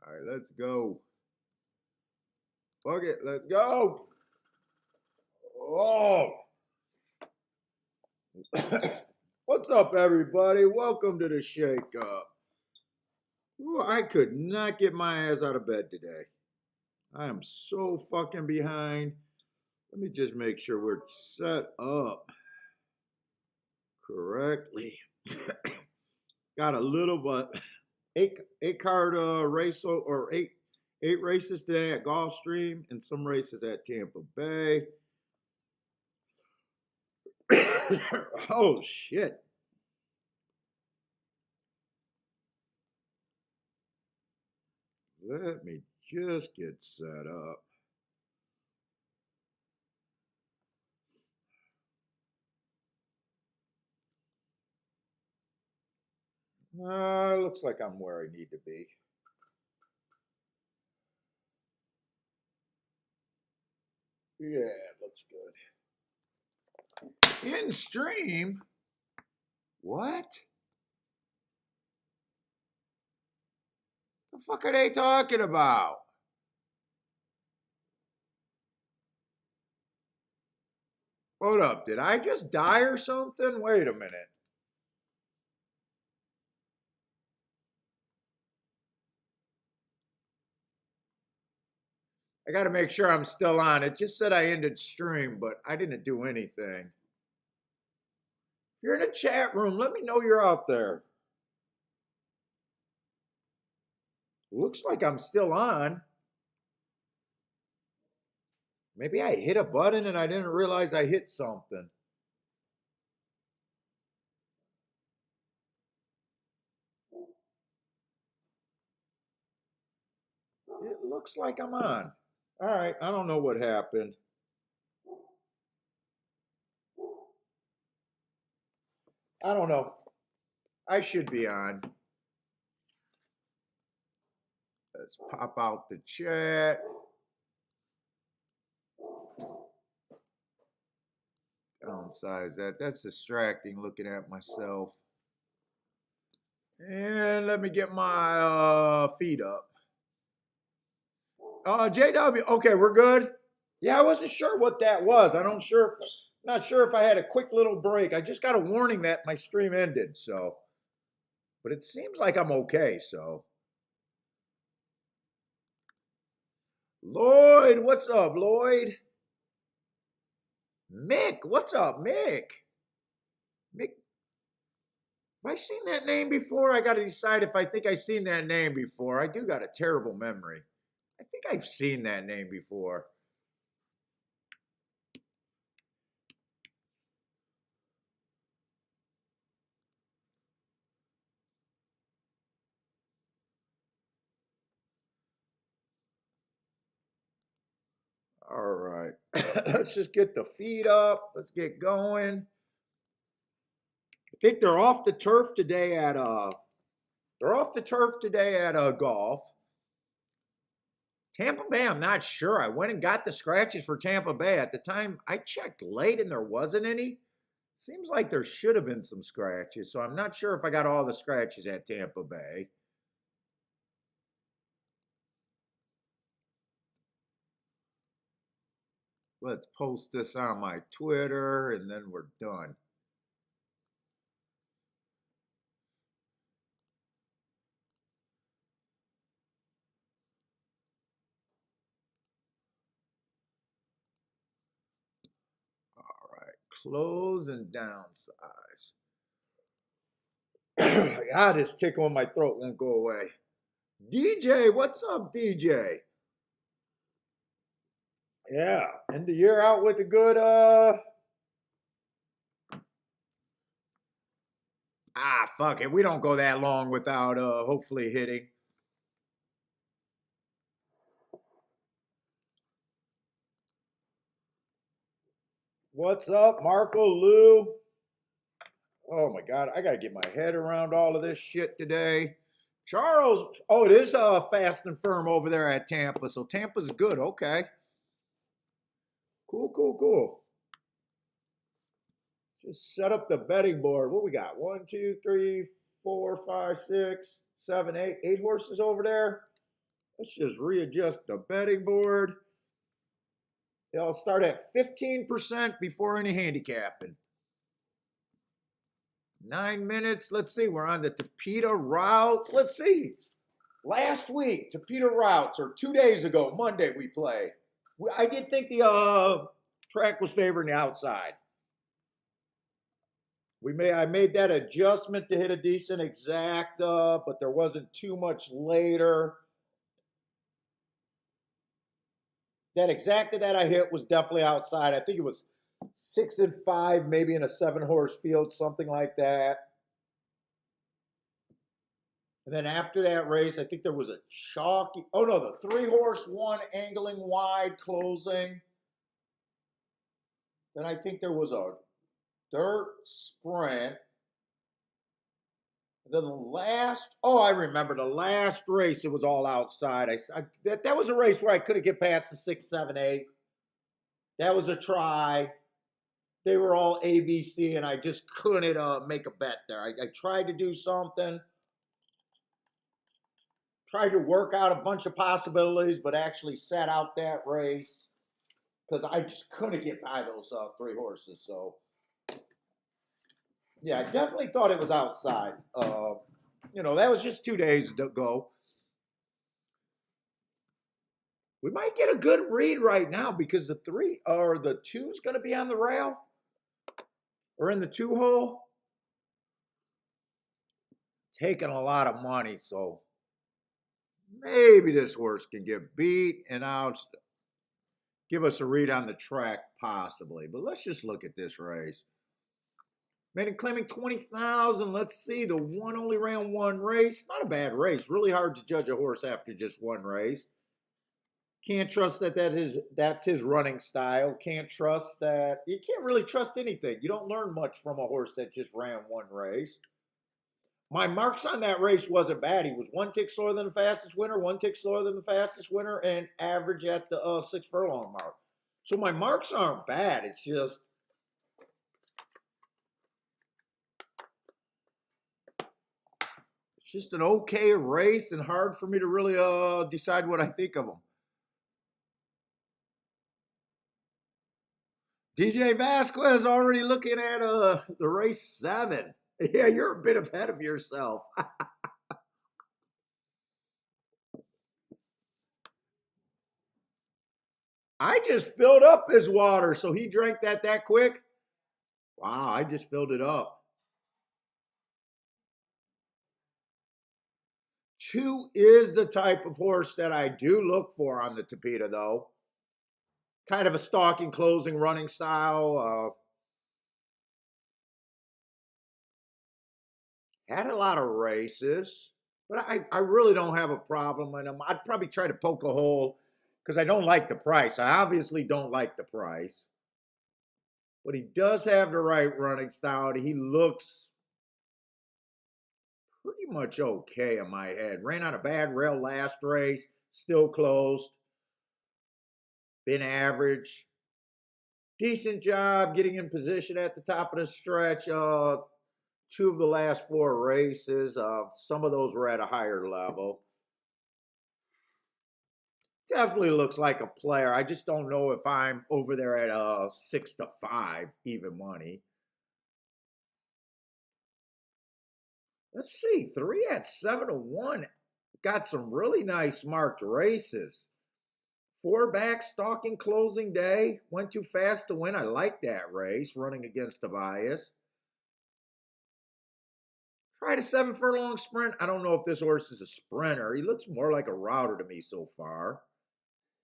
All right, let's go. Fuck it, let's go. Oh. What's up, everybody? Welcome to the Shake Up. Ooh, I could not get my ass out of bed today. I am so fucking behind. Let me just make sure we're set up correctly. Got a little, but eight card race or eight races today at Gulfstream and some races at Tampa Bay. Oh shit. Let me just get set up. Looks like I'm where I need to be. Yeah, looks good. In stream? What? The fuck are they talking about? Hold up, did I just die or something? Wait a minute. I gotta make sure I'm still on. It just said I ended stream, but I didn't do anything. If you're in the chat room, let me know you're out there. Looks like I'm still on. Maybe I hit a button and I didn't realize I hit something. It looks like I'm on. All right, I don't know what happened. I don't know. I should be on. Let's pop out the chat. Downsize that. That's distracting looking at myself. And let me get my feet up. JW, okay, we're good. Yeah, I wasn't sure what that was. Not sure if I had a quick little break. I just got a warning that my stream ended, so. But it seems like I'm okay, so. Lloyd, what's up, Lloyd? Mick, what's up, Mick? Mick, have I seen that name before? I got to decide if I think I've seen that name before. I do got a terrible memory. I think I've seen that name before. All right. Let's just get the feet up. Let's get going. I think they're off the turf today at golf. Tampa Bay, I'm not sure. I went and got the scratches for Tampa Bay. At the time, I checked late and there wasn't any. Seems like there should have been some scratches, so I'm not sure if I got all the scratches at Tampa Bay. Let's post this on my Twitter and then we're done. All right, close and downsize. God, this tickle in my throat won't go away. DJ, what's up, DJ? Yeah, end the year out with a good fuck it. We don't go that long without hopefully hitting. What's up, Marco Lou? Oh my god, I gotta get my head around all of this shit today. Charles, oh, it is fast and firm over there at Tampa, so Tampa's good. Okay. Cool, cool, cool. Just set up the betting board. What we got? 1, 2, 3, 4, 5, 6, 7, 8. 8 horses over there. Let's just readjust the betting board. I'll start at 15% before any handicapping. 9 minutes. Let's see. We're on the Tapeta routes. Let's see. Last week, Tapeta routes, or 2 days ago, Monday, we played. I did think the track was favoring the outside. I made that adjustment to hit a decent exacta, but there wasn't too much later. That exacta that I hit was definitely outside. I think it was 6 and 5, maybe in a 7-horse field, something like that. And then after that race, I think there was a chalky. Oh no, the 3-horse one angling wide closing. Then I think there was a dirt sprint. And then the last, I remember the last race, it was all outside. That was a race where I couldn't get past the 6, 7, 8. That was a try. They were all ABC, and I just couldn't make a bet there. I tried to do something. Tried to work out a bunch of possibilities, but actually sat out that race because I just couldn't get by those 3 horses. So, yeah, I definitely thought it was outside. That was just 2 days ago. We might get a good read right now because the 2's going to be on the rail or in the 2 hole. Taking a lot of money, so maybe this horse can get beat, and I'll give us a read on the track, possibly. But let's just look at this race. Made him claiming 20,000. Let's see. The one only ran 1 race. Not a bad race. Really hard to judge a horse after just 1 race. Can't trust that's his running style. Can't trust that. You can't really trust anything. You don't learn much from a horse that just ran 1 race. My marks on that race wasn't bad. He was 1 tick slower than the fastest winner, 1 tick slower than the fastest winner, and average at the 6 furlong mark. So my marks aren't bad. It's just an okay race and hard for me to really decide what I think of him. DJ Vasquez already looking at the race 7. Yeah, you're a bit ahead of yourself. I just filled up his water, so he drank that quick. Wow, I just filled it up. 2 is the type of horse that I do look for on the Tapeta, though. Kind of a stalking, closing, running style. Had a lot of races, but I really don't have a problem in him. I'd probably try to poke a hole because I don't like the price. I obviously don't like the price. But he does have the right running style. He looks pretty much okay in my head. Ran on a bad rail last race, still closed. Been average. Decent job getting in position at the top of the stretch. 2 of the last 4 races. Some of those were at a higher level. Definitely looks like a player. I just don't know if I'm over there at 6 to 5 even money. Let's see. 3 at 7 to 1. Got some really nice marked races. 4 back, stalking closing day. Went too fast to win. I like that race, running against Tobias. Tried a 7 furlong sprint. I don't know if this horse is a sprinter. He looks more like a router to me so far.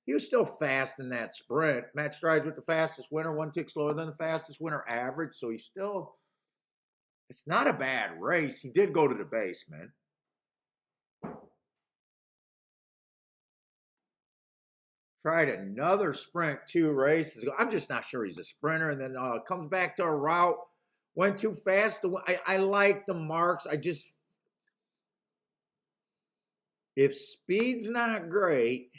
He was still fast in that sprint. Match strides with the fastest winner, 1 tick slower than the fastest winner average. So he's still, it's not a bad race. He did go to the basement. Tried another sprint 2 races ago. I'm just not sure he's a sprinter. And then comes back to a route. Went too fast. I like the marks. If speed's not great,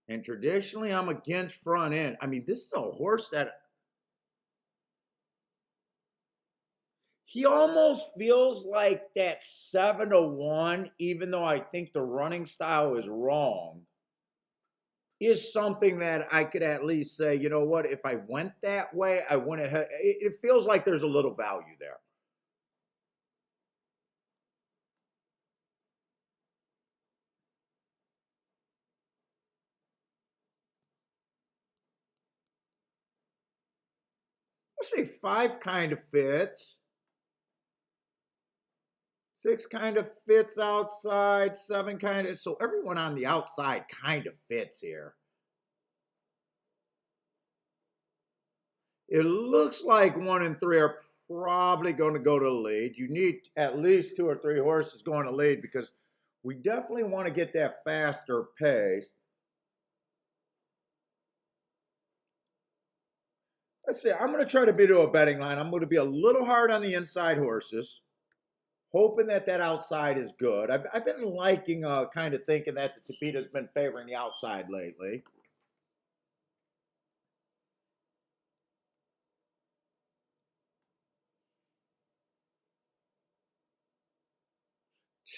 and traditionally I'm against front end. I mean, this is a horse that He almost feels like that 7-1, even though I think the running style is wrong, is something that I could at least say, you know what, if I went that way, I wouldn't have. It feels like there's a little value there. Let's say 5 kind of fits. 6 kind of fits outside. 7 kind of. So everyone on the outside kind of fits here. It looks like 1 and 3 are probably going to go to the lead. You need at least 2 or 3 horses going to lead because we definitely want to get that faster pace. Let's see. I'm going to try to be to a betting line. I'm going to be a little hard on the inside horses, hoping that that outside is good. I've been liking, kind of thinking that the Tapita's been favoring the outside lately.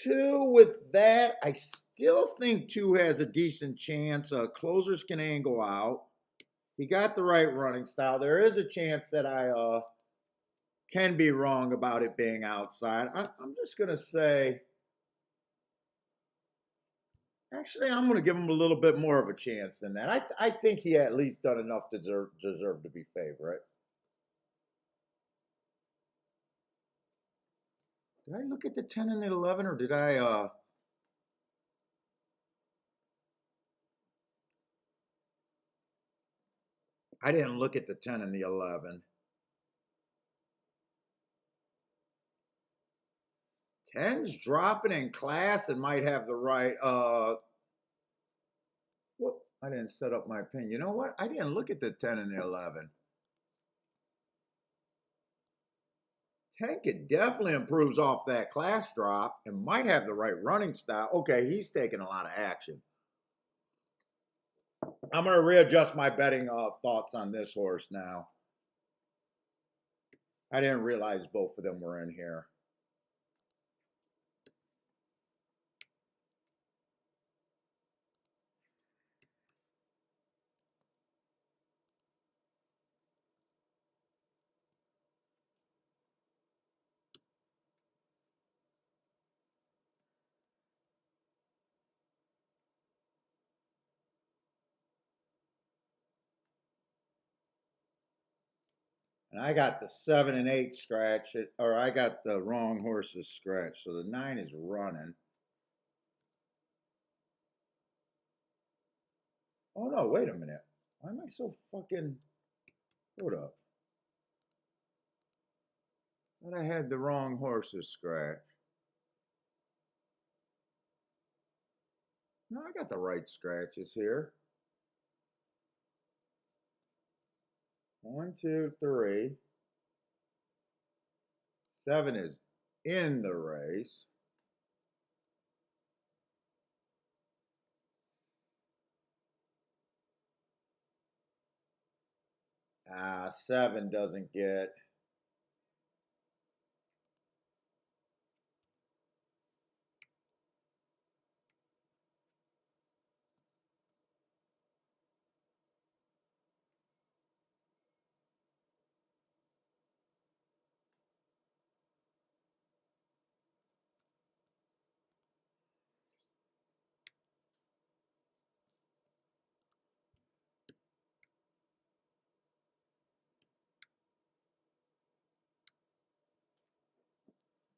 Two with that, I still think 2 has a decent chance. Closers can angle out. He got the right running style. There is a chance that I can be wrong about it being outside. I'm just going to say, actually, I'm going to give him a little bit more of a chance than that. I think he at least done enough to deserve to be favorite. Did I look at the 10 and the 11, or did I didn't look at the 10 and the 11. 10's dropping in class and might have the right what? I didn't set up my pin. You know what? I didn't look at the 10 and the 11. 10 could definitely improves off that class drop and might have the right running style. Okay, he's taking a lot of action. I'm going to readjust my betting thoughts on this horse now. I didn't realize both of them were in here. And I got the 7 and 8 scratch, or I got the wrong horses scratch. So the 9 is running. Oh no, wait a minute. Why am I so fucking. Hold up. Thought I had the wrong horses scratch. No, I got the right scratches here. 1, 2, 3. 7 is in the race. Ah, 7 doesn't get.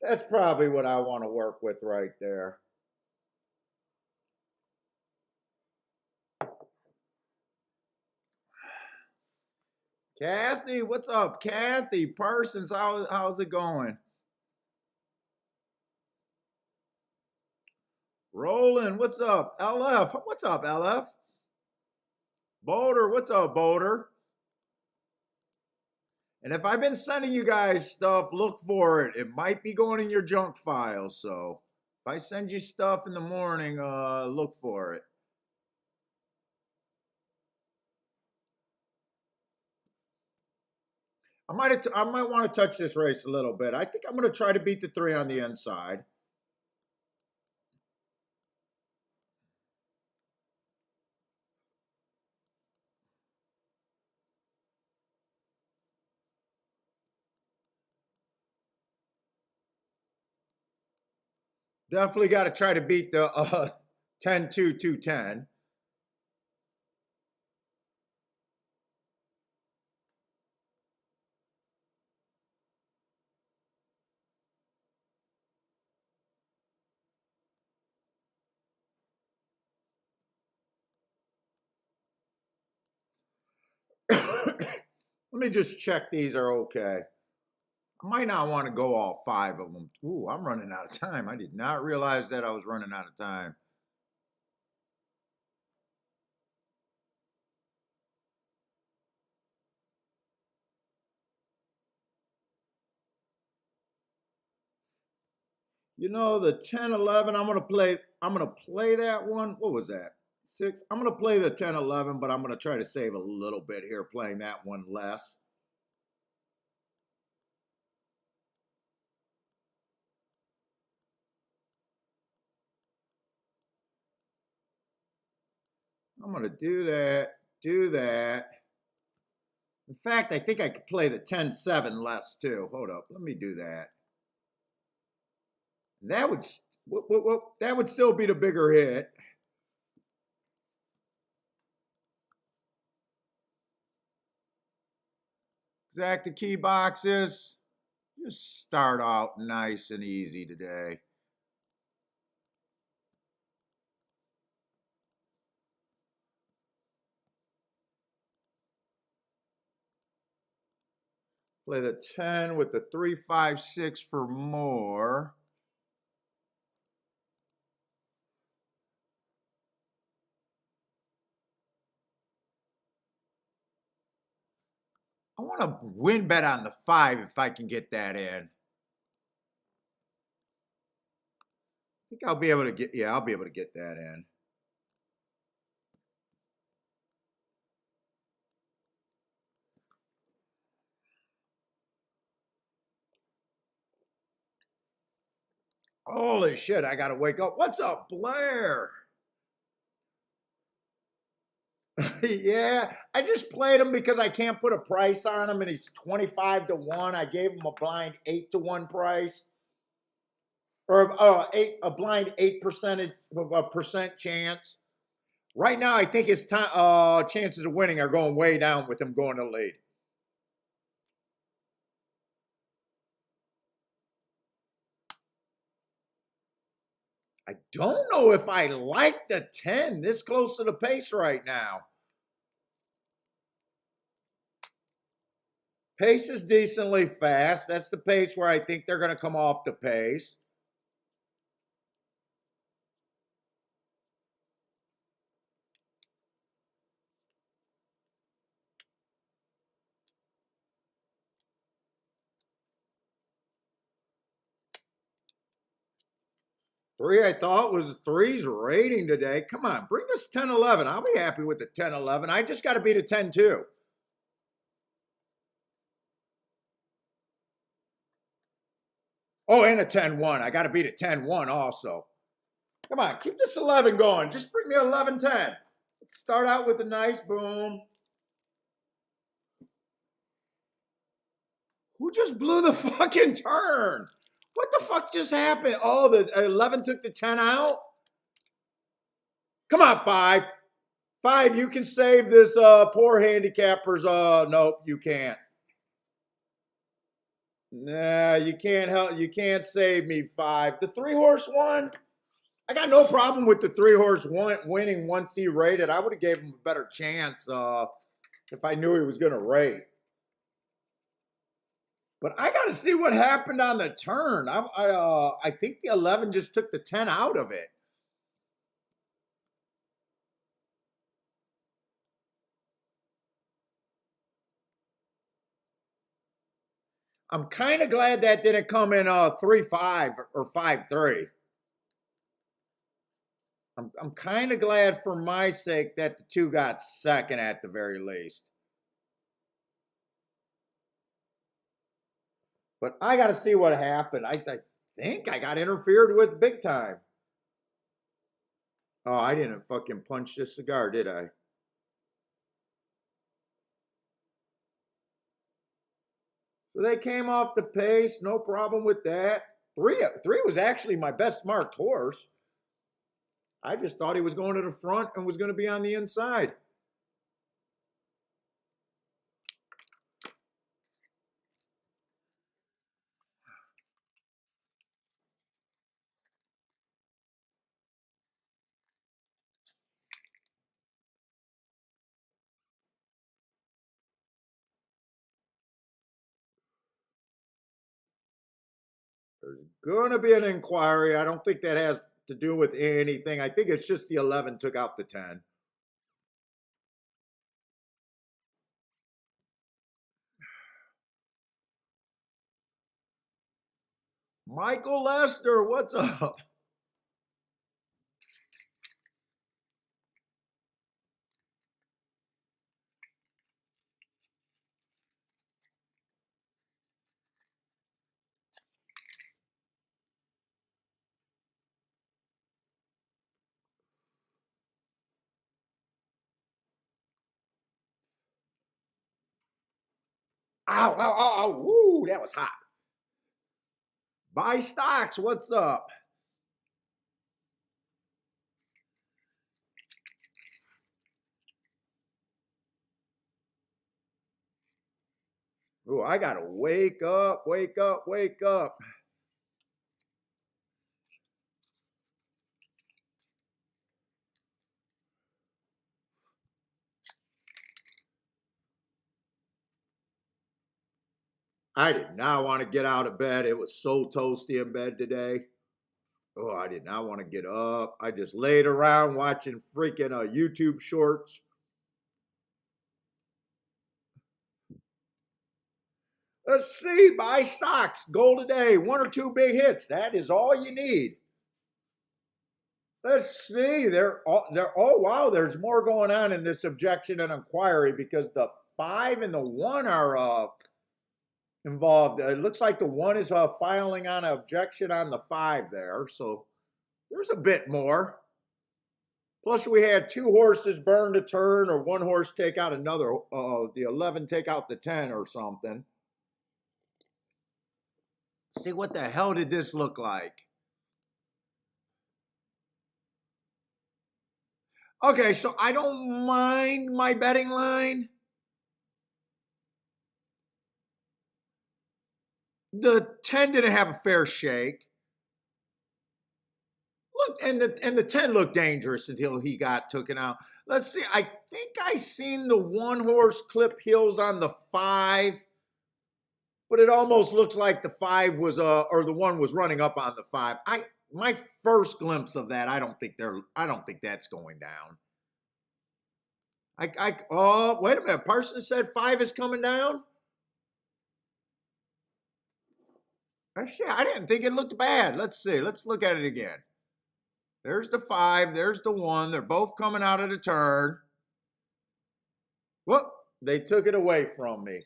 That's probably what I want to work with right there. Kathy, what's up? Kathy Parsons, how's it going? Roland, what's up? LF, what's up, LF? Boulder, what's up, Boulder? And if I've been sending you guys stuff, look for it. It might be going in your junk file. So if I send you stuff in the morning, look for it. I might want to touch this race a little bit. I think I'm going to try to beat the 3 on the inside. Definitely got to try to beat the 10-2-2-10. Let me just check these are okay. I might not want to go all 5 of them. Ooh, I'm running out of time. I did not realize that I was running out of time. You know, the 10-11, I'm going to play that one. What was that? 6. I'm going to play the 10-11, but I'm going to try to save a little bit here playing that one less. I'm going to do that. In fact, I think I could play the 10-7 less too. Hold up. Let me do that. That would still be the bigger hit. Exact the key boxes. Just start out nice and easy today. Play the 10 with the 3, 5, 6 for more. I want to win bet on the 5 if I can get that in. I think I'll be able to get, yeah, I'll be able to get that in. Holy shit, I got to wake up. What's up, Blair? Yeah, I just played him because I can't put a price on him, and he's 25-1. I gave him a blind 8-1 price, or a blind 8% chance. Right now, I think his chances of winning are going way down with him going to lead. I don't know if I like the 10 this close to the pace right now. Pace is decently fast. That's the pace where I think they're going to come off the pace. Three, I thought was three's rating today. Come on, bring this 10-11. I'll be happy with the 10-11. I just got to beat a 10-2. Oh, and a 10-1. I got to beat a 10-1 also. Come on, keep this 11 going. Just bring me 11-10. Let's start out with a nice boom. Who just blew the fucking turn? What the fuck just happened? Oh, the 11 took the 10 out? Come on, 5. 5, you can save this poor handicapper's. Nope, you can't. Nah, you can't help. You can't save me, 5. The 3-horse one, I got no problem with the 3-horse one winning once he rated. I would have gave him a better chance if I knew he was going to rate. But I got to see what happened on the turn. I think the 11 just took the 10 out of it. I'm kind of glad that didn't come in 3-5 or 5-3. I'm kind of glad for my sake that the 2 got second at the very least. But I got to see what happened. I think I got interfered with big time. Oh, I didn't fucking punch this cigar, did I? So they came off the pace, no problem with that. Three was actually my best marked horse. I just thought he was going to the front and was going to be on the inside. There's going to be an inquiry. I don't think that has to do with anything. I think it's just the 11 took out the 10. Michael Lester, what's up? Ow, ow, ow, ow. Woo, that was hot. Buy stocks, what's up? Ooh, I gotta wake up, wake up, wake up. I did not want to get out of bed. It was so toasty in bed today. Oh, I did not want to get up. I just laid around watching freaking YouTube shorts. Let's see, buy stocks, gold a day, one or two big hits. That is all you need. Let's see. Oh wow, there's more going on in this objection and inquiry because the 5 and the 1 are involved. It looks like the 1 is filing on an objection on the 5 there, so there's a bit more. Plus, we had 2 horses burn a turn, or 1 horse take out another. The 11 take out the 10 or something. See, what the hell did this look like? Okay, so I don't mind my betting line. The 10 didn't have a fair shake. Look, and the 10 looked dangerous until he got taken out. Let's see. I think I seen the 1 horse clip heels on the 5, but it almost looks like the 5 was or the 1 was running up on the 5. My first glimpse of that, I don't think that's going down. Oh, wait a minute. Parsons said 5 is coming down. Shit, I didn't think it looked bad. Let's see. Let's look at it again. There's the 5. There's the 1. They're both coming out of the turn. Whoop! They took it away from me.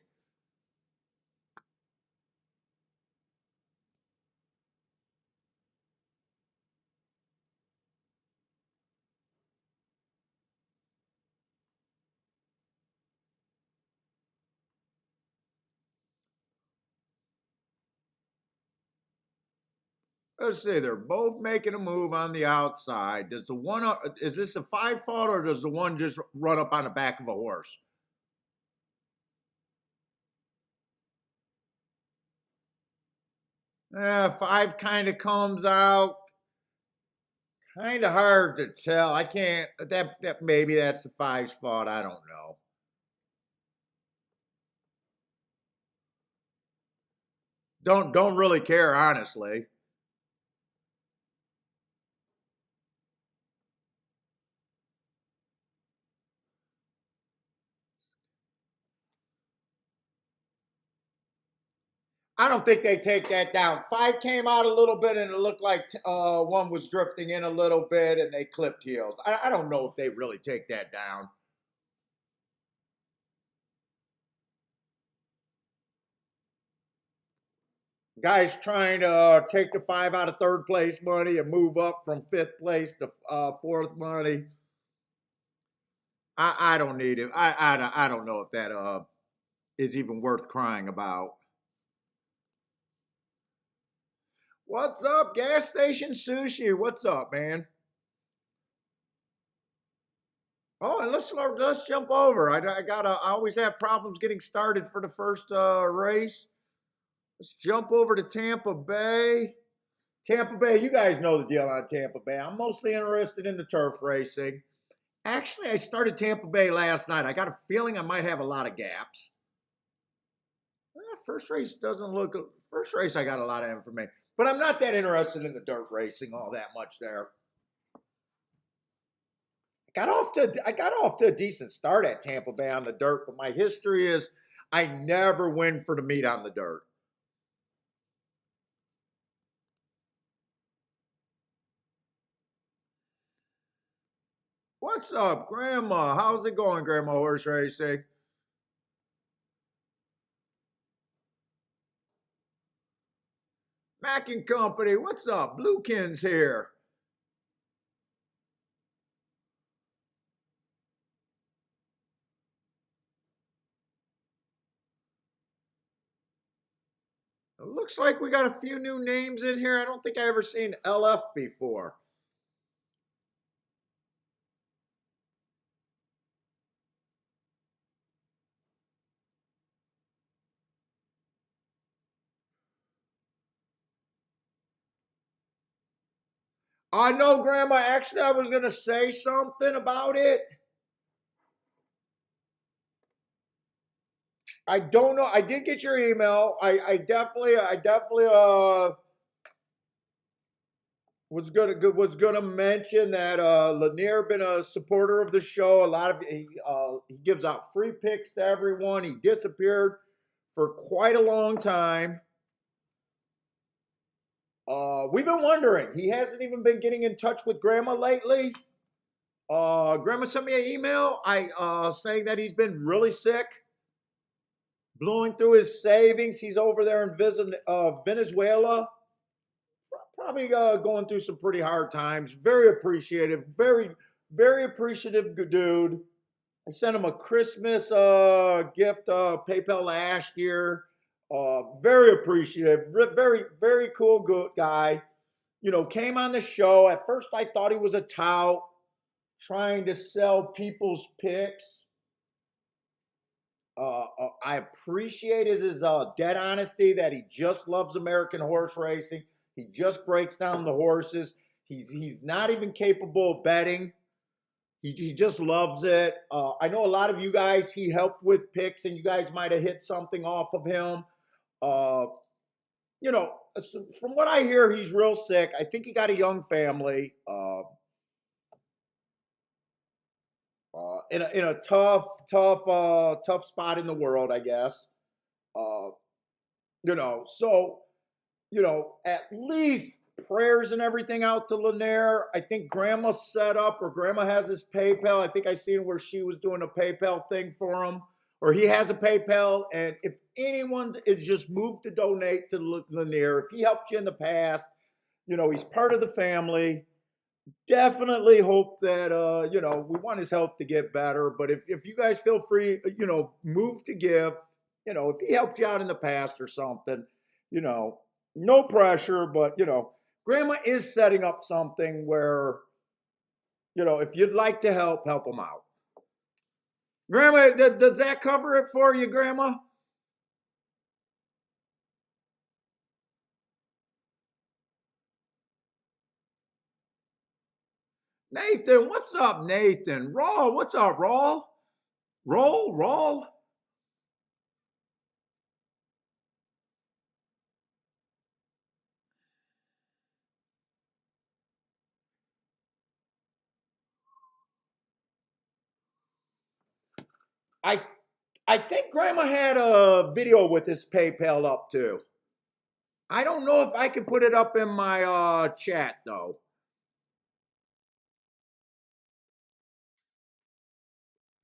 Let's see. They're both making a move on the outside. Does the 1? Is this a 5 fault or does the 1 just run up on the back of a horse? Eh, 5 kind of comes out. Kind of hard to tell. I can't. That maybe that's the 5's fault. I don't know. Don't really care, honestly. I don't think they take that down. 5 came out a little bit and it looked like 1 was drifting in a little bit and they clipped heels. I don't know if they really take that down. Guys trying to take the 5 out of third place money and move up from fifth place to fourth money. I don't need it. I don't know if that is even worth crying about. What's up, gas station sushi? What's up, man? Oh, and let's jump over. I always have problems getting started for the first race. Let's jump over to Tampa Bay. Tampa Bay, you guys know the deal on Tampa Bay. I'm mostly interested in the turf racing. Actually, I started Tampa Bay last night. I got a feeling I might have a lot of gaps. First race doesn't look. First race, I got a lot of information, but I'm not that interested in the dirt racing all that much there. I got off to a decent start at Tampa Bay on the dirt, but my history is I never win for the meet on the dirt. What's up, Grandma? How's it going, Grandma Horse Racing? Mac and Company, what's up? Bluekin's here. It looks like we got a few new names in here. I don't think I ever seen LF before. I know, Grandma. Actually, I was gonna say something about it. I don't know. I did get your email. I definitely was gonna mention that Lanier been a supporter of the show. A lot of he gives out free picks to everyone. He disappeared for quite a long time. We've been wondering. He hasn't even been getting in touch with Grandma lately. Grandma sent me an email saying that he's been really sick, blowing through his savings. He's over there in Venezuela, probably going through some pretty hard times. Very appreciative, very appreciative dude. I sent him a Christmas gift, PayPal last year. Very appreciative, very cool good guy. You know, came on the show. At first, I thought he was a tout trying to sell people's picks. I appreciated his dead honesty that he just loves American horse racing. He just breaks down the horses. He's not even capable of betting. He just loves it. I know a lot of you guys he helped with picks, and you guys might have hit something off of him. Uh, you know, from what I hear, he's real sick. I think he got a young family. In a tough spot in the world, I guess. Uh, so at least prayers and everything out to Lanier. I think Grandma set up, or Grandma has his PayPal. I think I seen where she was doing a PayPal thing for him, or he has a PayPal. And if anyone is just moved to donate to Lanier, if he helped you in the past, he's part of the family. Definitely hope that we want his health to get better. But if you guys feel free, move to give. If he helped you out in the past or something, no pressure. But Grandma is setting up something where if you'd like to help him out. Grandma, does that cover it for you, Grandma? Nathan, what's up, Nathan? Raw, what's up, Raw? Roll. I I think Grandma had a video with his PayPal up too. I don't know if I can put it up in my chat though.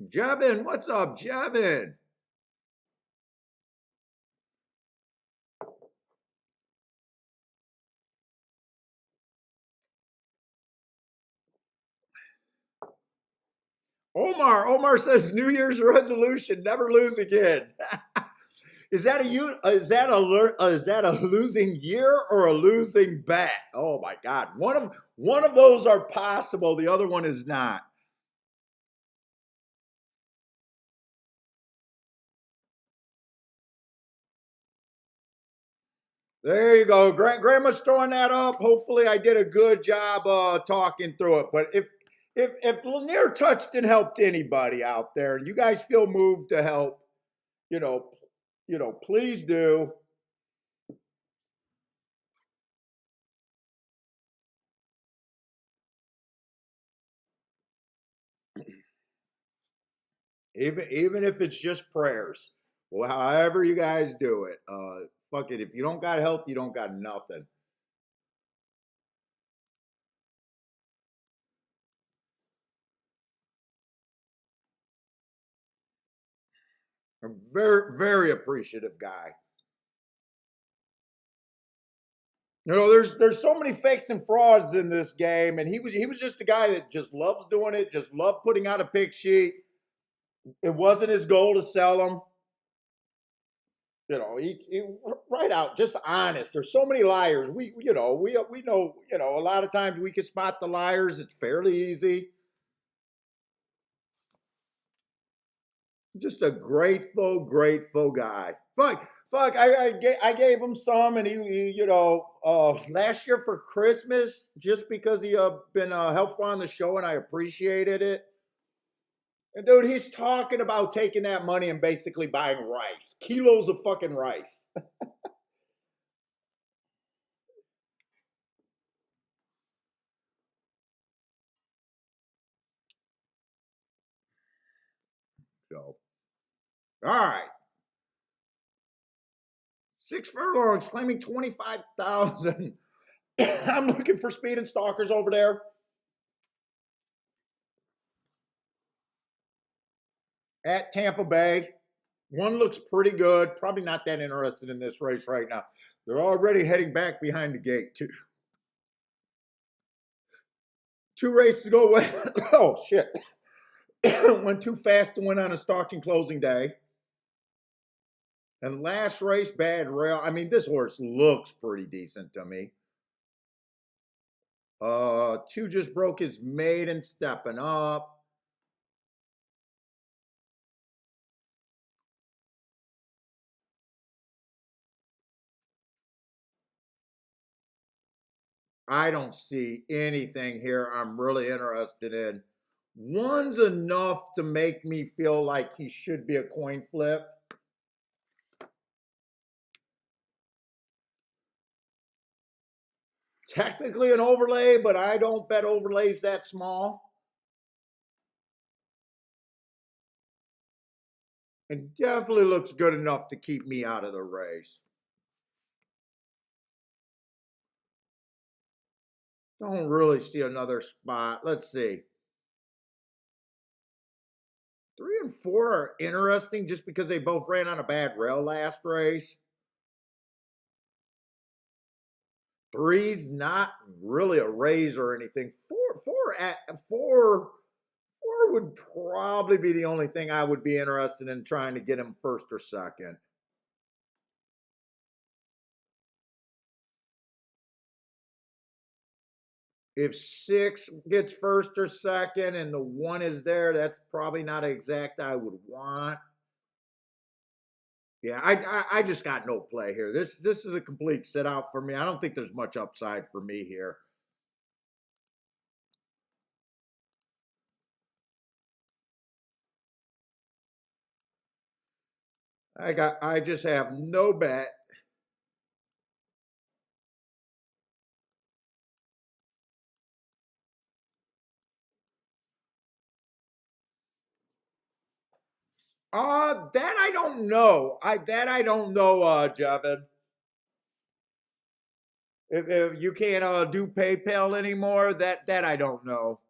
Jevin, what's up, Jevin? Omar says New Year's resolution: never lose again. Is that a losing year or a losing bet? Oh my God, one of those are possible. The other one is not. There you go. Grandma's throwing that up. Hopefully, I did a good job talking through it. But if Lanier touched and helped anybody out there, and you guys feel moved to help, you know, please do. Even if it's just prayers, well, however you guys do it. Fuck it. If you don't got health, you don't got nothing. I'm very appreciative guy. There's so many fakes and frauds in this game, and he was just a guy that just loves doing it, just loved putting out a pick sheet. It wasn't his goal to sell them. He right out, just honest. There's so many liars. We know. A lot of times we can spot the liars. It's fairly easy. Just a grateful guy. Fuck. I gave him some, and last year for Christmas, just because he been helpful on the show, and I appreciated it. And dude, he's talking about taking that money and basically buying rice, kilos of fucking rice. So, all right, 6 furlongs, claiming 25,000. I'm looking for speed and stalkers over there at Tampa Bay. One looks pretty good. Probably not that interested in this race right now. They're already heading back behind the gate. Two races ago. Oh shit! Went too fast to win on a stalking closing day. And last race, bad rail. I mean, this horse looks pretty decent to me. Two just broke his maiden, stepping up. I don't see anything here I'm really interested in. One's enough to make me feel like he should be a coin flip. Technically an overlay, but I don't bet overlays that small. It definitely looks good enough to keep me out of the race. Don't really see another spot. Let's see. 3 and 4 are interesting just because they both ran on a bad rail last race. Three's not really a raise or anything. Four would probably be the only thing I would be interested in trying to get him first or second. If 6 gets first or second and the 1 is there, that's probably not an exact I would want. Yeah, I just got no play here. This is a complete sit out for me. I don't think there's much upside for me here. I just have no bet. That I don't know. I don't know, Jevin. If you can't do PayPal anymore, that I don't know.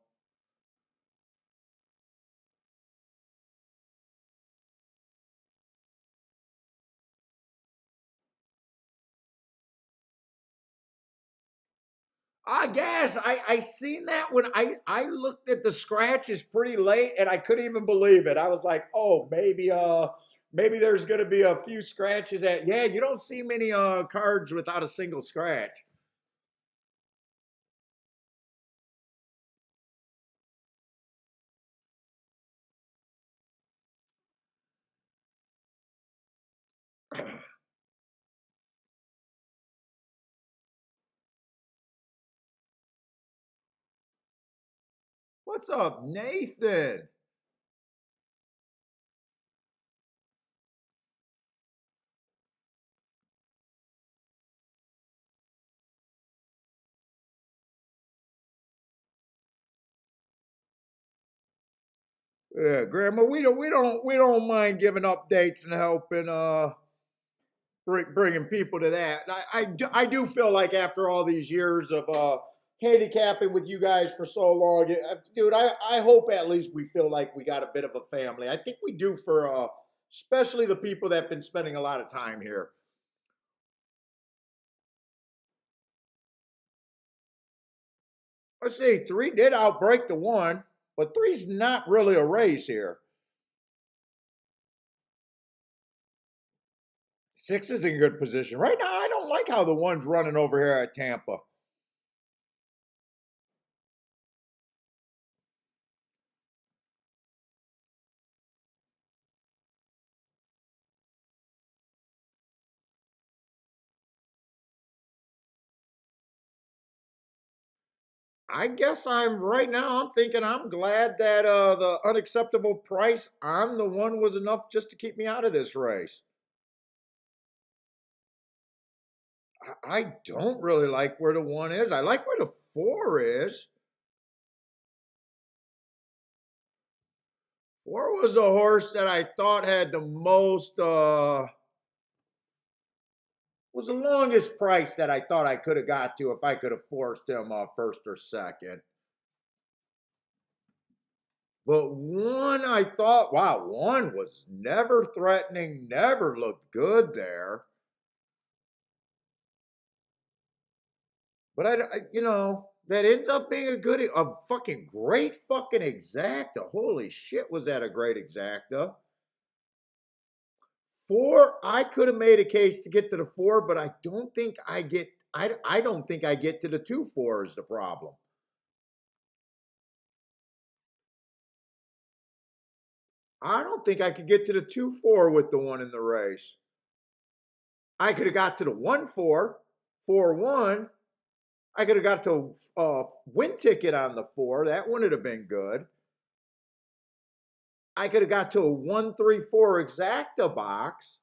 I guess I seen that when I looked at the scratches pretty late and I couldn't even believe it. I was like, oh, maybe there's gonna be a few scratches at yeah, you don't see many cards without a single scratch. What's up, Nathan? Yeah, Grandma, we don't mind giving updates and helping bringing people to that. And I do feel like after all these years of handicapping with you guys for so long, dude, I hope at least we feel like we got a bit of a family. I think we do for especially the people that have been spending a lot of time here. Let's see, three did outbreak the one, but three's not really a race here. Six is in good position. Right now, I don't like how the one's running over here at Tampa. I guess I'm right now. I'm thinking I'm glad that the unacceptable price on the one was enough just to keep me out of this race. I don't really like where the one is. I like where the four is. Four was a horse that I thought had the most was the longest price that I thought I could have got to if I could have forced him first or second. But one, I thought, wow, one was never threatening, never looked good there. But that ends up being a fucking great fucking exacta. Holy shit, was that a great exacta? Four, I could have made a case to get to the four, but I don't think I get. I don't think I get to the 2-4 is the problem. I don't think I could get to the 2-4 with the one in the race. I could have got to the 1-4, 4-1. I could have got to win ticket on the four. That wouldn't have been good. I could have got to a 1-3-4 exacta box.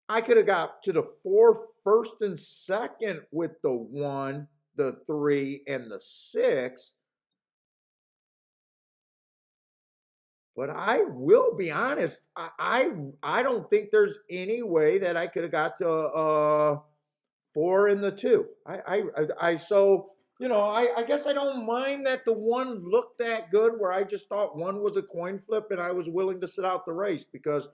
I could have got to the four first and second with the one, the three, and the six. But I will be honest, I don't think there's any way that I could have got to four in the two. I guess I don't mind that the one looked that good where I just thought one was a coin flip and I was willing to sit out the race because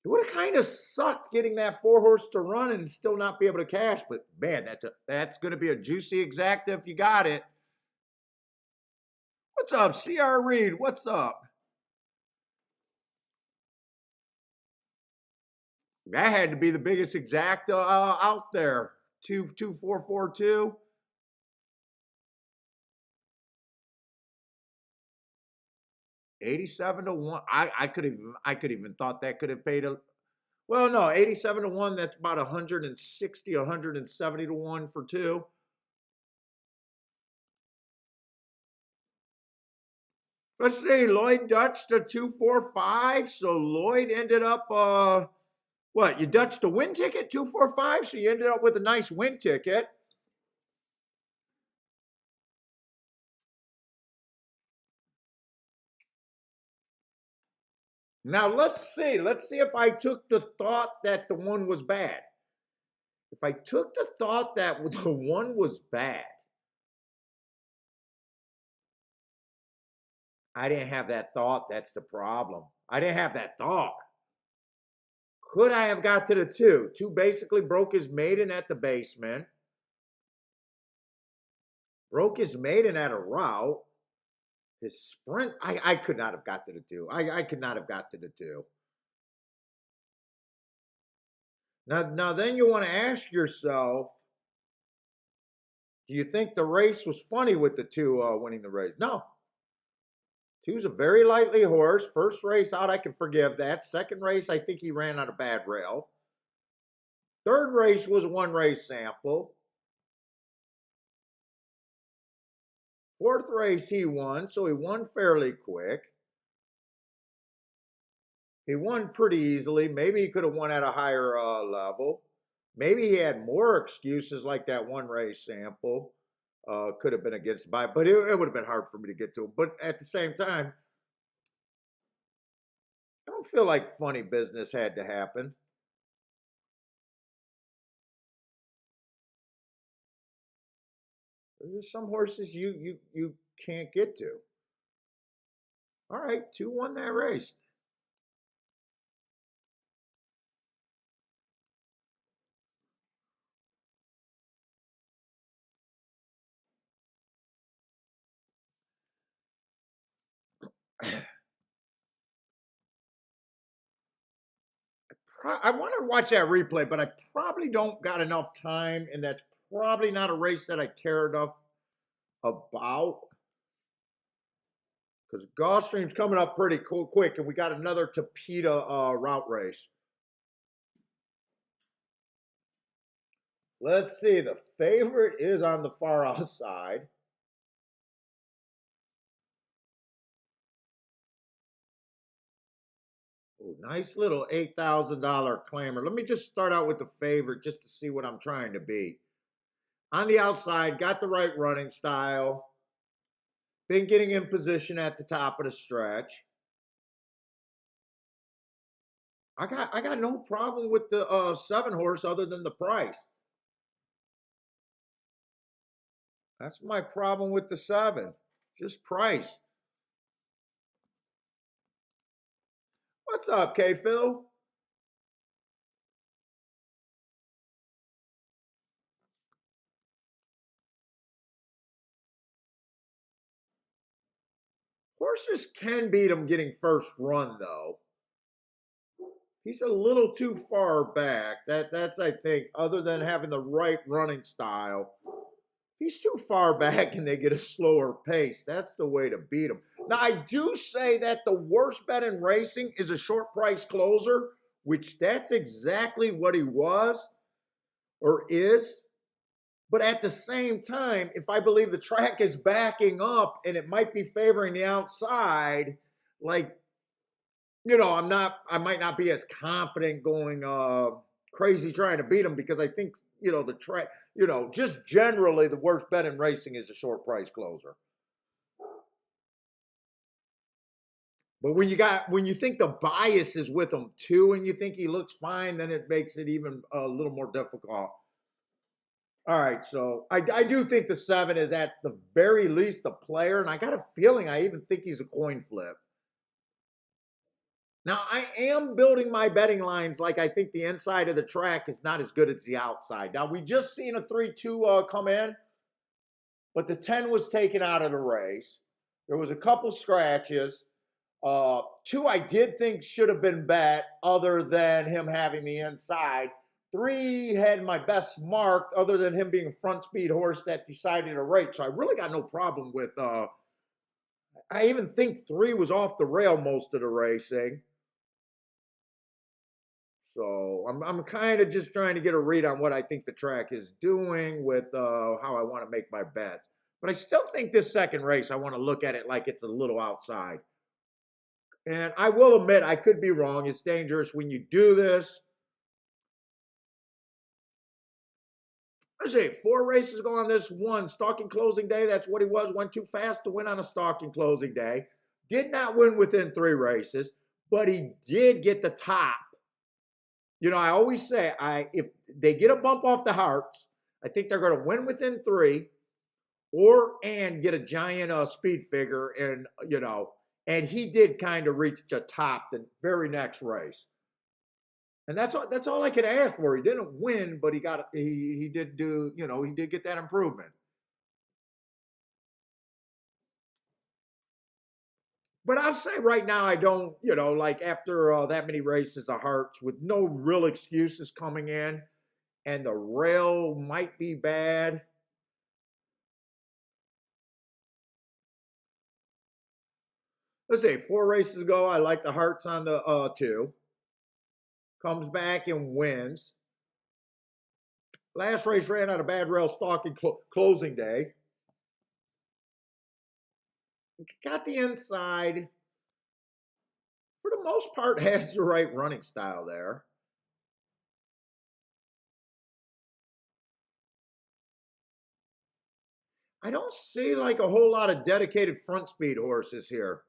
it would have kind of sucked getting that four horse to run and still not be able to cash. But man, that's going to be a juicy exacta if you got it. What's up, CR Reed? What's up? That had to be the biggest exacta out there. 2-4-4-2. 87-1. I could even thought that could have paid a well, no, 87-1, that's about 160, 170-1 for two. Let's see, Lloyd Dutch to 245. So Lloyd ended up what? You Dutch the win ticket 245, so you ended up with a nice win ticket. Now let's see. Let's see if I took the thought that the one was bad. If I took the thought that the one was bad, I didn't have that thought. That's the problem. I didn't have that thought. Could I have got to the two? Two basically broke his maiden at the basement. Broke his maiden at a route. His sprint, I could not have got to the two. I could not have got to the two. Now then you want to ask yourself, do you think the race was funny with the two winning the race? No. Two's a very lightly horse. First race out, I can forgive that. Second race, I think he ran on a bad rail. Third race was a one race sample. Fourth race, he won, so he won fairly quick. He won pretty easily. Maybe he could have won at a higher level. Maybe he had more excuses like that one race sample. Could have been against by, but it would have been hard for me to get to him. But at the same time, I don't feel like funny business had to happen. There's some horses you can't get to. All right, 2 won that race. I want to watch that replay, but I probably don't got enough time, and that's probably not a race that I care enough about. Because Gulfstream's coming up pretty quick, and we got another Tapeta route race. Let's see. The favorite is on the far outside. Ooh, nice little $8,000 claimer. Let me just start out with the favorite just to see what I'm trying to beat. On the outside, got the right running style. Been getting in position at the top of the stretch. I got no problem with the 7 horse other than the price. That's my problem with the 7. Just price. What's up, K Phil? Horses can beat him getting first run though. He's a little too far back. That's I think, other than having the right running style. He's too far back and they get a slower pace. That's the way to beat him. Now, I do say that the worst bet in racing is a short price closer, which that's exactly what he was or is. But at the same time, if I believe the track is backing up and it might be favoring the outside, like, I might not be as confident going crazy trying to beat him because I think, the track, just generally the worst bet in racing is a short price closer. But when you think the bias is with him too, and you think he looks fine, then it makes it even a little more difficult. All right, so I do think the 7 is at the very least a player, and I got a feeling I even think he's a coin flip. Now, I am building my betting lines like I think the inside of the track is not as good as the outside. Now, we just seen a 3-2 come in, but the 10 was taken out of the race. There was a couple scratches. 2 I did think should have been bet other than him having the inside. 3 had my best mark other than him being a front speed horse that decided to race. So I really got no problem with, I even think 3 was off the rail most of the racing. So I'm kind of just trying to get a read on what I think the track is doing with how I want to make my bets. But I still think this second race, I want to look at it like it's a little outside. And I will admit, I could be wrong. It's dangerous when you do this. Let's see, 4 races go on this one. Stalking closing day, that's what he was. Went too fast to win on a stalking closing day. Did not win within 3 races, but he did get the top. I always say, if they get a bump off the Hearts, I think they're going to win within 3, and get a giant speed figure, and he did kind of reach the top the very next race. And that's all I could ask for. He didn't win, but he did do, he did get that improvement. But I'll say right now, I don't, like after that many races of Hearts with no real excuses coming in, and the rail might be bad. Let's say 4 races ago, I like the Hearts on the 2. Comes back and wins. Last race ran out of bad rail stalking closing day. Got the inside. For the most part, has the right running style there. I don't see like a whole lot of dedicated front speed horses here.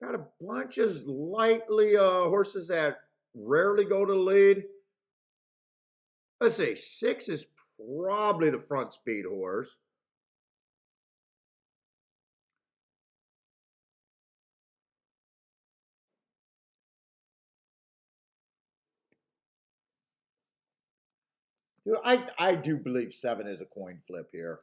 Got a bunch of lightly horses that rarely go to the lead. Let's see, 6 is probably the front speed horse. I do believe 7 is a coin flip here.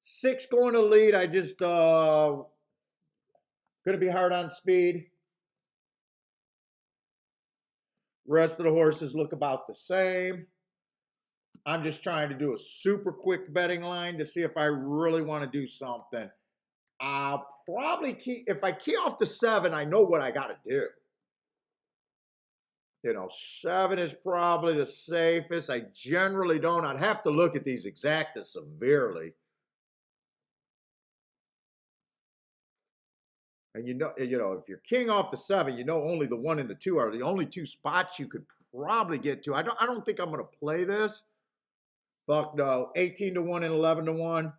Six going to lead. I just going to be hard on speed. Rest of the horses look about the same. I'm just trying to do a super quick betting line to see if I really want to do something. I'll probably if I key off the 7, I know what I got to do. 7 is probably the safest. I generally don't. I'd have to look at these exacta severely. And if you're king off the 7, only the 1 and the 2 are the only 2 spots you could probably get to. I don't think I'm going to play this. Fuck no. 18 to 1 and 11 to 1.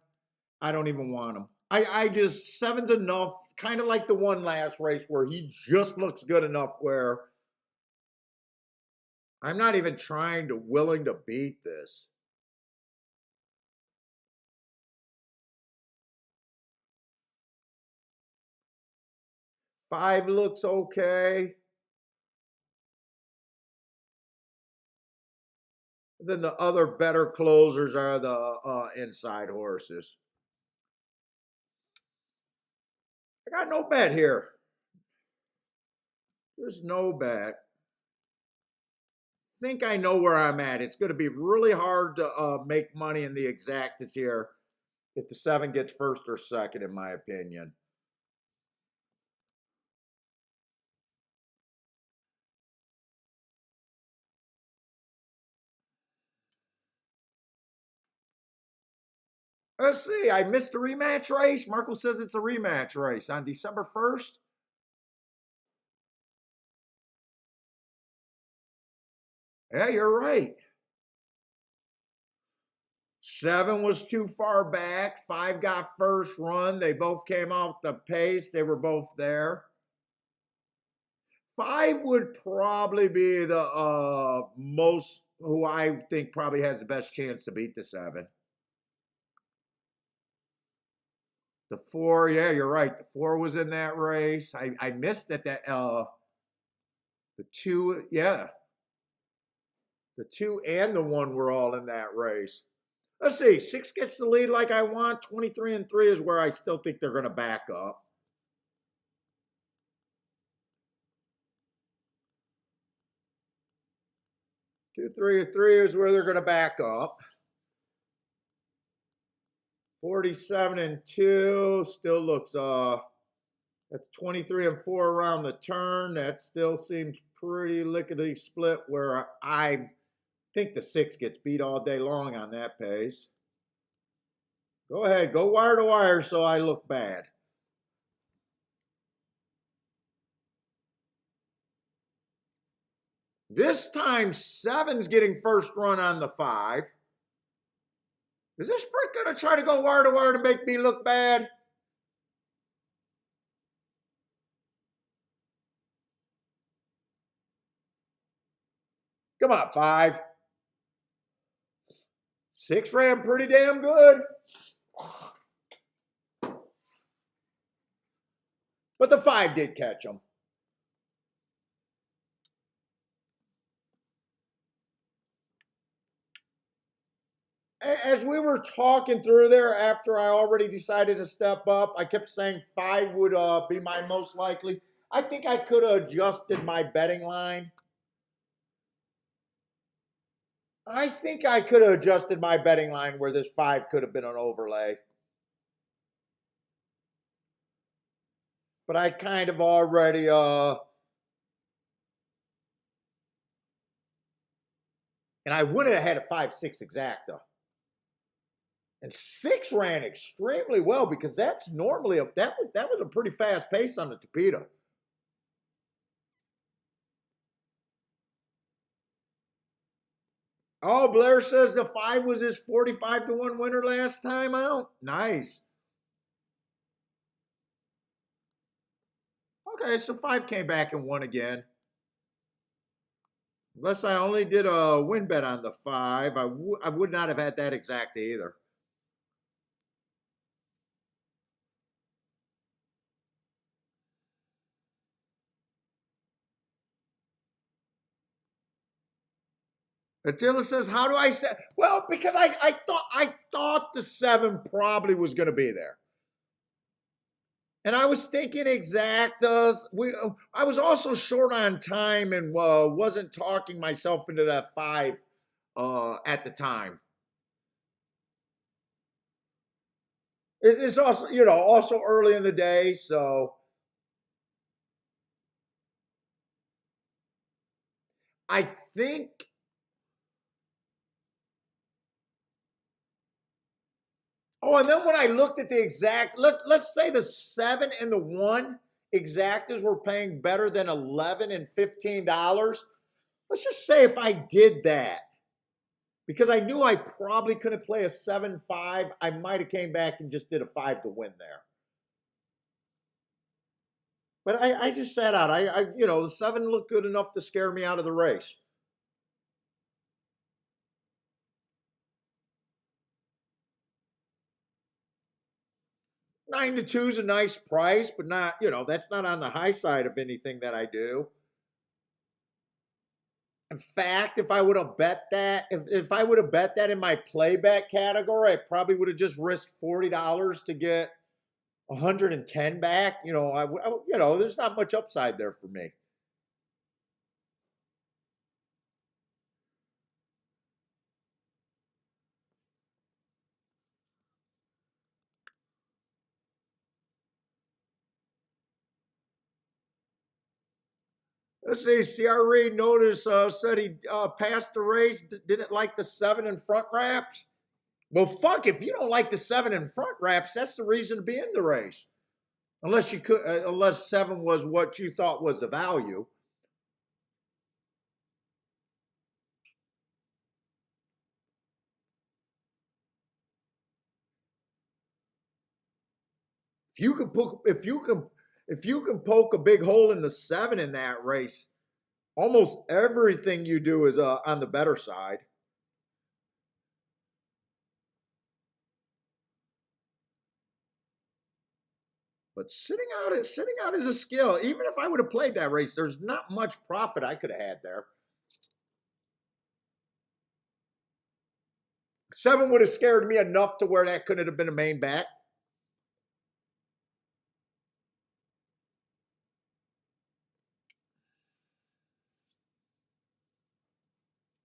I don't even want them. I just 7's enough. Kind of like the one last race where he just looks good enough where I'm not even willing to beat this. Five looks okay. Then the other better closers are the inside horses. I got no bet here. There's no bet. I think I know where I'm at. It's going to be really hard to make money in the exactas here if the 7 gets first or second, in my opinion. Let's see. I missed a rematch race. Marco says it's a rematch race on December 1st. Yeah, you're right. 7 was too far back. 5 got first run. They both came off the pace. They were both there. 5 would probably be the most who I think probably has the best chance to beat the 7. The 4, yeah, you're right. The 4 was in that race. I missed that the 2, yeah. The 2 and the 1 were all in that race. Let's see. 6 gets the lead like I want. 23 and 3 is where I still think they're going to back up. 2, 3, 3 is where they're going to back up. 47 and 2 still looks that's 23 and 4 around the turn. That still seems pretty lickety split where I think the 6 gets beat all day long on that pace. Go ahead, go wire to wire so I look bad. This time 7's getting first run on the 5. Is this prick going to try to go wire to wire to make me look bad? Come on, 5. 6 ran pretty damn good. But the 5 did catch him. as we were talking through there, after I already decided to step up, I kept saying 5 would be my most likely. I think I could have adjusted my betting line. I think I could have adjusted my betting line where this 5 could have been an overlay. But I kind of already and I would have had a 5-6 exacta. And 6 ran extremely well because that's normally that was a pretty fast pace on the torpedo. Oh, Blair says the 5 was his 45-1 winner last time out. Nice. Okay, so 5 came back and won again. Unless I only did a win bet on the 5, I would not have had that exact either. Attila says, "How do I say?" Well, because I thought the 7 probably was going to be there, and I was thinking exactas. I was also short on time and wasn't talking myself into that 5 at the time. It's also also early in the day, so I think. Oh, and then when I looked at the exact, let's say the 7 and the 1 exactas were paying better than 11 and $15. Let's just say if I did that, because I knew I probably couldn't play a 7-5, I might have came back and just did a 5 to win there. But I just sat out. The 7 looked good enough to scare me out of the race. 9-2 is a nice price, but not, that's not on the high side of anything that I do. In fact, if I would have bet that, if I would have bet that in my play bet category, I probably would have just risked $40 to get 110 back. There's not much upside there for me. Let's see. CRE notice said he passed the race. Didn't like the 7 in front wraps. Well, fuck. If you don't like the 7 in front wraps, that's the reason to be in the race. Unless 7 was what you thought was the value. If you can poke a big hole in the 7 in that race, almost everything you do is on the better side. But sitting out is a skill. Even if I would have played that race, there's not much profit I could have had there. 7 would have scared me enough to where that couldn't have been a main bet.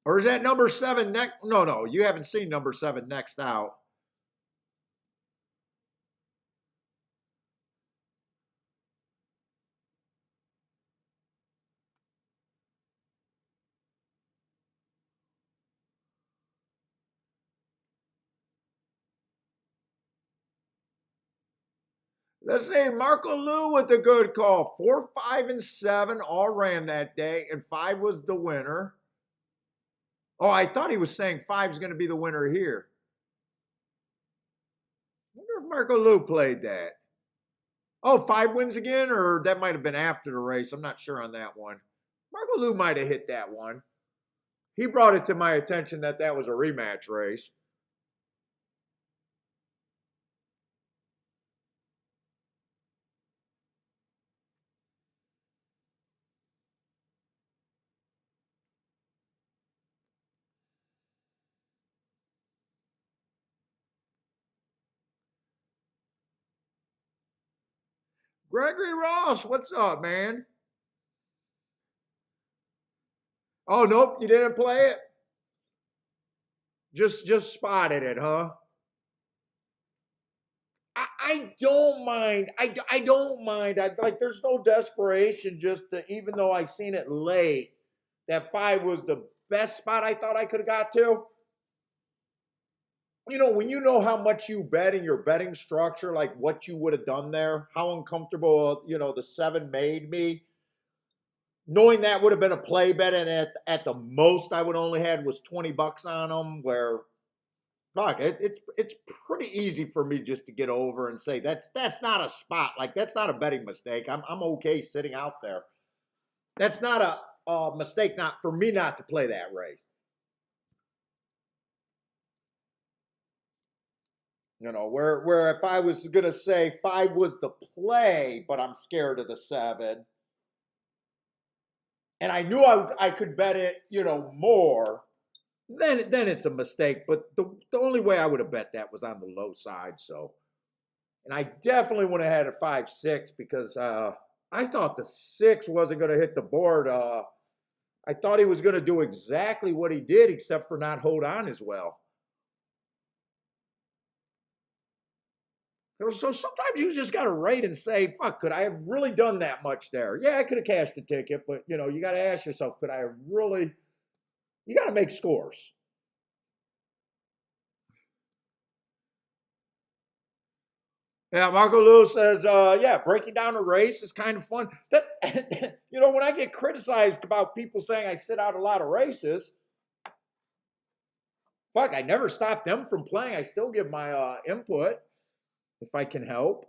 Or is that number 7 next? No, you haven't seen number 7 next out. Let's say Marco Lou with a good call. 4, 5, and 7 all ran that day, and 5 was the winner. Oh, I thought he was saying 5 is going to be the winner here. I wonder if Marco Lou played that. Oh, 5 wins again, or that might have been after the race. I'm not sure on that one. Marco Lou might have hit that one. He brought it to my attention that was a rematch race. Gregory Ross, what's up, man? Oh, nope, you didn't play it? Just spotted it, huh? I don't mind. I don't mind. I like. There's no desperation. Just to, even though I seen it late, that five was the best spot I thought I could have got to. You know, when you know how much you bet in your betting structure, like what you would have done there, how uncomfortable the seven made me. Knowing that would have been a play bet, and at the most I would only had was $20 on them. Where fuck, it's pretty easy for me just to get over and say that's not a spot. Like that's not a betting mistake. I'm okay sitting out there. That's not a mistake not for me not to play that race. Where if I was gonna say five was the play, but I'm scared of the seven, and I knew I could bet it, more. Then it's a mistake. But the only way I would have bet that was on the low side. So, and I definitely would have had a 5-6 because I thought the six wasn't going to hit the board. I thought he was going to do exactly what he did, except for not hold on as well. So sometimes you just got to rate and say, "Fuck, could I have really done that much there?" Yeah, I could have cashed the ticket, but you got to ask yourself, could I have really? You got to make scores. Yeah, Marco Lewis says, yeah, breaking down a race is kind of fun. That when I get criticized about people saying I sit out a lot of races, fuck, I never stop them from playing. I still give my input if I can help.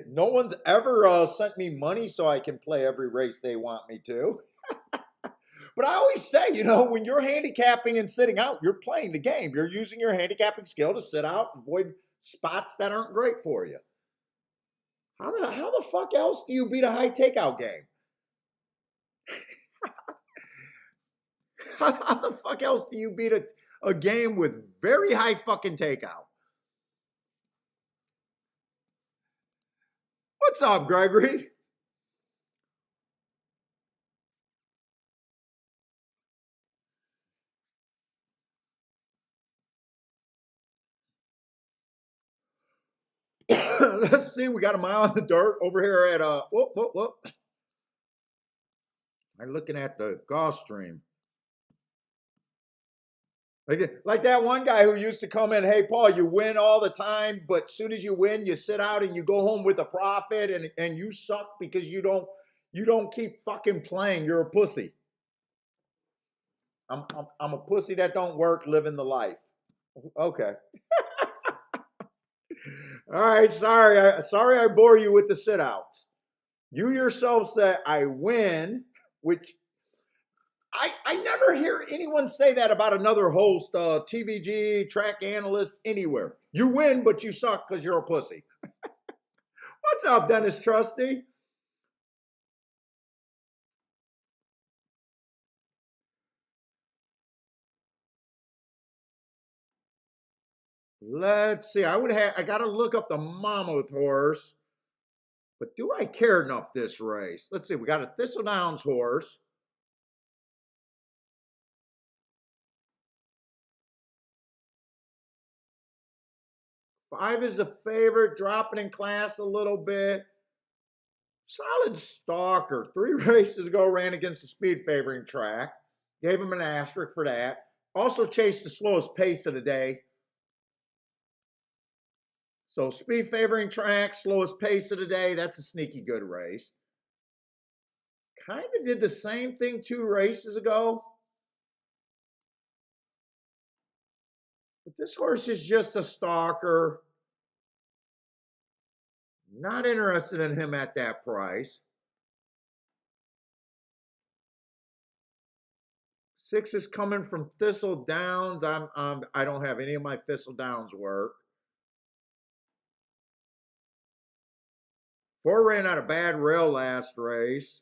No one's ever sent me money so I can play every race they want me to. But I always say, when you're handicapping and sitting out, you're playing the game. You're using your handicapping skill to sit out, avoid spots that aren't great for you. How the fuck else do you beat a high takeout game? How the fuck else do you beat a game with very high fucking takeout? What's up, Gregory? Let's see. We got a mile in the dirt over here at whoop whoop whoop. I'm looking at the Gulfstream. Like that one guy who used to come in, hey Paul, you win all the time, but as soon as you win, you sit out and you go home with a profit, and you suck because you don't keep fucking playing. You're a pussy. I'm a pussy that don't work, living the life. Okay. All right. Sorry I bore you with the sit outs. You yourself said I win, which I never hear anyone say that about another host, TVG, track analyst, anywhere. You win, but you suck because you're a pussy. What's up, Dennis Trusty? Let's see. I gotta look up the Mammoth horse, but do I care enough this race? Let's see. We got a Thistledowns horse. 5 is the favorite, dropping in class a little bit. Solid stalker. 3 races ago, ran against the speed favoring track. Gave him an asterisk for that. Also chased the slowest pace of the day. So speed favoring track, slowest pace of the day. That's a sneaky good race. Kind of did the same thing 2 races ago. But this horse is just a stalker. Not interested in him at that price. 6 is coming from Thistle Downs. I don't have any of my Thistle Downs work. 4 ran out a bad rail last race.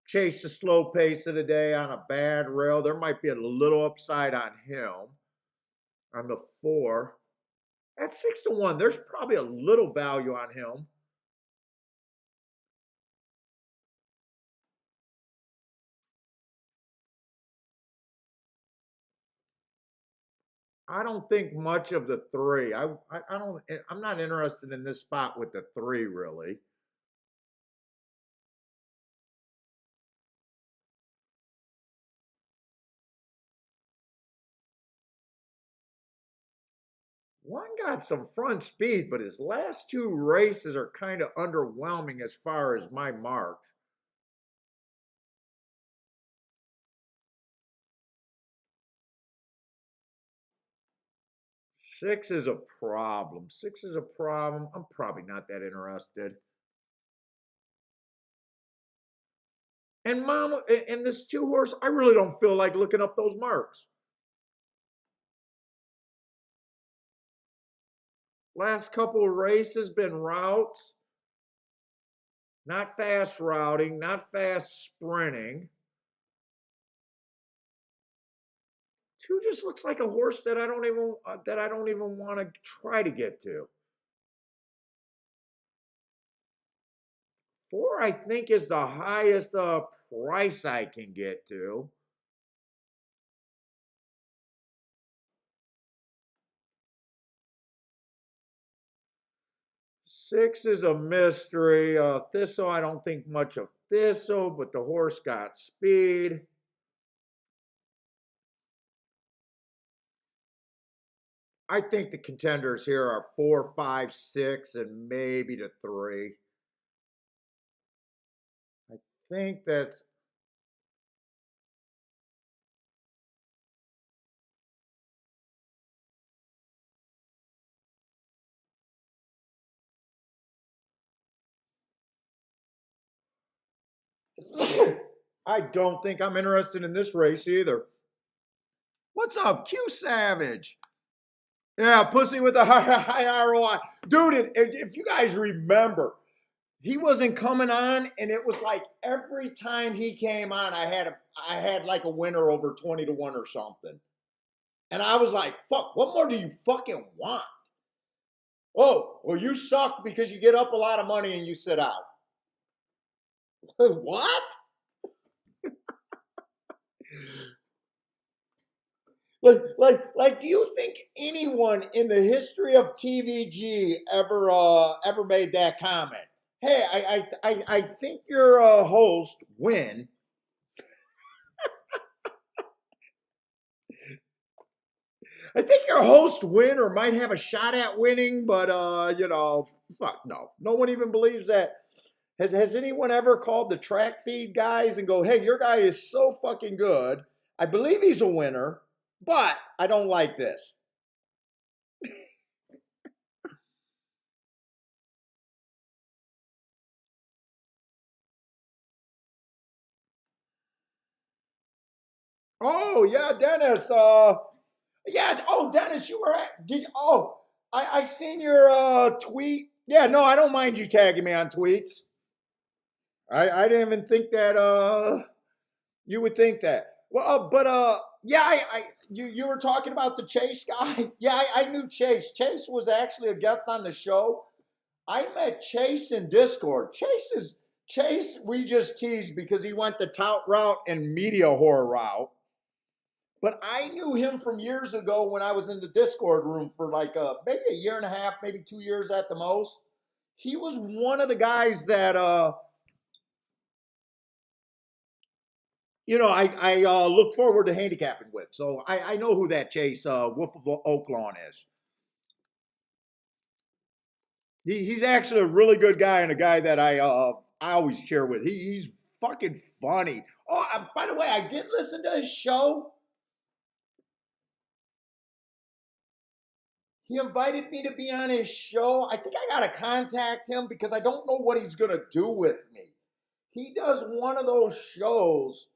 Chased the slow pace of the day on a bad rail. There might be a little upside on him on the 4. At 6-1, there's probably a little value on him. I don't think much of the three. I don't. I'm not interested in this spot with the three really. One got some front speed, but his last two races are kind of underwhelming as far as my marks. Six is a problem. Six is a problem. I'm probably not that interested. And mom, and this two horse, I really don't feel like looking up those marks. Last couple of races been routes, not fast routing, not fast sprinting. Two just looks like a horse that I don't even want to try to get to. Four, I think, is the highest price I can get to. Six is a mystery. Thistle, I don't think much of Thistle, but the horse got speed. I think the contenders here are 4, 5, 6, and maybe the three. I think that's. I don't think I'm interested in this race either. What's up, Q Savage? Yeah, pussy with a high ROI. Dude, if you guys remember, he wasn't coming on, and it was like every time he came on, I had like a winner over 20-1 or something. And I was like, fuck, what more do you fucking want? Oh, well, you suck because you get up a lot of money and you sit out. What? Do you think anyone in the history of TVG ever made that comment? Hey, I think your host win. I think your host win or might have a shot at winning, but fuck no. No one even believes that. Has anyone ever called the track feed guys and go, hey, your guy is so fucking good. I believe he's a winner, but I don't like this. Oh yeah, Dennis. Yeah. Oh, Dennis, you were at. Did oh, I seen your tweet. Yeah, no, I don't mind you tagging me on tweets. I didn't even think that you would think that. Well, but yeah, you were talking about the Chase guy. Yeah, I knew Chase. Chase was actually a guest on the show. I met Chase in Discord. Chase. We just teased because he went the tout route and media horror route. But I knew him from years ago when I was in the Discord room for like maybe a year and a half, maybe 2 years at the most. He was one of the guys that I look forward to handicapping with. So I know who that Chase Wolf of Oaklawn is. He's actually a really good guy and a guy that I always cheer with. He's fucking funny. Oh, by the way, I did listen to his show. He invited me to be on his show. I think I got to contact him because I don't know what he's going to do with me. He does one of those shows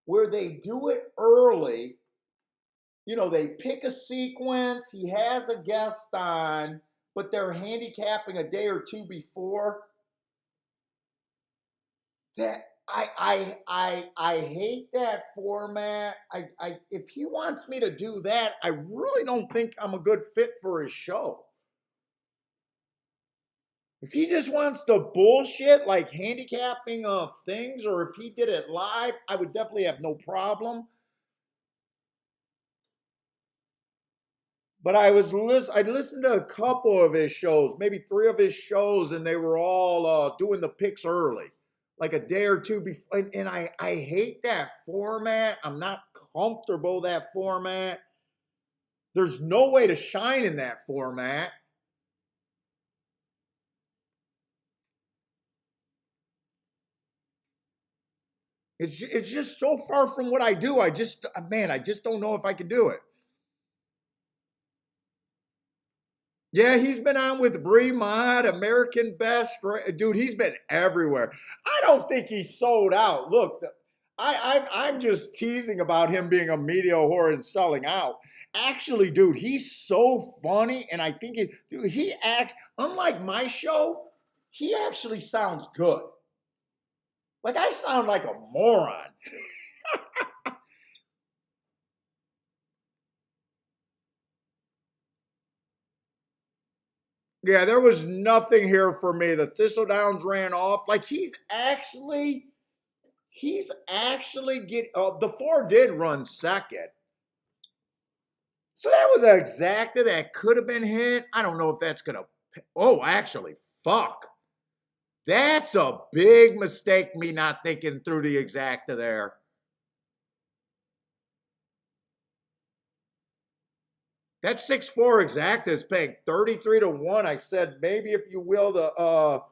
where they do it early. You know, they pick a sequence, he has a guest on, but they're handicapping a day or two before. That I hate that format. I if he wants me to do that, I really don't think I'm a good fit for his show. If he just wants to bullshit like handicapping things, or if he did it live, I would definitely have no problem. But I'd listened to a couple of his shows, maybe three of his shows, and they were all doing the picks early, like a day or two before. And I hate that format. I'm not comfortable with that format. There's no way to shine in that format. It's just so far from what I do. I just don't know if I can do it. Yeah, he's been on with Bree Mod, American Best, dude. He's been everywhere. I don't think he's sold out. Look, I'm just teasing about him being a media whore and selling out. Actually, dude, he's so funny, and I think dude, he acts unlike my show. He actually sounds good. Like I sound like a moron. Yeah, there was nothing here for me. The Thistledowns ran off. Like he's actually get the four did run second. So that was an exacta that could have been hit. I don't know if that's gonna. Oh, actually, fuck. That's a big mistake. Me not thinking through the exacta there. That 6-4 exacta is paying 33-1. I said maybe if you will the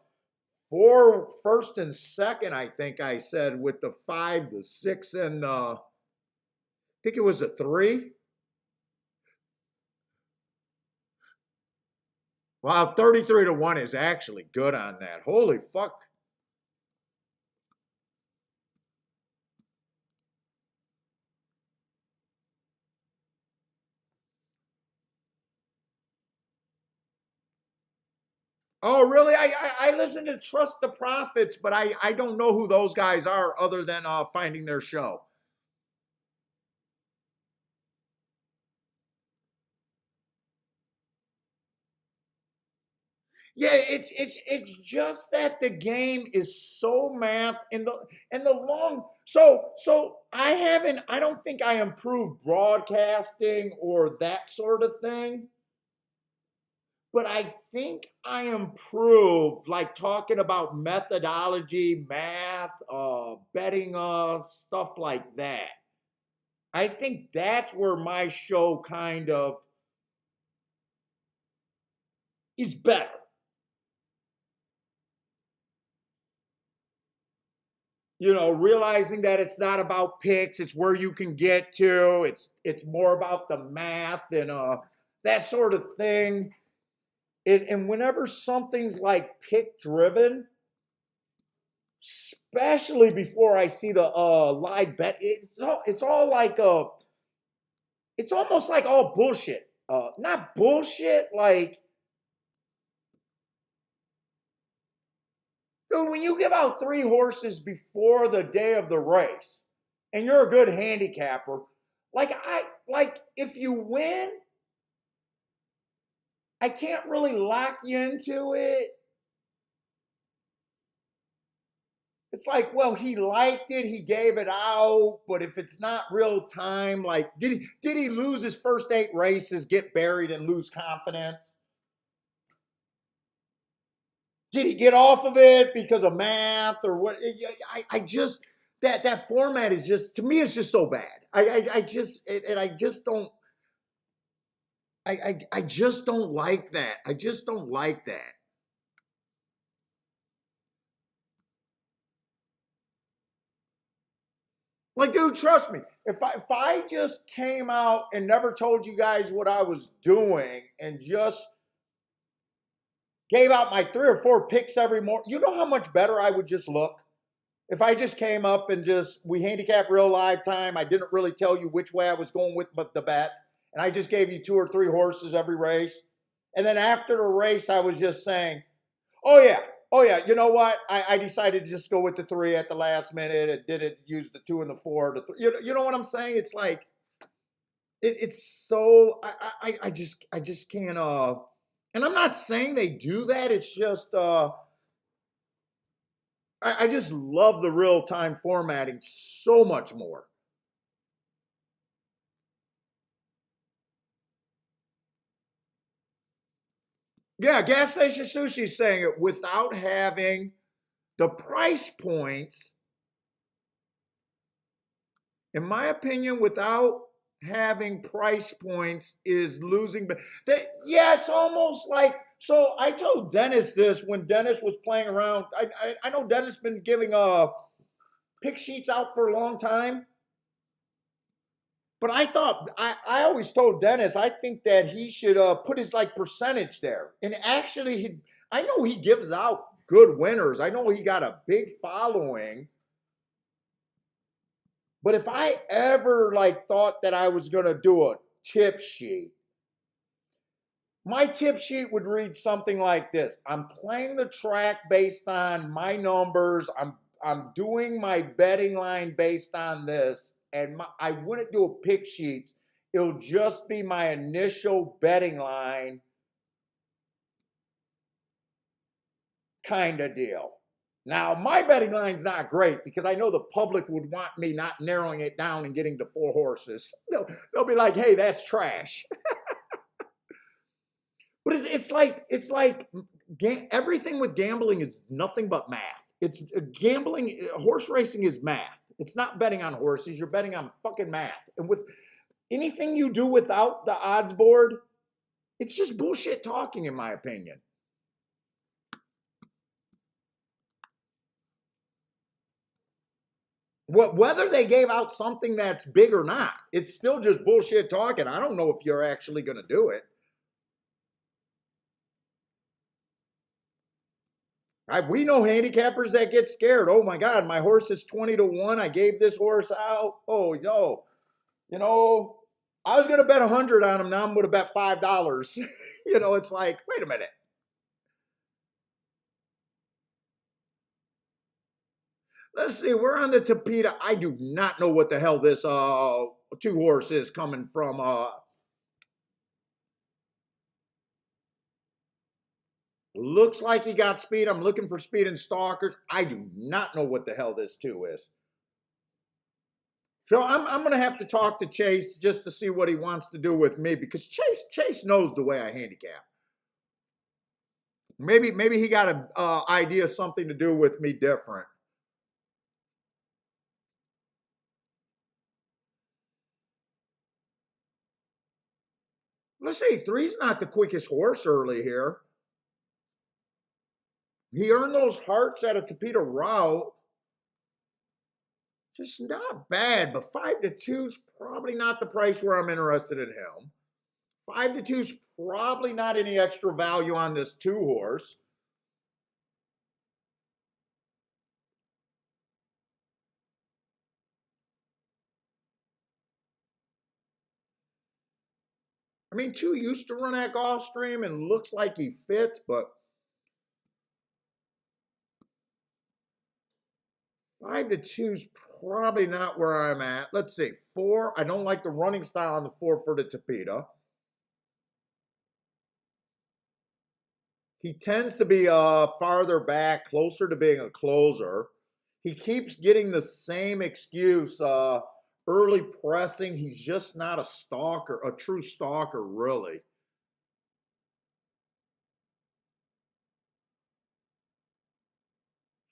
four first and second. I think I said with the 5, the 6, and I think it was a 3. Wow, 33-1 is actually good on that. Holy fuck. Oh, really? I listen to Trust the Prophets, but I don't know who those guys are other than finding their show. Yeah, it's just that the game is so math and the long I don't think I improved broadcasting or that sort of thing. But I think I improved, like talking about methodology, math, betting, stuff like that. I think that's where my show kind of is better. Realizing that it's not about picks, it's where you can get to. It's more about the math and that sort of thing. And whenever something's like pick driven, especially before I see the live bet. It's all like it's almost like all bullshit. Not bullshit, like dude, when you give out 3 horses before the day of the race, and you're a good handicapper, like if you win, I can't really lock you into it. It's like, well, he liked it, he gave it out, but if it's not real time, like, did he lose his first 8 races, get buried, and lose confidence? Did he get off of it because of math or what? I just that format is just to me it's just so bad. I just and I just don't I just don't like that. I just don't like that. Like, dude, trust me. If I just came out and never told you guys what I was doing and just gave out my 3 or 4 picks every morning, you know how much better I would just look? If I just came up and just we handicap real live time, I didn't really tell you which way I was going with the bets, and I just gave you 2 or 3 horses every race. And then after the race, I was just saying, "Oh yeah, oh yeah, you know what? I decided to just go with the 3 at the last minute and didn't use the 2 and the 4. The 3. You know what I'm saying? It's like it's so I just can't. And I'm not saying they do that. It's just I just love the real time formatting so much more. Yeah, gas station sushi saying it without having the price points. In my opinion, without having price points is losing. But yeah, it's almost like. So I told Dennis this when Dennis was playing around. I know Dennis been giving pick sheets out for a long time. But I thought I always told Dennis I think that he should put his like percentage there. And actually, I know he gives out good winners. I know he got a big following. But if I ever like thought that I was gonna do a tip sheet, my tip sheet would read something like this: I'm playing the track based on my numbers. I'm doing my betting line based on this, and I wouldn't do a pick sheet. It'll just be my initial betting line kind of deal. Now, my betting line's not great because I know the public would want me not narrowing it down and getting to 4 horses. They'll be like, "Hey, that's trash." But it's like everything with gambling is nothing but math. It's gambling. Horse racing is math. It's not betting on horses. You're betting on fucking math. And with anything you do without the odds board, it's just bullshit talking, in my opinion. Whether they gave out something that's big or not, it's still just bullshit talking. I don't know if you're actually going to do it. We know handicappers that get scared. Oh my God, my horse is 20-1. I gave this horse out. Oh no, I was going to bet 100 on him. Now I'm going to bet $5. It's like, wait a minute. Let's see. We're on the Tapeta. I do not know what the hell this 2-horse is coming from. Looks like he got speed. I'm looking for speed and stalkers. I do not know what the hell this 2 is. So I'm going to have to talk to Chase just to see what he wants to do with me because Chase knows the way I handicap. Maybe he got an idea something to do with me different. Let's see. 3's not the quickest horse early here. He earned those hearts at a Tapeta route. Just not bad, but 5-2's probably not the price where I'm interested in him. 5-2's probably not any extra value on this 2-horse. I mean, 2 used to run at Gulfstream and looks like he fits, but 5-2's probably not where I'm at. Let's see. 4, I don't like the running style on the 4 for the Tapeta. He tends to be farther back, closer to being a closer. He keeps getting the same excuse, early pressing. He's just not a stalker, a true stalker, really.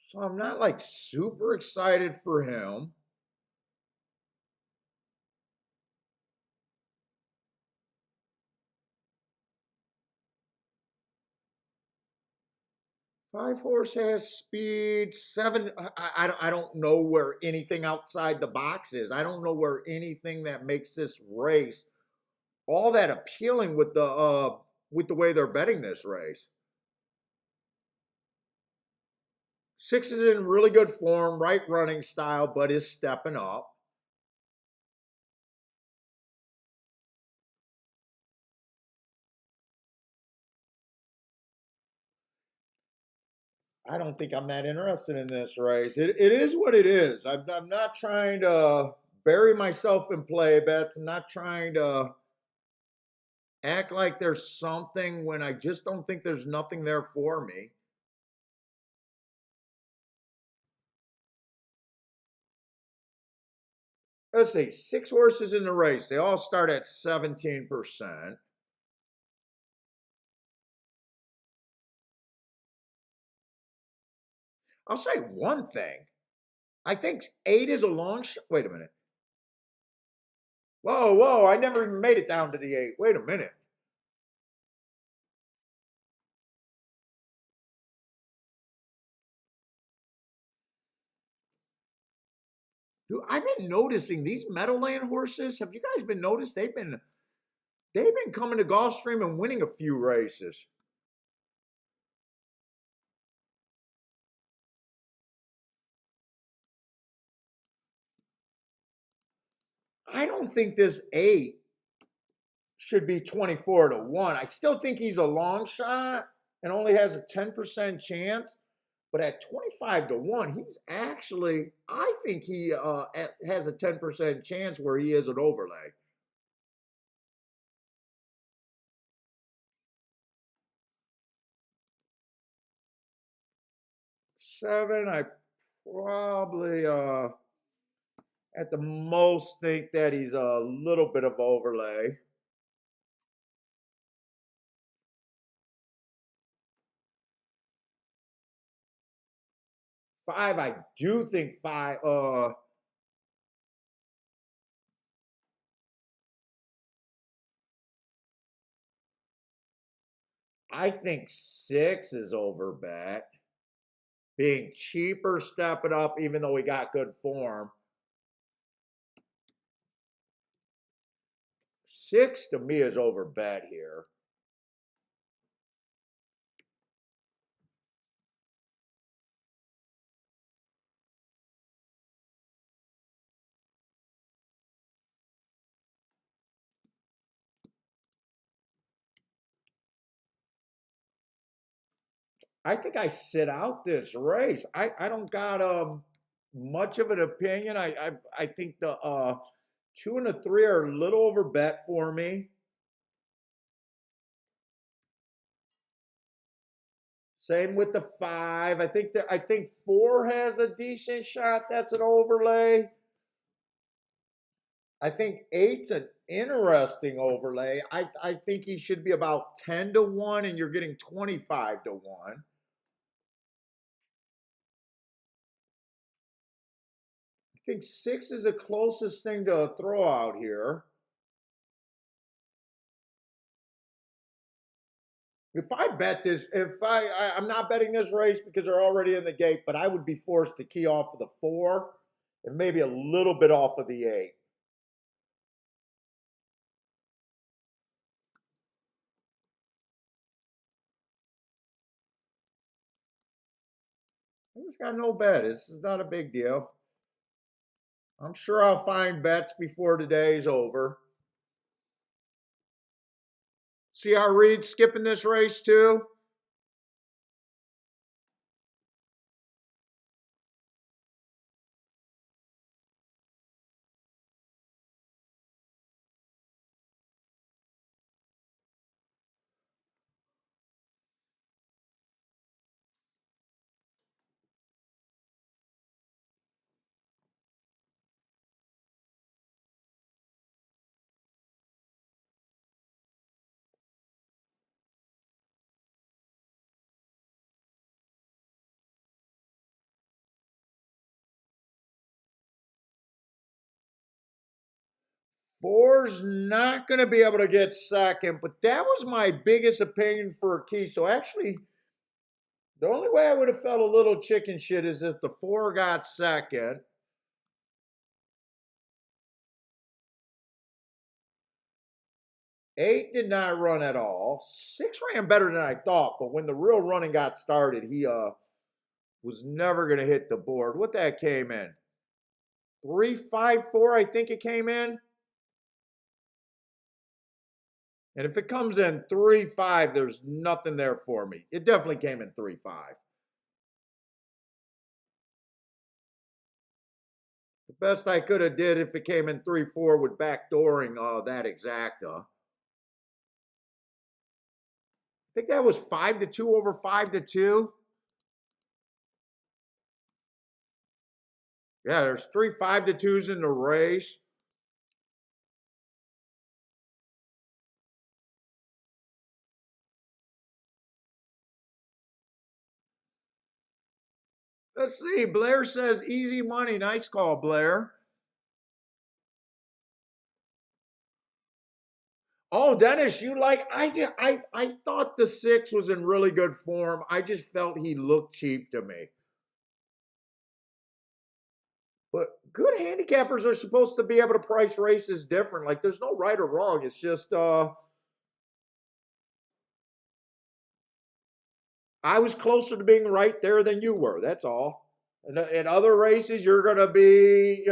So I'm not like super excited for him. 5-horse has speed. 7. I don't know where anything outside the box is. I don't know where anything that makes this race all that appealing with the way they're betting this race. 6 is in really good form, right running style, but is stepping up. I don't think I'm that interested in this race. It is what it is. I'm not trying to bury myself in play bets. I'm not trying to act like there's something when I just don't think there's nothing there for me. Let's see, 6 horses in the race. They all start at 17%. I'll say one thing. I think 8 is a long shot. Wait a minute. Whoa, whoa, I never even made it down to the 8. Wait a minute. Dude, I've been noticing these Meadowland horses. Have you guys been noticed? They've been coming to Gulfstream and winning a few races. I don't think this 8 should be 24-1. I still think he's a long shot and only has a 10% chance. But at 25-1, he's actually, I think he has a 10% chance where he is an overlay. 7, I probably at the most think that he's a little bit of overlay. 5, I do think 5. I think 6 is overbet. Being cheaper, stepping up, even though he got good form. 6 to me is overbet here. I think I sit out this race. I don't got much of an opinion. I think the 2 and the 3 are a little over bet for me. Same with the 5. I think 4 has a decent shot. That's an overlay. I think 8's an interesting overlay. I think he should be about 10-1, and you're getting 25-1. I think 6 is the closest thing to a throw out here. If I bet this, I'm not betting this race because they're already in the gate, but I would be forced to key off of the 4 and maybe a little bit off of the 8. I just got no bet. This is not a big deal. I'm sure I'll find bets before today's over. See how Reed's skipping this race too? Four's not going to be able to get second, but that was my biggest opinion for a key. So actually, the only way I would have felt a little chicken shit is if the 4 got second. 8 did not run at all. 6 ran better than I thought, but when the real running got started, he was never going to hit the board. What that came in? 3-5-4, I think it came in. And if it comes in 3-5, there's nothing there for me. It definitely came in 3-5. The best I could have did if it came in 3-4 with backdooring that exacta. think that was 5-2 over 5-2. Yeah, there's 3 5-2s in the race. Let's see. Blair says easy money. Nice call, Blair. Oh, Dennis, you like? I thought the 6 was in really good form. I just felt he looked cheap to me. But good handicappers are supposed to be able to price races different. Like there's no right or wrong. It's just I was closer to being right there than you were. That's all. In other races, you're going to be,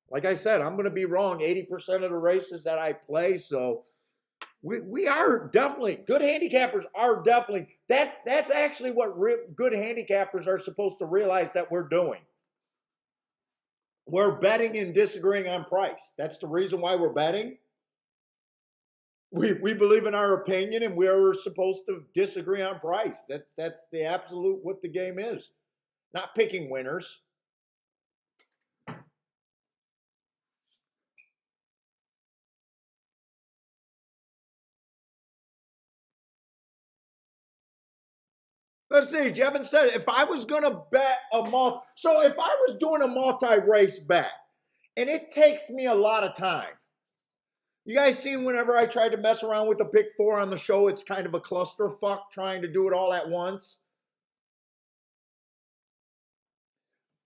like I said, I'm going to be wrong 80% of the races that I play. So we are definitely good handicappers. Are definitely that's actually what good handicappers are supposed to realize that we're doing. We're betting and disagreeing on price. That's the reason why we're betting. We believe in our opinion and we're supposed to disagree on price. That's the absolute what the game is. Not picking winners. Let's see. Jevin said if I was going to bet so if I was doing a multi-race bet, and it takes me a lot of time. You guys seen whenever I tried to mess around with the pick 4 on the show, it's kind of a clusterfuck trying to do it all at once.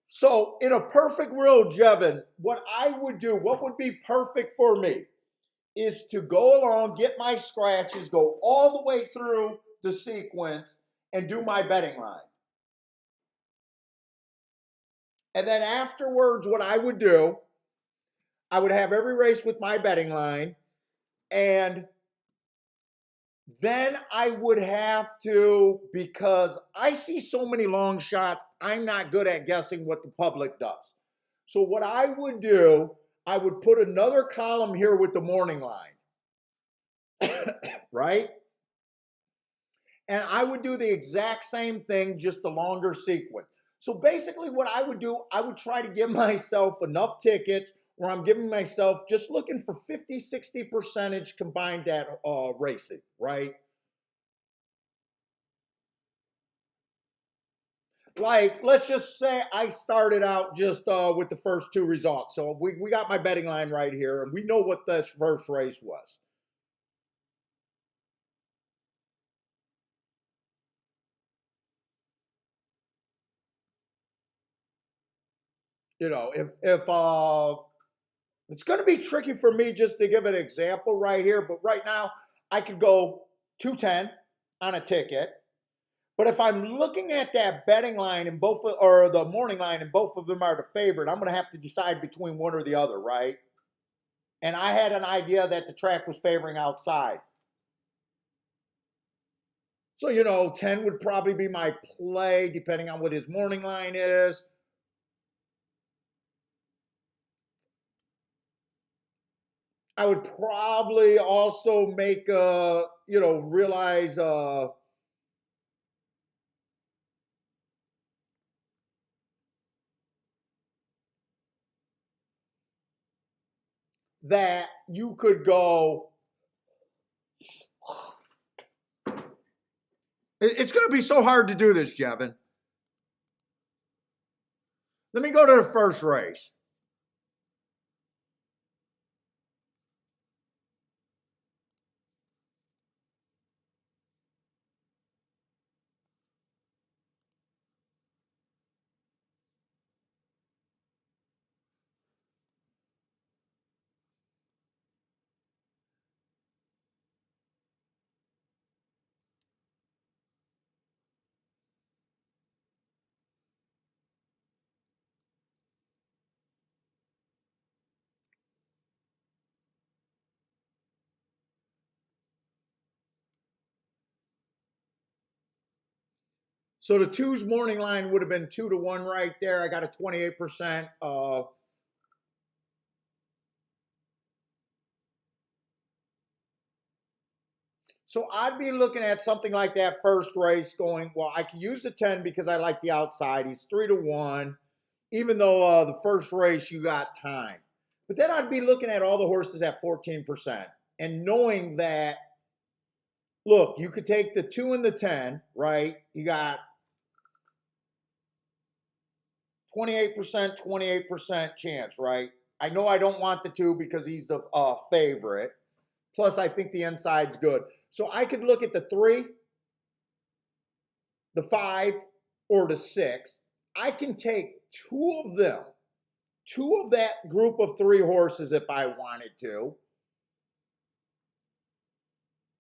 So in a perfect world, Jevin, what I would do, what would be perfect for me, is to go along, get my scratches, go all the way through the sequence, and do my betting line. And then afterwards, what I would do, I would have every race with my betting line, and then I would have to, because I see so many long shots, I'm not good at guessing what the public does. So what I would do, I would put another column here with the morning line, right? And I would do the exact same thing, just a longer sequence. So basically what I would do, I would try to give myself enough tickets where I'm giving myself just looking for 50-60% combined at racing, right? Like, let's just say I started out just with the first 2 results. So we got my betting line right here, and we know what this first race was. If it's going to be tricky for me just to give an example right here, but right now I could go 210 on a ticket. But if I'm looking at that betting line and or the morning line and both of them are the favorite, I'm going to have to decide between one or the other, right? And I had an idea that the track was favoring outside. So, 10 would probably be my play, depending on what his morning line is. I would probably also make, realize that you could go. It's going to be so hard to do this, Jevin. Let me go to the first race. So the 2's morning line would have been 2-1 right there. I got a 28%. So I'd be looking at something like that first race going, well, I can use the 10 because I like the outside. He's 3-1, even though the first race you got time. But then I'd be looking at all the horses at 14% and knowing that, look, you could take the 2 and the 10, right? You got 28% chance, right? I know I don't want the 2 because he's the favorite. Plus, I think the inside's good. So I could look at the 3, the 5, or the 6. I can take 2 of them, 2 of that group of 3 horses if I wanted to,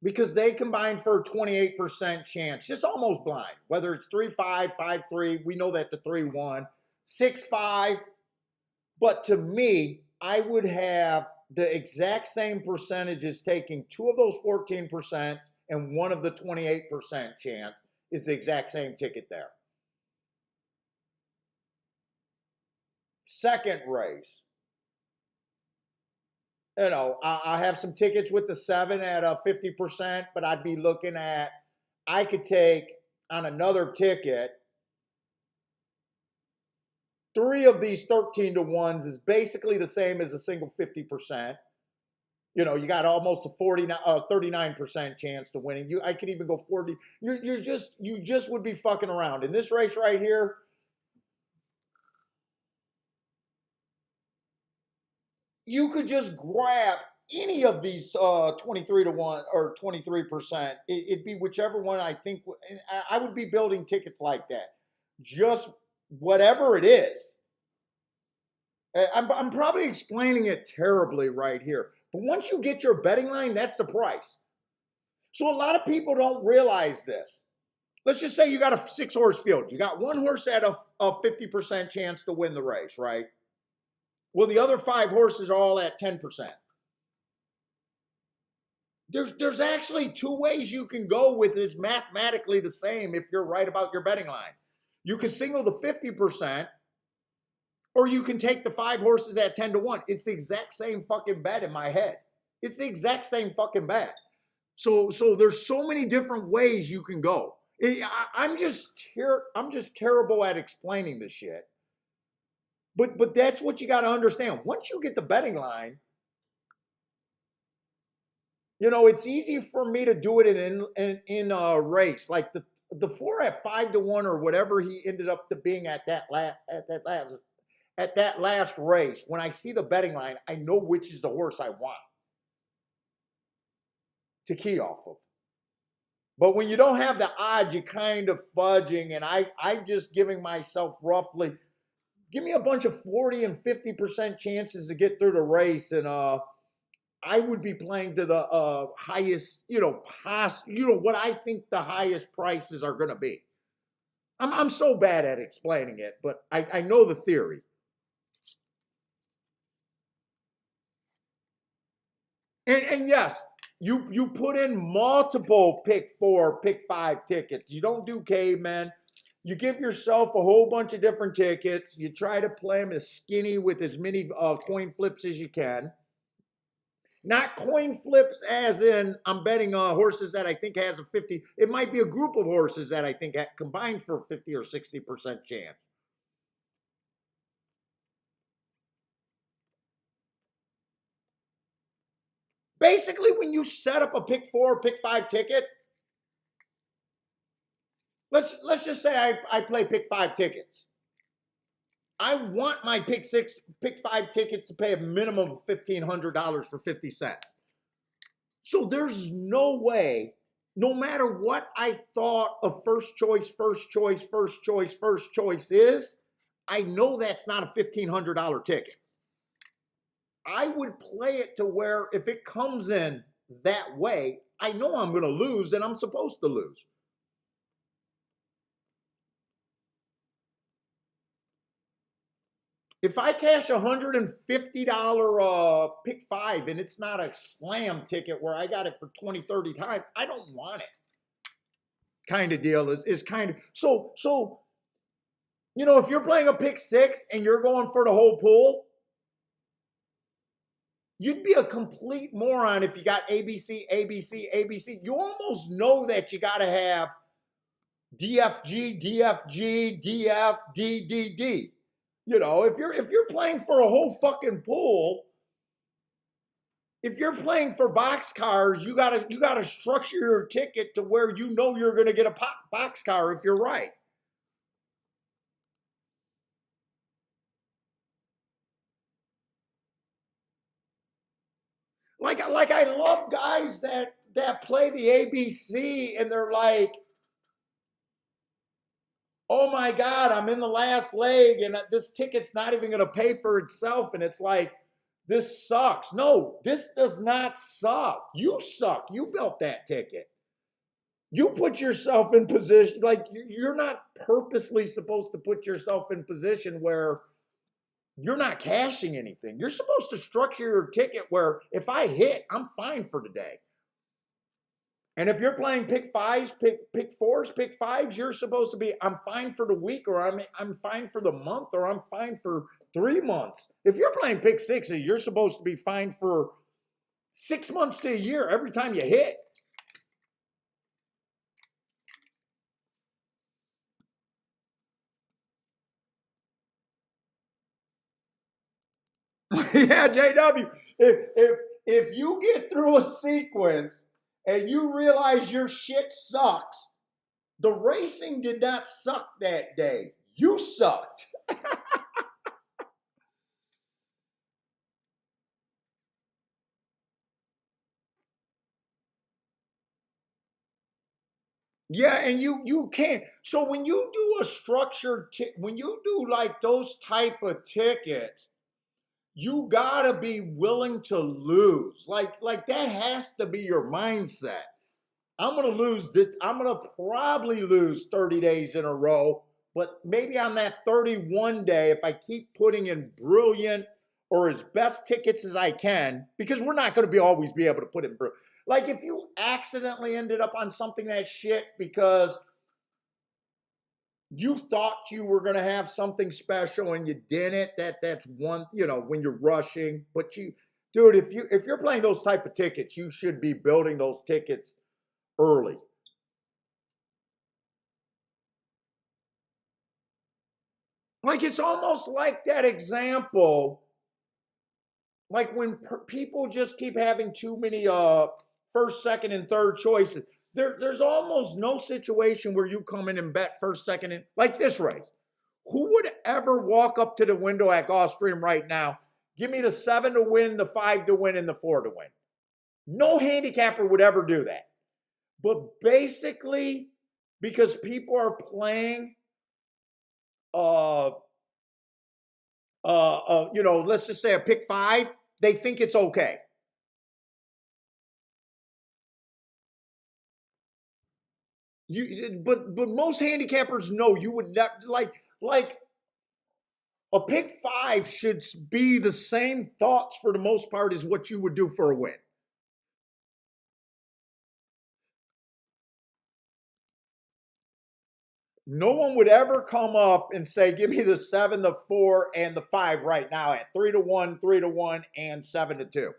because they combine for a 28% chance, just almost blind. Whether it's 3-5, 5-3, we know that the 3 won, 6-5. But to me, I would have the exact same percentages taking 2 of those 14% and 1 of the 28% chance is the exact same ticket there. Second race. You know, I have some tickets with the 7 at 50%, but I'd be looking at, I could take on another ticket, 3 of these 13-1s is basically the same as a single 50%. You know, you got almost a 39% chance to winning. I could even go 40. You just would be fucking around. In this race right here, you could just grab any of these 23-1 or 23%. It'd be whichever one I think. I would be building tickets like that. Just whatever it is. I'm probably explaining it terribly right here. But once you get your betting line, that's the price. So a lot of people don't realize this. Let's just say you got a 6-horse field. You got 1 horse at a 50% chance to win the race, right? Well, the other 5 horses are all at 10%. There's actually 2 ways you can go with it. It's mathematically the same if you're right about your betting line. You can single the 50%, or you can take the 5 horses at 10-1. It's the exact same fucking bet in my head. It's the exact same fucking bet. So there's so many different ways you can go. I'm just terrible at explaining this shit. But that's what you got to understand. Once you get the betting line, you know, it's easy for me to do it in a race like the 4 at 5-1 or whatever he ended up to being at that last race. When I see the betting line, I know which is the horse I want to key off of. But when you don't have the odds, you're kind of fudging, and I'm just giving myself roughly, give me a bunch of 40 and 50% chances to get through the race, and I would be playing to the highest, what I think the highest prices are going to be. I'm so bad at explaining it, but I know the theory. And yes, you put in multiple pick 4, pick 5 tickets. You don't do cavemen. You give yourself a whole bunch of different tickets. You try to play them as skinny with as many coin flips as you can. Not coin flips as in I'm betting horses that I think has a 50. It might be a group of horses that I think combined for a 50 or 60% chance. Basically, when you set up a pick 4 or pick 5 ticket, let's just say I play pick 5 tickets. I want my pick 6, pick 5 tickets to pay a minimum of $1,500 for 50 cents. So there's no way, no matter what I thought a first choice is, I know that's not a $1,500 ticket. I would play it to where if it comes in that way, I know I'm going to lose and I'm supposed to lose. If I cash $150 pick 5 and it's not a slam ticket where I got it for 20, 30 times, I don't want it. Kind of deal is kind of, so, if you're playing a pick 6 and you're going for the whole pool, You'd be a complete moron if you got ABC, ABC, ABC. You almost know that you got to have DFG, DFG, DF, D, D, D. You know, if you're playing for a whole fucking pool, if you're playing for boxcars, you gotta structure your ticket to where you know you're gonna get a boxcar if you're right. Like I love guys that play the ABC and they're like, oh my God, I'm in the last leg and this ticket's not even going to pay for itself. And it's like, this sucks. No, this does not suck. You suck. You built that ticket. You put yourself in position, like you're not purposely supposed to put yourself in position where you're not cashing anything. You're supposed to structure your ticket where if I hit, I'm fine for today. And if you're playing pick fives, pick fours, pick fives, you're supposed to be, I'm fine for the week, or I'm fine for the month, or I'm fine for 3 months. If you're playing pick sixes, you're supposed to be fine for 6 months to a year every time you hit. Yeah, JW. If you get through a sequence and you realize your shit sucks, the racing did not suck that day. You sucked. Yeah, and you can't. So when you do a structured when you do like those type of tickets, you gotta be willing to lose. Like that has to be your mindset. I'm gonna lose this. I'm gonna probably lose 30 days in a row, but maybe on that 31 day, if I keep putting in brilliant or as best tickets as I can, because we're not gonna be always be able to put in brilliant. Like if you accidentally ended up on something that shit because you thought you were going to have something special and you didn't, that's one, you know, when you're rushing. But you, dude, if you're playing those type of tickets, you should be building those tickets early. Like it's almost like that example, like when people just keep having too many first, second, and third choices. There's almost no situation where you come in and bet first, second, and like this race. Who would ever walk up to the window at Gulfstream right now? Give me the 7 to win, the 5 to win, and the 4 to win. No handicapper would ever do that. But basically, because people are playing, uh, let's just say a pick five, they think it's okay. But most handicappers know you would not like a pick five should be the same thoughts for the most part as what you would do for a win. No one would ever come up and say, give me the 7, the 4, and the 5 right now at 3 to 1, 3 to 1, and 7 to 2.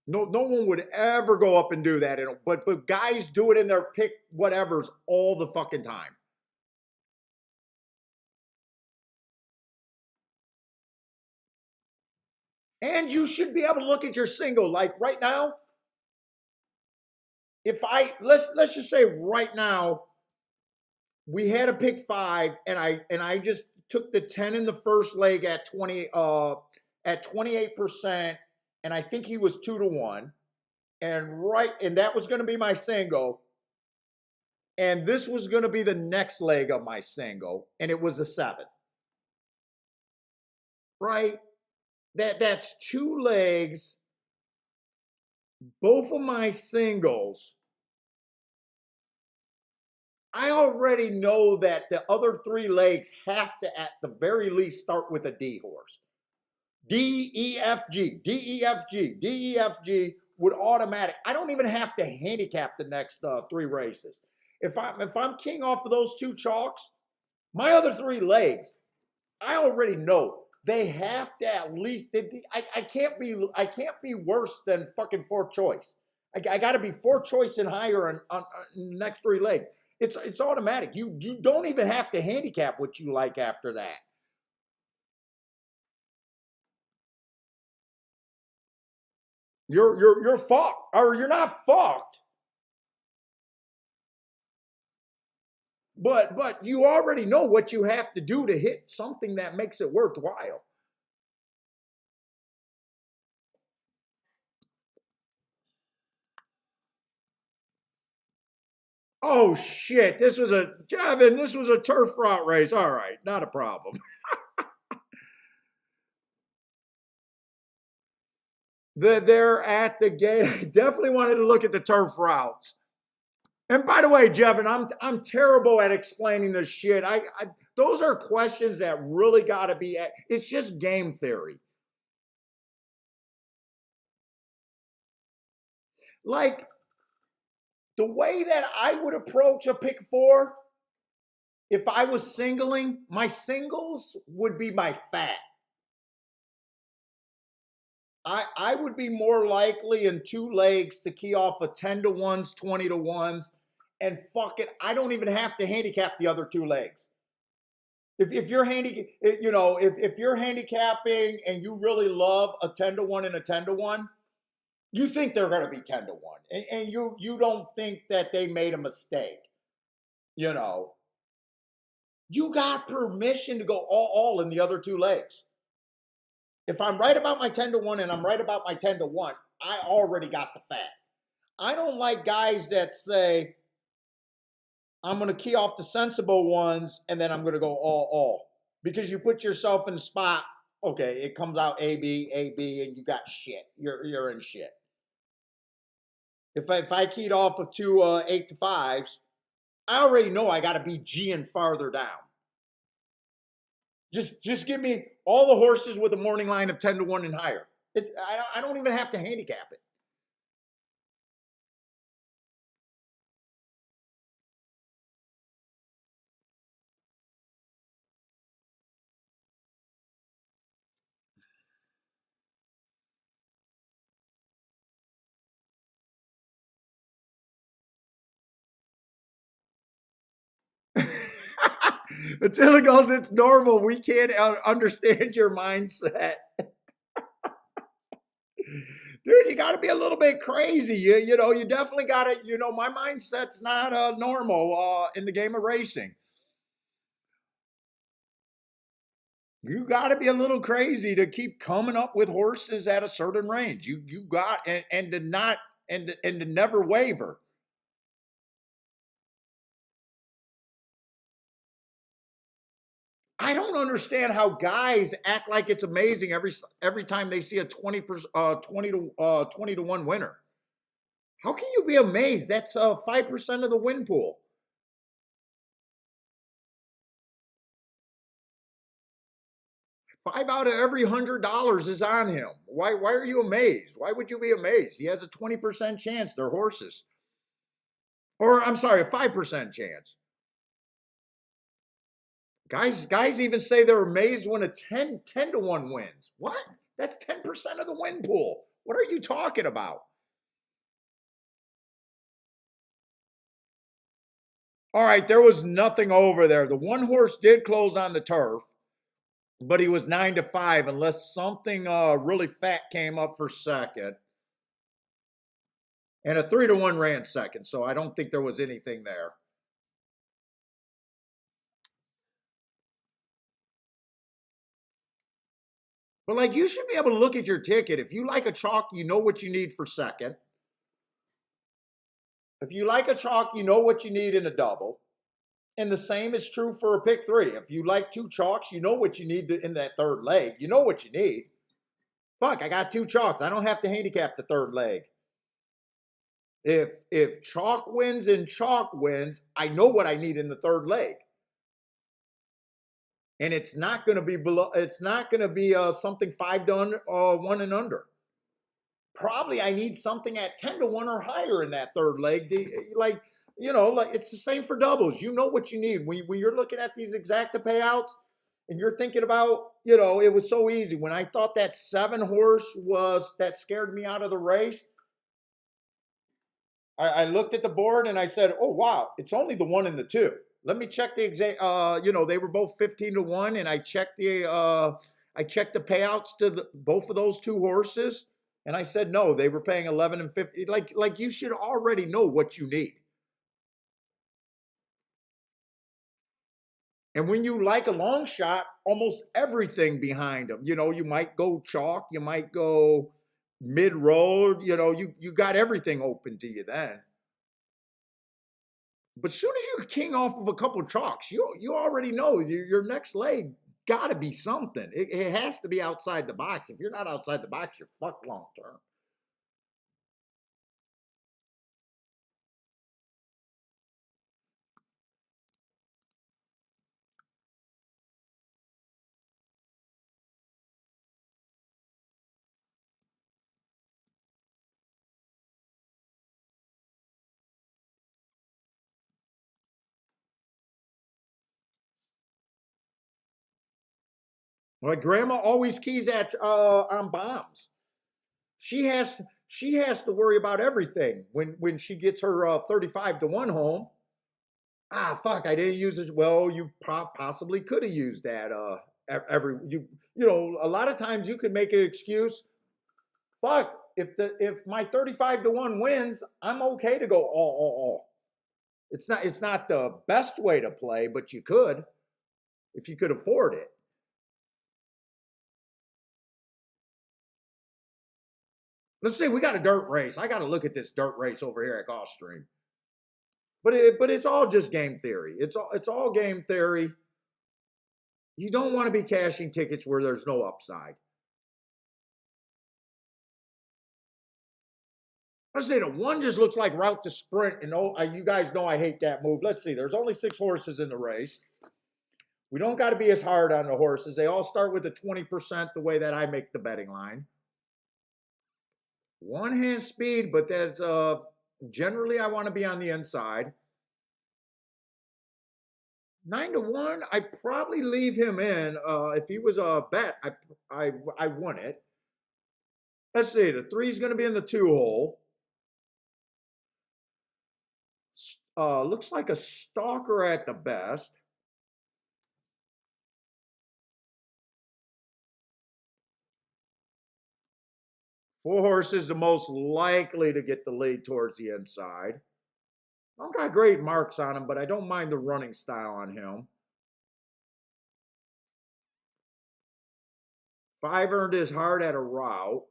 No one would ever go up and do that. But guys do it in their pick whatevers all the fucking time. And you should be able to look at your single. Like right now, if I let's just say right now, we had a pick five, and I just took the 10 in the first leg at 28%, and I think he was 2 to 1. And that was going to be my single. And this was going to be the next leg of my single, and it was a 7. Right? That's 2 legs. Both of my singles, I already know that the other 3 legs have to, at the very least, start with a D horse. D, E, F, G, D, E, F, G, D, E, F, G would automatic. I don't even have to handicap the next 3 races. If I'm king off of those 2 chalks, my other 3 legs, I already know They have to at least. I can't be. I can't be worse than fucking fourth choice. I got to be fourth choice and higher on the next three legs. It's automatic. You don't even have to handicap what you like after that. You're fucked, or you're not fucked. But you already know what you have to do to hit something that makes it worthwhile. Oh shit! This was a Javin. This was a turf route race. All right, not a problem. They're at the gate. I definitely wanted to look at the turf routes. And by the way, Jevin, I'm terrible at explaining this shit. Those are questions that really got to be. It's just game theory. Like the way that I would approach a pick four, if I was singling, my singles would be my fat. I would be more likely in two legs to key off a 10 to 1s, 20 to 1s, and fuck it, I don't even have to handicap the other two legs. If you're if you're handicapping and you really love a 10 to 1 and a 10 to 1, you think they're going to be 10 to 1. And you don't think that they made a mistake. You know, you got permission to go all in the other two legs. If I'm right about my 10 to 1 and I'm right about my 10 to 1, I already got the fat. I don't like guys that say, I'm going to key off the sensible ones and then I'm going to go all. Because you put yourself in the spot, okay, it comes out A, B, and you got shit. You're in shit. If I keyed off of two 8 to 5s, I already know I got to be G'ing farther down. Just give me all the horses with a morning line of 10 to 1 and higher. I don't even have to handicap it. Until it goes, it's normal. We can't understand your mindset. Dude, you got to be a little bit crazy. You definitely got to, my mindset's not normal in the game of racing. You got to be a little crazy to keep coming up with horses at a certain range. You got and to not and to never waver. I don't understand how guys act like it's amazing every time they see a 20 to 1 winner. How can you be amazed? That's 5% of the win pool. 5 out of every $100 is on him. Why are you amazed? Why would you be amazed? He has a 20% chance. They're horses. Or I'm sorry, a 5% chance. Guys even say they're amazed when a 10 to 1 wins. What? That's 10% of the win pool. What are you talking about? All right, there was nothing over there. The one horse did close on the turf, but he was 9 to 5 unless something really fat came up for second. And a 3 to 1 ran second, so I don't think there was anything there. But like, you should be able to look at your ticket. If you like a chalk, you know what you need for second. If you like a chalk, you know what you need in a double. And the same is true for a pick three. If you like two chalks, you know what you need in that third leg. You know what you need. Fuck, I got two chalks. I don't have to handicap the third leg. If chalk wins and chalk wins, I know what I need in the third leg. And it's not going to be below. It's not going to be something 5 to 1 and under. Probably I need something at 10 to 1 or higher in that third leg. Like it's the same for doubles. You know what you need when you're looking at these exacta payouts. and you're thinking about, you know, it was so easy. When I thought that 7 horse was that scared me out of the race, I looked at the board and I said, "Oh wow, it's only the 1 and the 2." Let me check the exact. You know, they were both 15-1, and I checked the payouts to both of those 2 horses, and I said no, they were paying 11 and 50. Like you should already know what you need. And when you like a long shot, almost everything behind them. You know, you might go chalk, you might go mid road. You know, you got everything open to you then. But as soon as you're king off of a couple of chalks, you already know your next leg got to be something. It has to be outside the box. If you're not outside the box, you're fucked long term. My grandma always keys at on bombs. She has to worry about everything when she gets her 35-1 home. Ah, fuck, I didn't use it. Well, you possibly could have used that. Every you know, a lot of times you could make an excuse. Fuck, if my 35-1 wins, I'm okay to go all. It's not the best way to play, but you could if you could afford it. Let's see, we got a dirt race. I got to look at this dirt race over here at Gulfstream. But it's all just game theory. It's all game theory. You don't want to be cashing tickets where there's no upside. Let's say the 1 just looks like route to sprint, and oh, you guys know I hate that move. Let's see, there's only 6 horses in the race. We don't got to be as hard on the horses. They all start with the 20% the way that I make the betting line. 1 hand speed, but that's generally I want to be on the inside. 9-1, I'd probably leave him in. If he was a bet, I won it. Let's see, the 3 is going to be in the 2 hole. Looks like a stalker at the best. Four horses the most likely to get the lead towards the inside. I don't got great marks on him, but I don't mind the running style on him. 5 earned his heart at a route.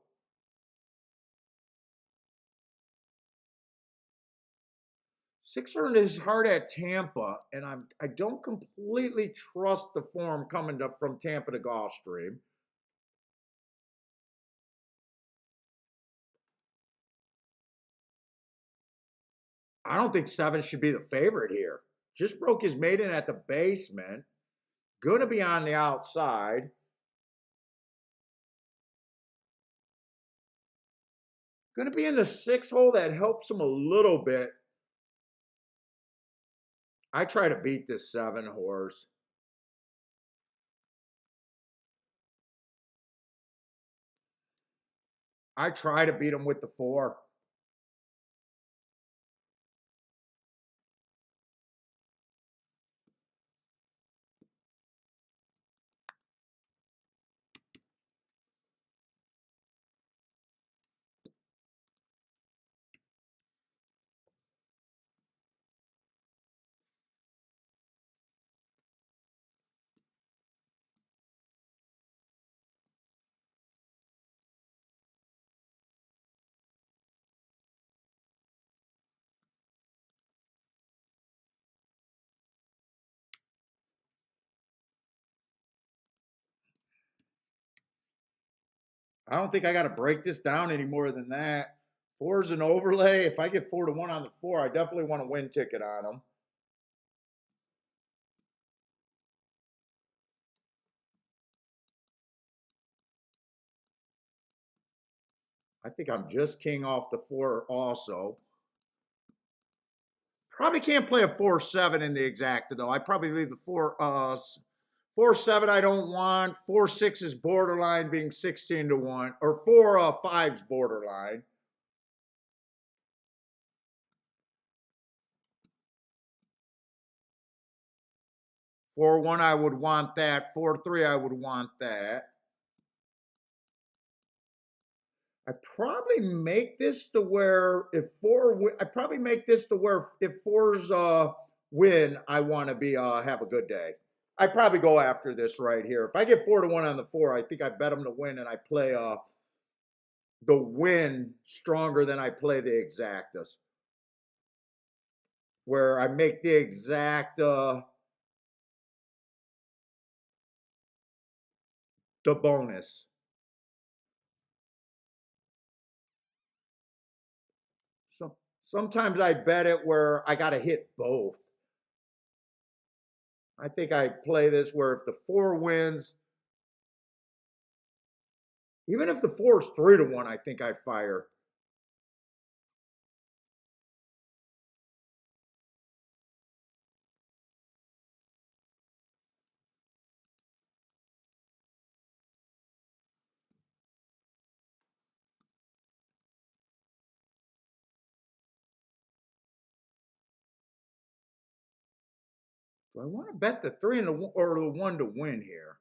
6 earned his heart at Tampa, and I don't completely trust the form coming up from Tampa to Gulfstream. I don't think 7 should be the favorite here. Just broke his maiden at the basement. Gonna be on the outside. Gonna be in the 6 hole. That helps him a little bit. I try to beat this 7 horse. I try to beat him with the 4. I don't think I got to break this down any more than that. 4 is an overlay. If I get 4-1 on the 4, I definitely want a win ticket on them. I think I'm just king off the 4 also. Probably can't play a 4-7 in the exacta though. I probably leave the 4-7 I don't want. 4-6 is borderline being 16-1, or 4-5's borderline. Four one, I would want that. 4-3, I would want that. I probably make this to where if I probably make this to where if fours win, I want to be have a good day. I probably go after this right here. If I get 4-1 on the four, I think I bet them to win, and I play the win stronger than I play the exactas, where I make the exact the bonus. So sometimes I bet it where I got to hit both. I think I play this where if the four wins, even if the four is 3-1, I think I fire. Do I want to bet the 3 and the or the 1 to win here?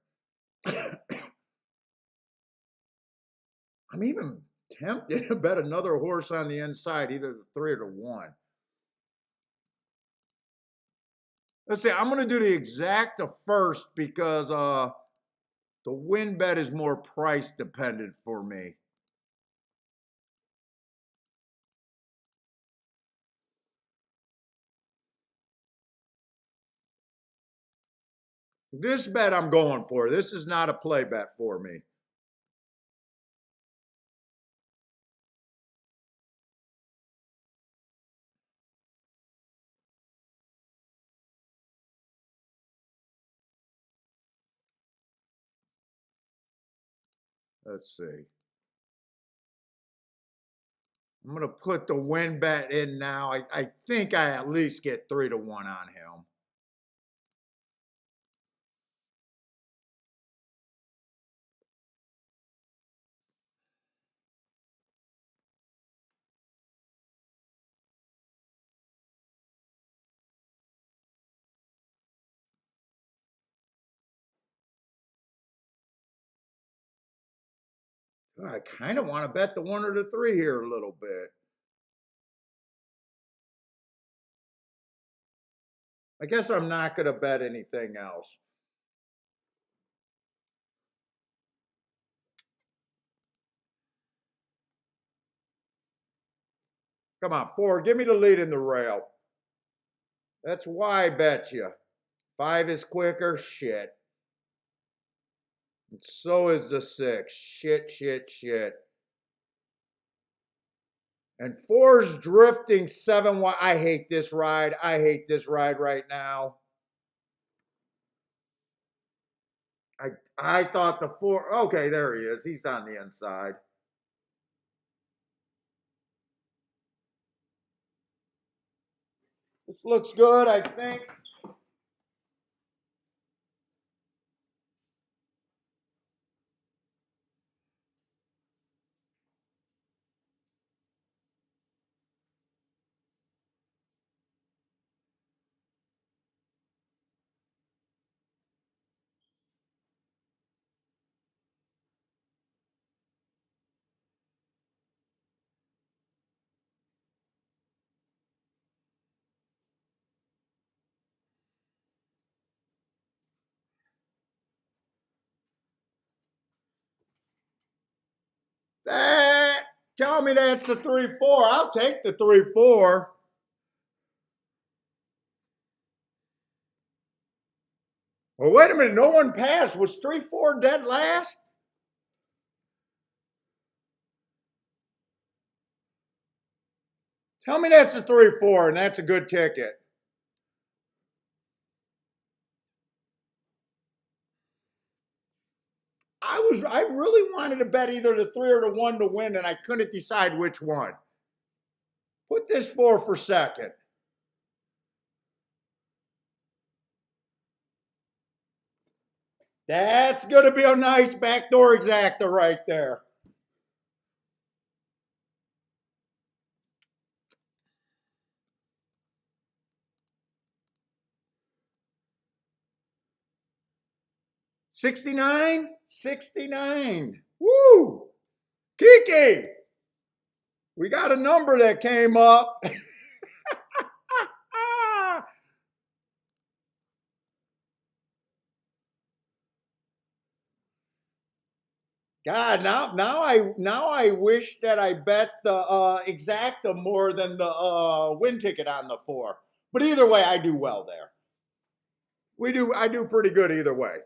I'm even tempted to bet another horse on the inside, either the 3 or the 1. Let's see, I'm going to do the exacta first because the win bet is more price dependent for me. This bet I'm going for. This is not a play bet for me. Let's see. I'm going to put the win bet in now. I think I at least get 3-1 on him. I kind of want to bet the 1 or the 3 here a little bit. I guess I'm not going to bet anything else. Come on, 4, give me the lead in the rail. That's why I bet you. 5 is quicker, shit. And so is the 6. Shit, shit, shit. And 4's drifting 7 wide. I hate this ride. I hate this ride right now. I thought the 4. Okay, there he is. He's on the inside. This looks good, I think. That, tell me that's a 3-4. I'll take the 3-4. Well, wait a minute. No one passed. Was 3-4 dead last? Tell me that's a 3-4 and that's a good ticket. I really wanted to bet either the 3 or the 1 to win, and I couldn't decide which one. Put this 4 for second. That's going to be a nice backdoor exacta right there. $69, $69. Woo! Kiki, we got a number that came up. God, now I wish that I bet the exacta more than the win ticket on the 4. But either way, I do well there. I do pretty good either way.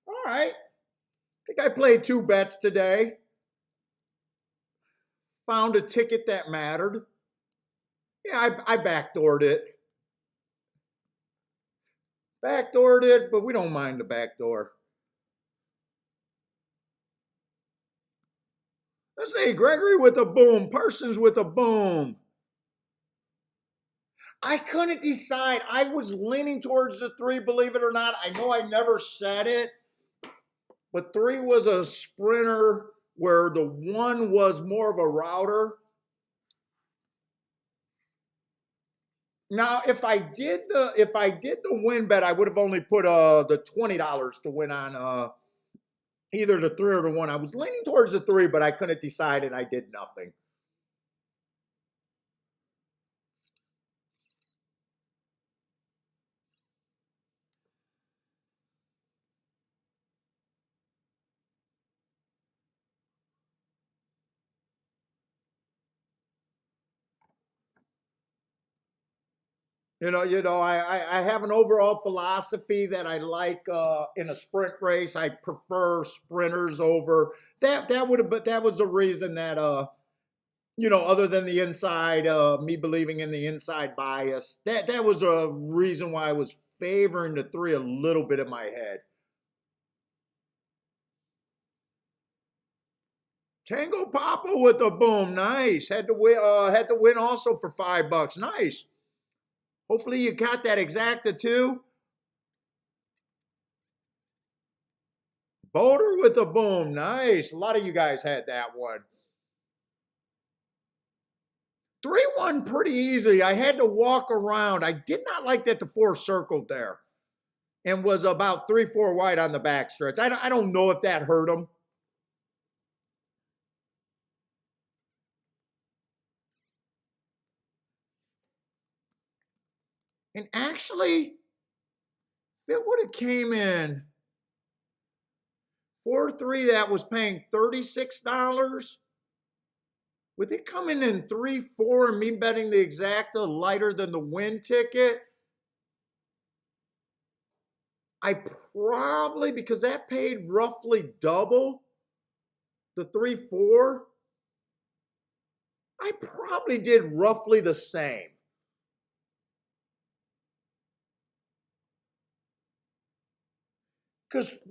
All right. I think I played 2 bets today. Found a ticket that mattered. Yeah, I backdoored it. Backdoored it, but we don't mind the backdoor. Let's see, Gregory with a boom, Parsons with a boom. I couldn't decide. I was leaning towards the 3, believe it or not. I know I never said it, but 3 was a sprinter where the 1 was more of a router. Now, if I did the win bet, I would have only put the $20 to win on either the 3 or the 1. I was leaning towards the 3, but I couldn't decide and I did nothing. I have an overall philosophy that I like in a sprint race. I prefer sprinters over that. That was the reason that other than the inside, me believing in the inside bias, that was a reason why I was favoring the 3 a little bit in my head. Tango Papa with a boom, nice. Had to win also for $5, nice. Hopefully you got that exacta too. Boulder with a boom, nice. A lot of you guys had that one. 3-1 pretty easy. I had to walk around. I did not like that the 4 circled there and was about 3-4 wide on the backstretch. I don't know if that hurt him. And actually, if it would have came in 4-3, that was paying $36. With it coming in 3-4 and me betting the exacta lighter than the win ticket, I probably, because that paid roughly double the 3-4, I probably did roughly the same.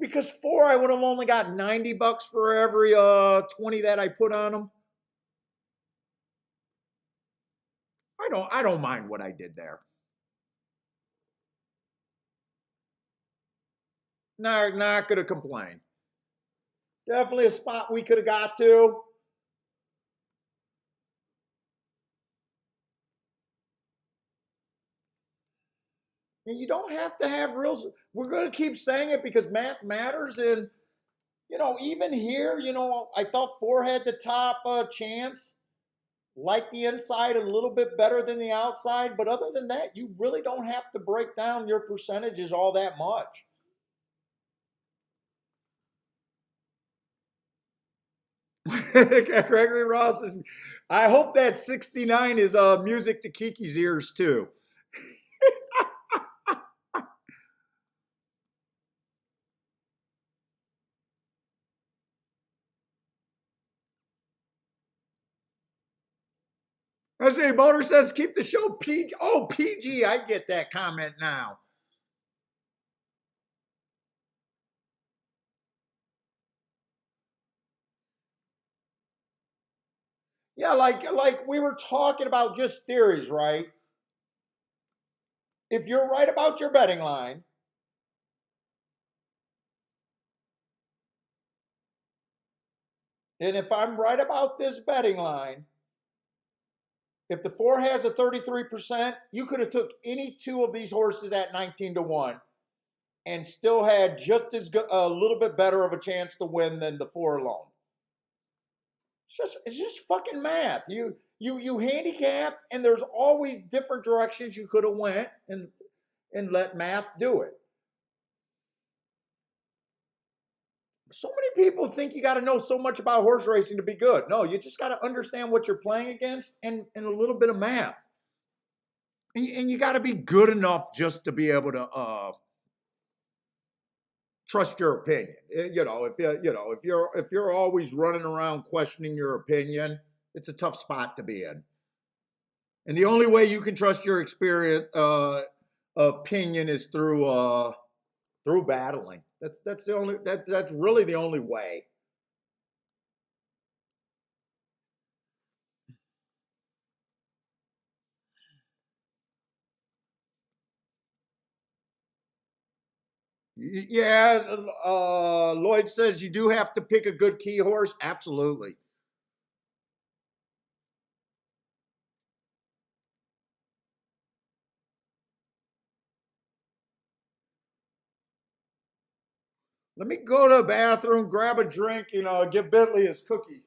Because 4, I would have only got $90 for every 20 that I put on them. I don't mind what I did there. Not gonna complain. Definitely a spot we could have got to. And you don't have to have real. We're going to keep saying it because math matters. And, even here, I thought 4 had the top chance. Like the inside a little bit better than the outside. But other than that, you really don't have to break down your percentages all that much. Gregory Ross is. I hope that 69 is music to Kiki's ears too. I say, Boner says, keep the show PG. Oh, PG. I get that comment now. Yeah, like we were talking about just theories, right? If you're right about your betting line, and if I'm right about this betting line, if the 4 has a 33%, you could have took any two of these horses at 19-1 and still had just as good, a little bit better of a chance to win than the 4 alone. It's just fucking math. You handicap, and there's always different directions you could have went, and let math do it. So many people think you got to know so much about horse racing to be good. No, you just got to understand what you're playing against, and a little bit of math. And you got to be good enough just to be able to trust your opinion. If you're always running around questioning your opinion, it's a tough spot to be in. And the only way you can trust your experience opinion is through battling. That's really the only way. Yeah, Lloyd says you do have to pick a good key horse. Absolutely. Let me go to the bathroom, grab a drink, and give Bentley his cookie.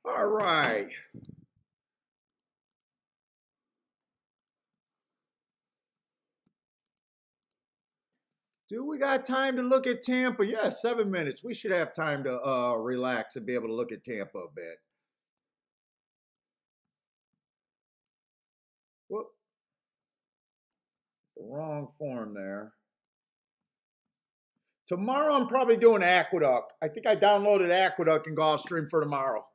All right. Do we got time to look at Tampa? Yeah, 7 minutes. We should have time to relax and be able to look at Tampa a bit. Whoop, the wrong form there. Tomorrow I'm probably doing Aqueduct. I think I downloaded Aqueduct in Gulfstream for tomorrow.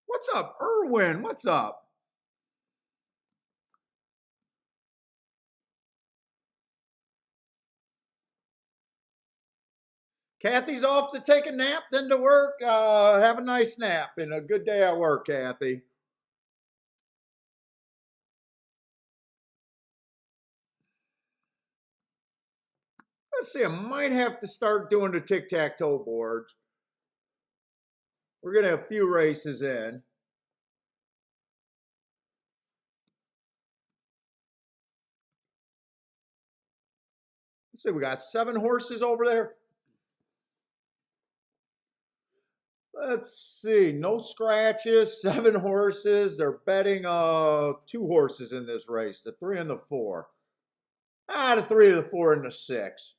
What's up, Irwin? What's up? Kathy's off to take a nap, then to work. Have a nice nap and a good day at work, Kathy. Let's see, I might have to start doing the tic-tac-toe boards. We're going to have a few races in. Let's see, we got 7 horses over there. Let's see, no scratches, 7 horses. They're betting 2 horses in this race, the 3 and the 4. The 3 and the 4 and the 6.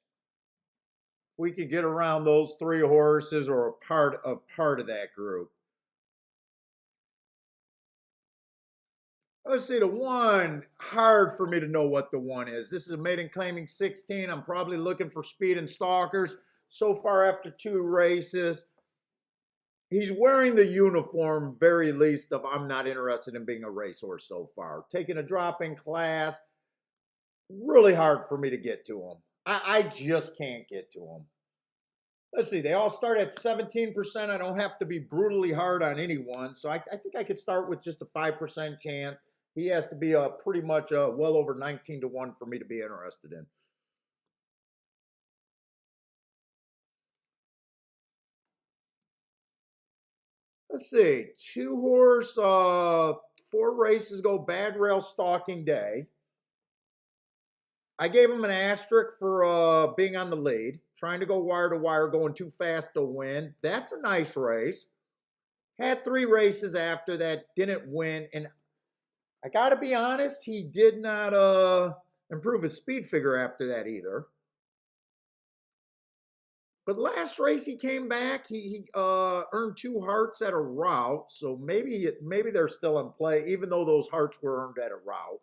We could get around those 3 horses or a part of that group. Let's see, the one, hard for me to know what the one is. This is a maiden claiming 16. I'm probably looking for speed and stalkers. So far after 2 races, he's wearing the uniform, very least of I'm not interested in being a racehorse so far. Taking a drop in class, really hard for me to get to him. I just can't get to him. Let's see, they all start at 17%. I don't have to be brutally hard on anyone. So I think I could start with just a 5% chance. He has to be pretty much well over 19 to 1 for me to be interested in. Let's see, 2 horse, 4 races ago, Bad Rail Stalking Day. I gave him an asterisk for being on the lead, trying to go wire to wire, going too fast to win. That's a nice race. Had 3 races after that, didn't win. And I got to be honest, he did not improve his speed figure after that either. But last race he came back. He earned 2 hearts at a route, so maybe they're still in play, even though those hearts were earned at a route.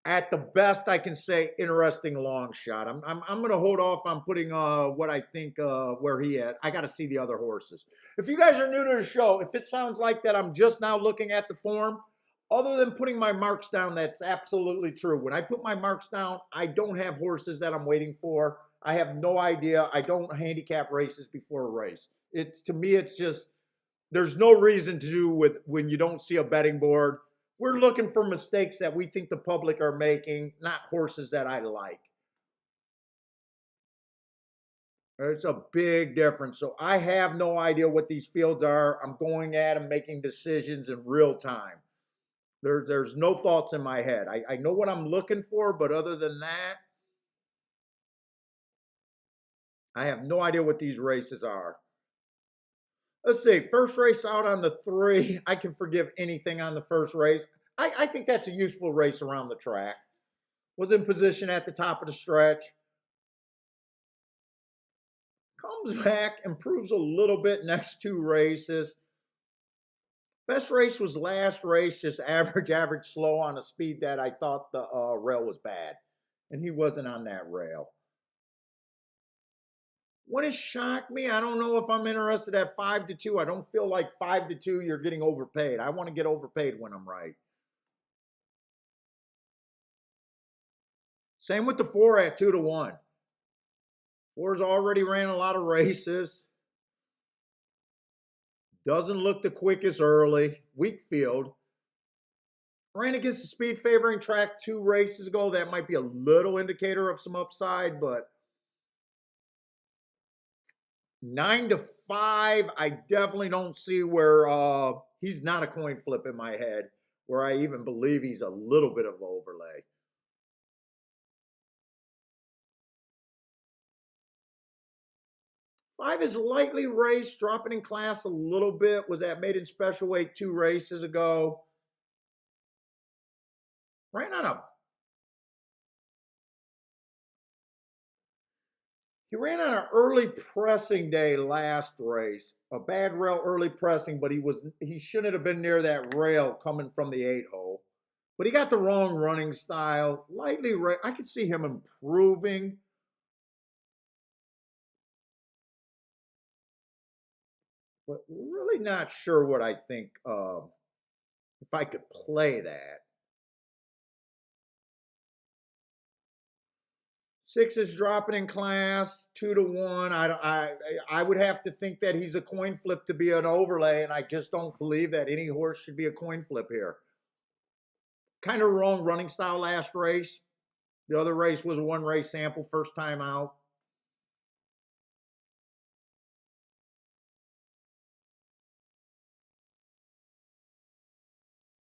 At the best, I can say interesting long shot. I'm going to hold off on putting what I think where he at. I got to see the other horses. If you guys are new to the show, if it sounds like that I'm just now looking at the form, other than putting my marks down, that's absolutely true. When I put my marks down, I don't have horses that I'm waiting for. I have no idea. I don't handicap races before a race. It's to me, it's just there's no reason to do with when you don't see a betting board. We're looking for mistakes that we think the public are making, not horses that I like. It's a big difference. So I have no idea what these fields are. I'm going at them, making decisions in real time. There's no thoughts in my head. I know what I'm looking for, but other than that, I have no idea what these races are. Let's see. First race out on the 3. I can forgive anything on the first race. I think that's a useful race around the track. Was in position at the top of the stretch. Comes back, improves a little bit next 2 races. Best race was last race, just average, slow on a speed that I thought the rail was bad. And he wasn't on that rail. When it shocked me, I don't know if I'm interested at 5 to 2. I don't feel like 5 to 2, you're getting overpaid. I want to get overpaid when I'm right. Same with the 4 at 2 to 1. 4's already ran a lot of races. Doesn't look the quickest early. Weak field. Ran against the speed favoring track 2 races ago. That might be a little indicator of some upside, but 9 to 5, I definitely don't see where he's not a coin flip in my head, where I even believe he's a little bit of overlay. Five is lightly raced, dropping in class a little bit. Was at maiden special weight 2 races ago. Ran on a He ran on an early pressing day last race. A bad rail early pressing, but he shouldn't have been near that rail coming from the 8 hole. But he got the wrong running style. I could see him improving. But really not sure what I think if I could play that. 6 is dropping in class 2 to 1. I would have to think that he's a coin flip to be an overlay, and I just don't believe that any horse should be a coin flip here. Kind of wrong running style last race. The other race was a 1 race sample, first time out.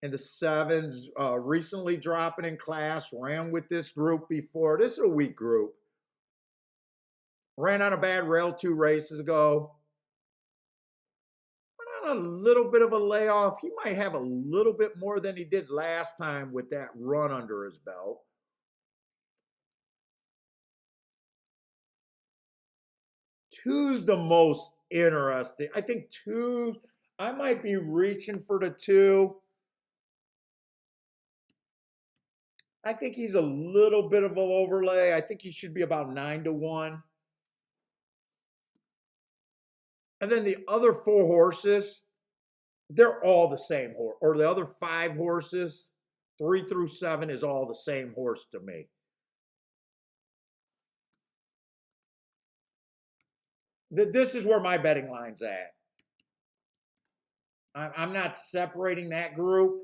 And the 7's recently dropping in class, ran with this group before. This is a weak group. Ran on a bad rail 2 races ago. Went on a little bit of a layoff. He might have a little bit more than he did last time with that run under his belt. Two's the most interesting. I think two, I might be reaching for the 2. I think he's a little bit of an overlay. I think he should be about 9-1. And then the other 4 horses, they're all the same horse. Or the other 5 horses, 3 through 7 is all the same horse to me. This is where my betting line's at. I'm not separating that group.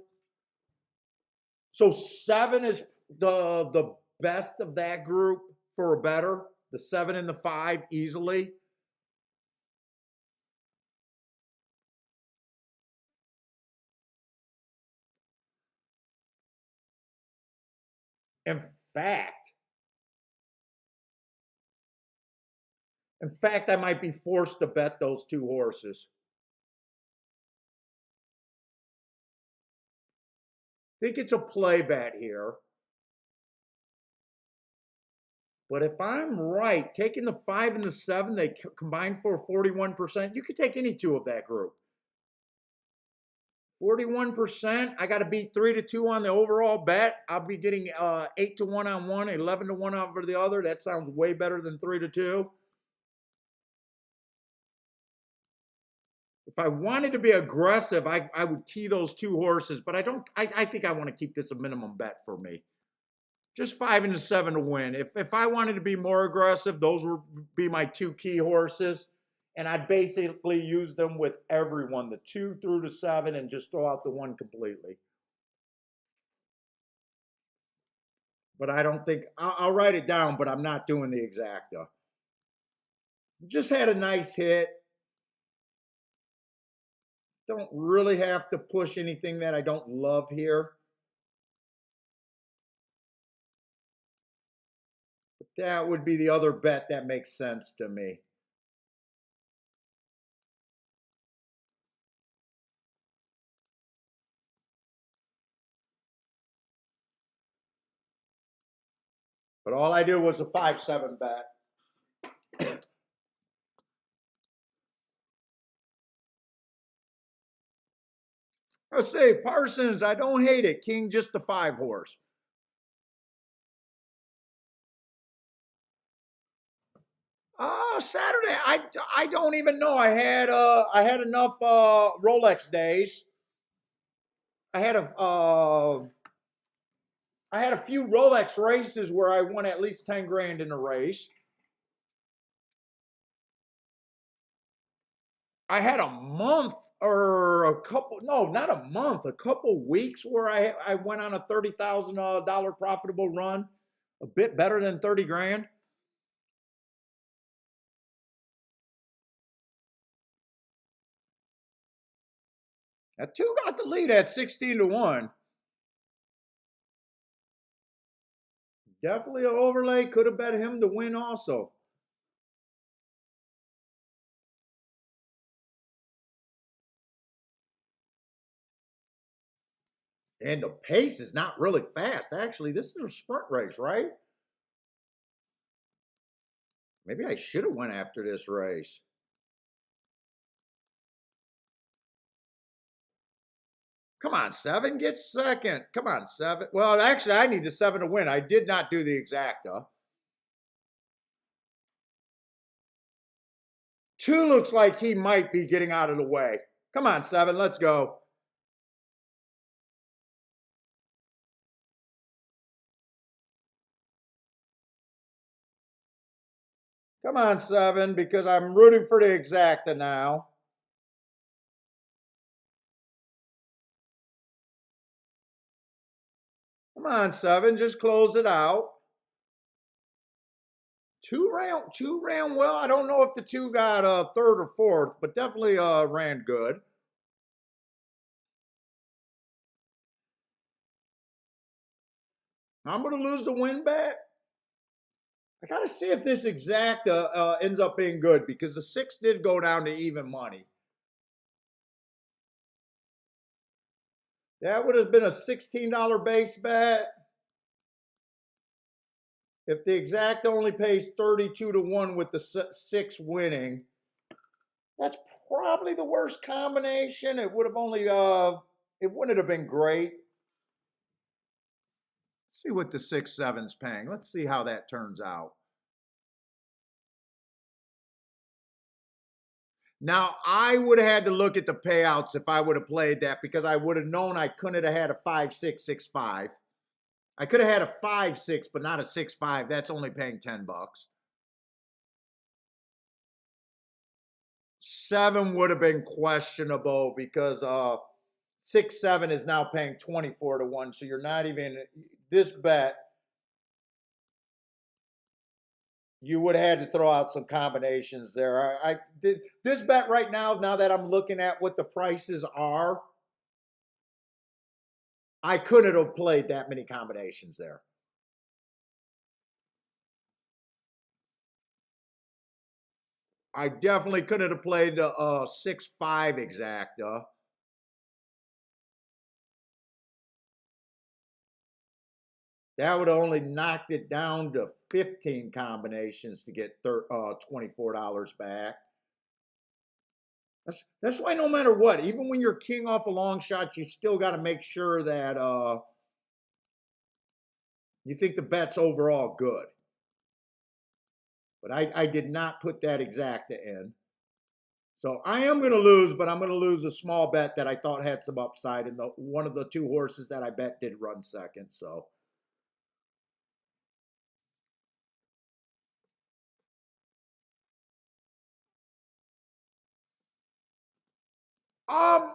So 7 is the best of that group for a better. The 7 and the 5 easily. In fact, I might be forced to bet those 2 horses. I think it's a play bet here. But if I'm right, taking the 5 and the 7, they combine for 41%. You could take any 2 of that group. 41%. I got to beat 3-2 on the overall bet. I'll be getting 8-1 on one, 11-1 over the other. That sounds way better than 3-2. If I wanted to be aggressive, I would key those 2 horses, but I don't. I think I want to keep this a minimum bet for me. Just 5 and the 7 to win. If I wanted to be more aggressive, those would be my 2 key horses, and I'd basically use them with everyone, the 2 through the 7, and just throw out the 1 completely. But I don't think I'll write it down, but I'm not doing the exacta. Just had a nice hit. Don't really have to push anything that I don't love here. But that would be the other bet that makes sense to me. But all I did was a 5-7 bet. Let's say Parsons, I don't hate it. King, just the 5 horse. Saturday, I don't even know. I had enough Rolex days. I had a few Rolex races where I won at least 10 grand in a race. I had a month or a couple, no, not a month, a couple weeks where I went on a $30,000 profitable run, a bit better than 30 grand. That 2 got the lead at 16-1. Definitely an overlay. Could have bet him to win also. And the pace is not really fast. Actually, this is a sprint race, right? Maybe I should have went after this race. Come on, 7, get second. Come on, 7. Well, actually, I need the 7 to win. I did not do the exacta. 2 looks like he might be getting out of the way. Come on, 7, let's go. Come on, 7, because I'm rooting for the exacta now. Come on, 7, just close it out. 2 ran well. I don't know if the 2 got 3rd or 4th, but definitely ran good. I'm going to lose the win bet. I got to see if this exacta ends up being good because the 6 did go down to even money. That would have been a $16 base bet. If the exacta only pays 32-1 with the 6 winning, That's probably the worst combination. It would have only it wouldn't have been great. Let's see what the 6-7's paying. Let's see how that turns out. Now, I would have had to look at the payouts if I would have played that because I would have known I couldn't have had a 5-6-6-5. I could have had a 5-6, but not a 6-5. That's only paying $10. 7 would have been questionable because 6-7 is now paying 24 to 1. So you're not even this bet. You would have had to throw out some combinations there. I did this bet right now. Now that I'm looking at what the prices are, I couldn't have played that many combinations there. I definitely couldn't have played the 6-5 exacta. That would have only knocked it down to 15 combinations to get $24 back. That's why no matter what, even when you're king off a long shot, you still got to make sure that you think the bet's overall good. But I did not put that exacta in. So I am going to lose, but I'm going to lose a small bet that I thought had some upside. And one of the two horses that I bet did run second. So. Um,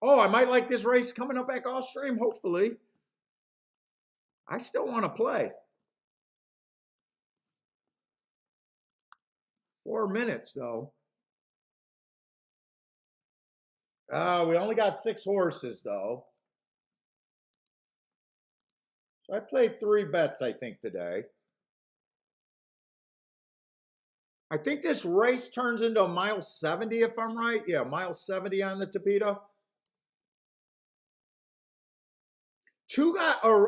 oh, I might like this race coming up at Gulfstream, hopefully. I still want to play. 4 minutes, though. We only got 6 horses, though. So I played 3 bets, I think, today. I think this race turns into a mile 70, if I'm right. Yeah, mile 70 on the Tapeta.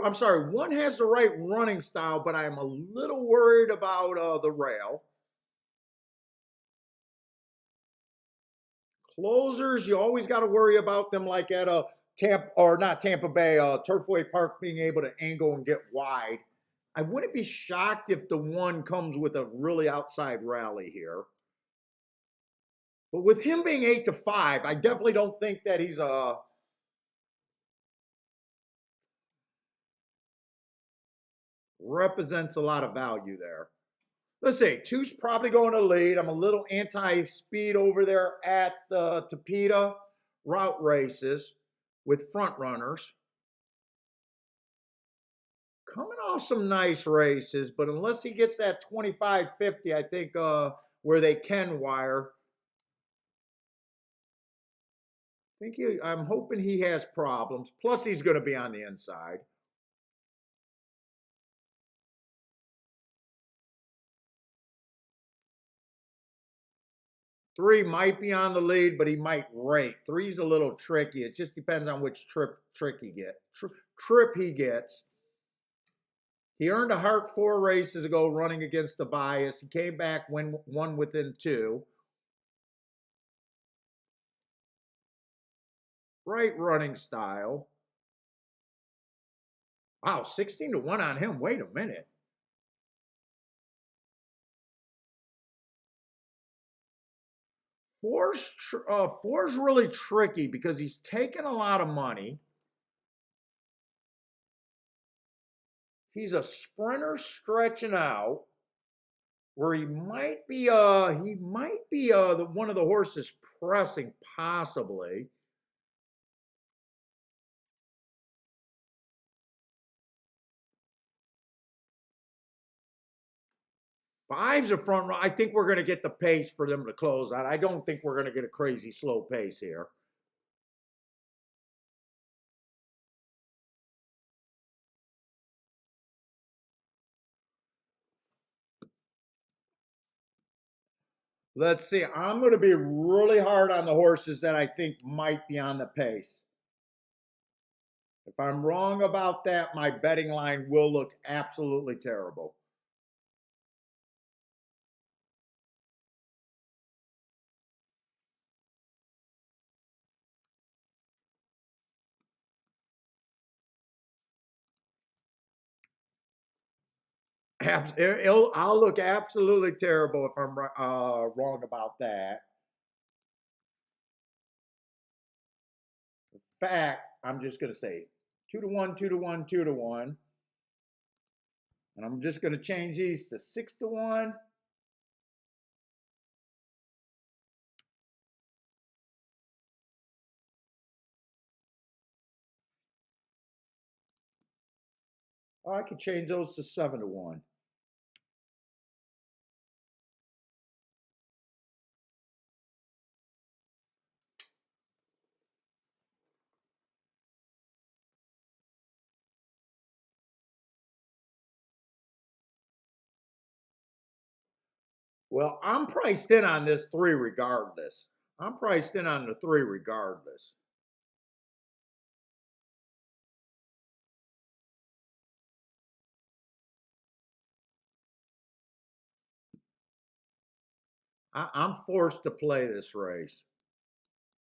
I'm sorry, one has the right running style, but I'm a little worried about the rail. Closers, you always got to worry about them like at a Tampa Bay, Turfway Park being able to angle and get wide. I wouldn't be shocked if the one comes with a really outside rally here. But with him being 8-5, I definitely don't think that he's represents a lot of value there. Let's see, 2's probably going to lead. I'm a little anti-speed over there at the Tapeta route races with front runners. Coming off some nice races, but unless he gets that 25-50, I think where they can wire, I'm hoping he has problems. Plus, he's going to be on the inside. 3 might be on the lead, but he might rake. 3's a little tricky. It just depends on which trip he gets. He earned a heart 4 races ago running against the bias. He came back, won within 2. Right running style. Wow, 16 to 1 on him. Wait a minute. Four's really tricky because he's taking a lot of money. He's a sprinter stretching out where he might be one of the horses pressing possibly. Five's a front run. I think we're going to get the pace for them to close out. I don't think we're going to get a crazy slow pace here. Let's see. I'm going to be really hard on the horses that I think might be on the pace. If I'm wrong about that, my betting line will look absolutely terrible. I'll look absolutely terrible if I'm wrong about that. In fact, I'm just going to say 2 to 1, 2 to 1, 2 to 1. And I'm just going to change these to 6 to 1. Oh, I could change those to 7 to 1. Well, I'm priced in on this 3 regardless. I'm priced in on the 3 regardless. I'm forced to play this race.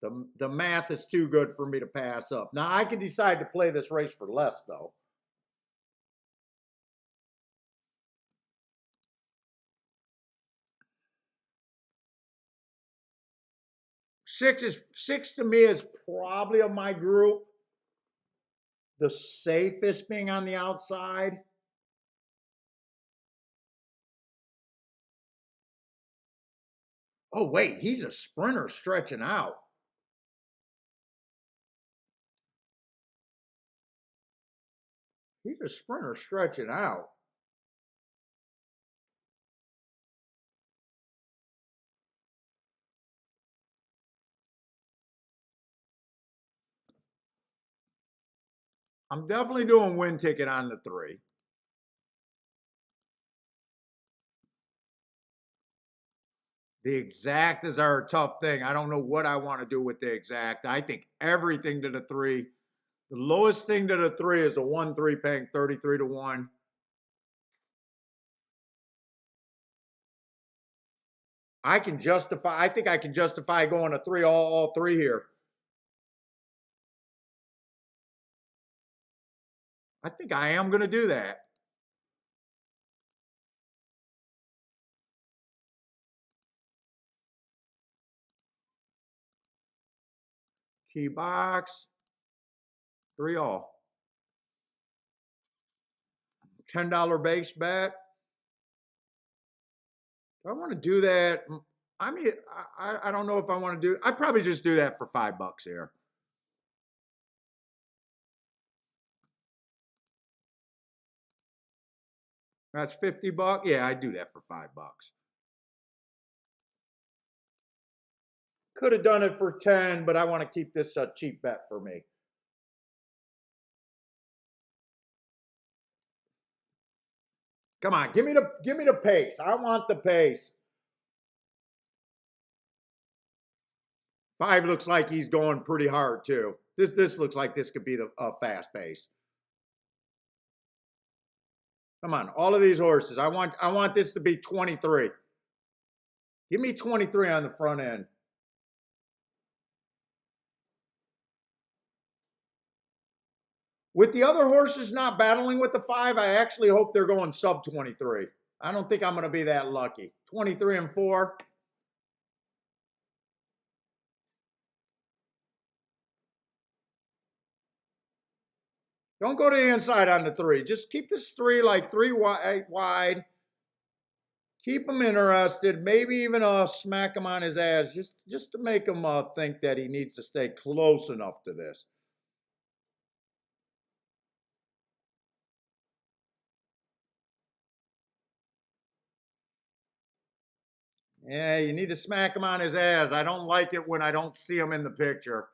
The math is too good for me to pass up. Now, I could decide to play this race for less, though. Six to me is probably of my group the safest being on the outside. Oh, wait, he's a sprinter stretching out. He's a sprinter stretching out. I'm definitely doing win ticket on the 3. The exactas are a tough thing. I don't know what I want to do with the exact. I think everything to the 3. The lowest thing to the 3 is a 1-3 paying 33 to 1. I think I can justify going to 3 all 3 here. I think I am going to do that. Key box, 3 all. $10 base bet. Do I want to do that? I mean, I don't know if I want to do. I'd probably just do that for $5 here. That's $50. Yeah, I'd do that for $5. Could have done it for 10, but I want to keep this a cheap bet for me. Come on, give me the pace. I want the pace. 5 looks like he's going pretty hard too. This looks like this could be the fast pace. Come on, all of these horses. I want this to be 23. Give me 23 on the front end. With the other horses not battling with the 5, I actually hope they're going sub 23. I don't think I'm going to be that lucky. 23 and 4. Don't go to the inside on the 3. Just keep this 3 like 3 wide. Keep him interested. Maybe even smack him on his ass just to make him think that he needs to stay close enough to this. Yeah, you need to smack him on his ass. I don't like it when I don't see him in the picture.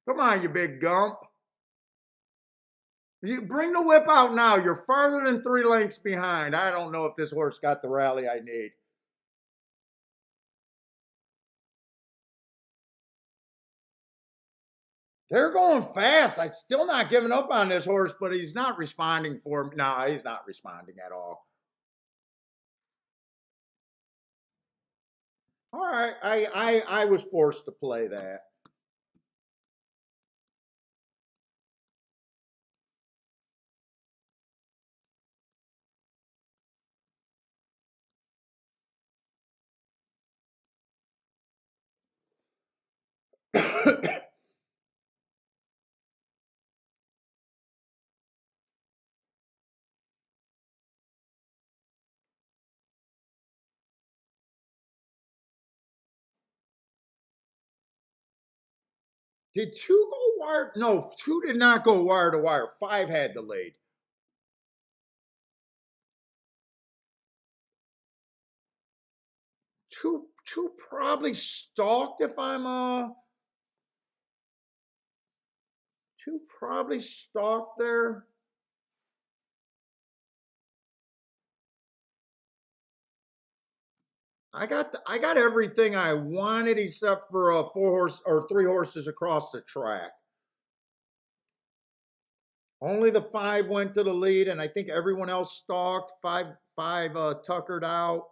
Come on, you big gump. You bring the whip out now. You're farther than 3 lengths behind. I don't know if this horse got the rally I need. They're going fast. I'm still not giving up on this horse, but he's not responding for me. No, he's not responding at all. All right, I was forced to play that. Did two go wire? No, two did not go wire to wire. Five had the lead. Two probably stalked if I'm two probably stalked there. I got everything I wanted except for a four horse or three horses across the track. Only the five went to the lead, and I think everyone else stalked. Five tuckered out.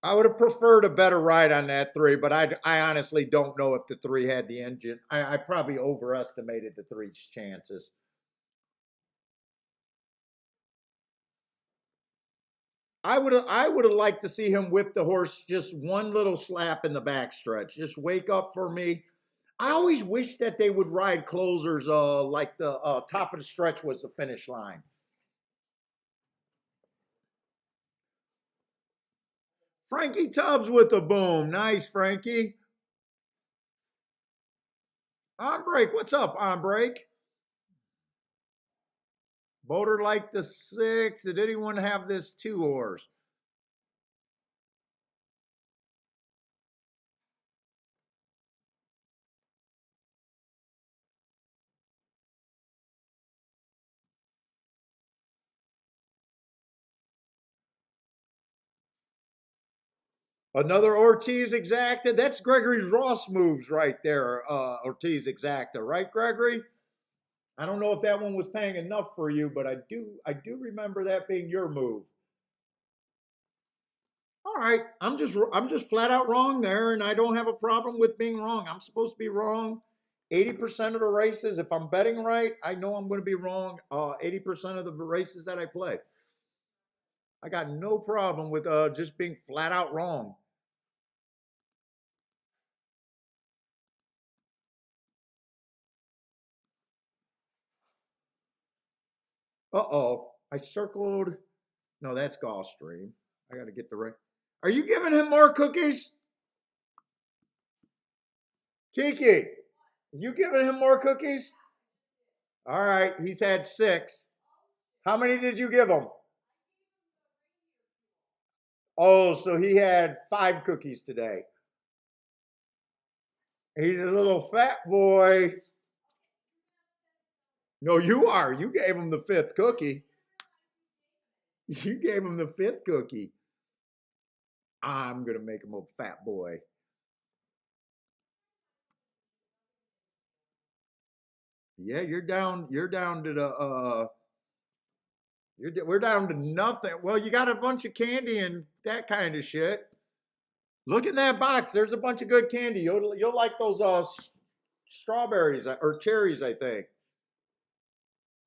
I would have preferred a better ride on that three, but I honestly don't know if the three had the engine. I probably overestimated the three's chances. I would have liked to see him whip the horse just one little slap in the backstretch. Just wake up for me. I always wish that they would ride closers like the top of the stretch was the finish line. Frankie Tubbs with a boom. Nice, Frankie. On break. What's up, on break? Boater like the six. Did anyone have this two horse? Another Ortiz exacta. That's Gregory Ross moves right there. Ortiz exacta, right, Gregory? I don't know if that one was paying enough for you, but I do remember that being your move. All right, I'm just flat out wrong there, and I don't have a problem with being wrong. I'm supposed to be wrong 80% of the races. If I'm betting right, I know I'm going to be wrong 80% of the races that I play. I got no problem with just being flat out wrong. Uh-oh, I circled. No, that's Gulfstream. I got to get the right. Are you giving him more cookies? Kiki, you giving him more cookies? All right, he's had six. How many did you give him? Oh, so he had five cookies today. He's a little fat boy. No, you are. You gave him the fifth cookie. You gave him the fifth cookie. I'm going to make him a fat boy. Yeah, you're down to the we're down to nothing. Well, you got a bunch of candy and that kind of shit. Look in that box. There's a bunch of good candy. You'll like those strawberries or cherries, I think.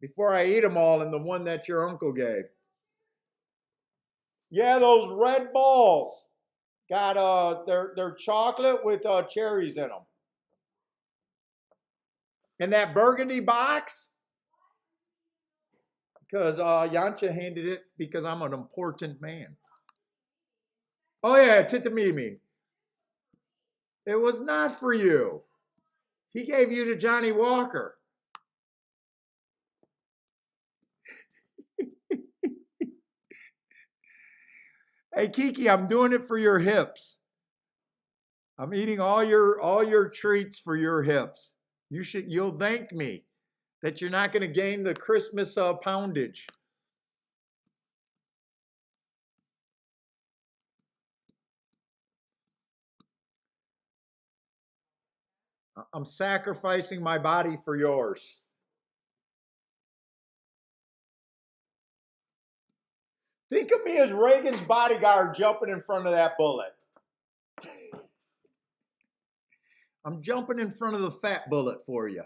Before I eat them all, and the one that your uncle gave. Yeah, those red balls got they're chocolate with cherries in them. And that burgundy box, because Yancha handed it because I'm an important man. Oh yeah, Titamimi. It was not for you. He gave you to Johnny Walker. Hey Kiki, I'm doing it for your hips. I'm eating all your treats for your hips. You'll thank me that you're not going to gain the Christmas poundage. I'm sacrificing my body for yours. Think of me as Reagan's bodyguard jumping in front of that bullet. I'm jumping in front of the fat bullet for you.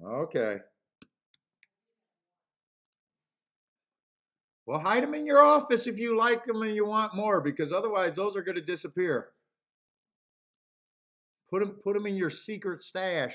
Okay. Well, hide them in your office if you like them and you want more, because otherwise those are going to disappear. Put them in your secret stash.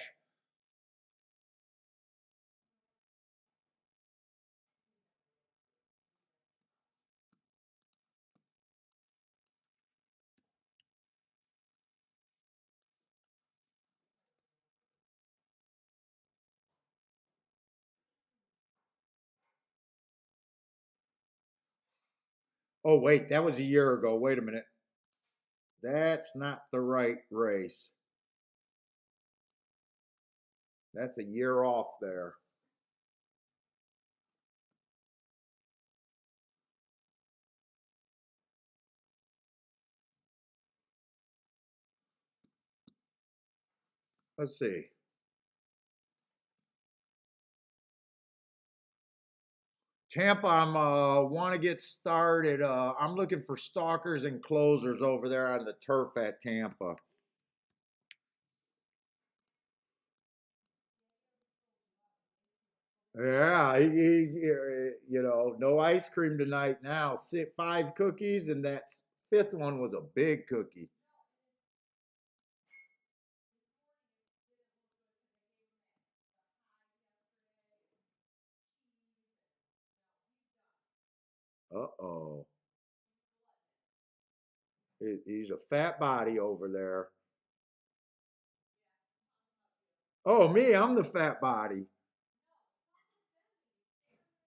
Oh, wait, that was a year ago. Wait a minute. That's not the right race. That's a year off there. Let's see. Tampa, I'm want to get started. I'm looking for stalkers and closers over there on the turf at Tampa. Yeah, no ice cream tonight now. 5 cookies, and that fifth one was a big cookie. Uh-oh. He's a fat body over there. Oh, me, I'm the fat body.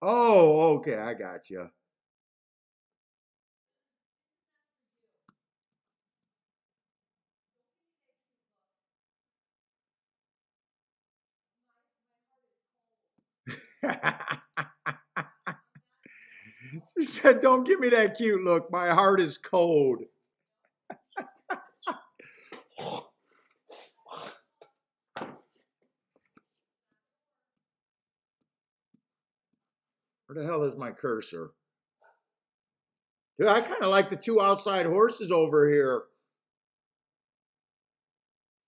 Oh, okay, I got you. She said, "Don't give me that cute look. My heart is cold." Where the hell is my cursor? Dude, I kind of like the two outside horses over here.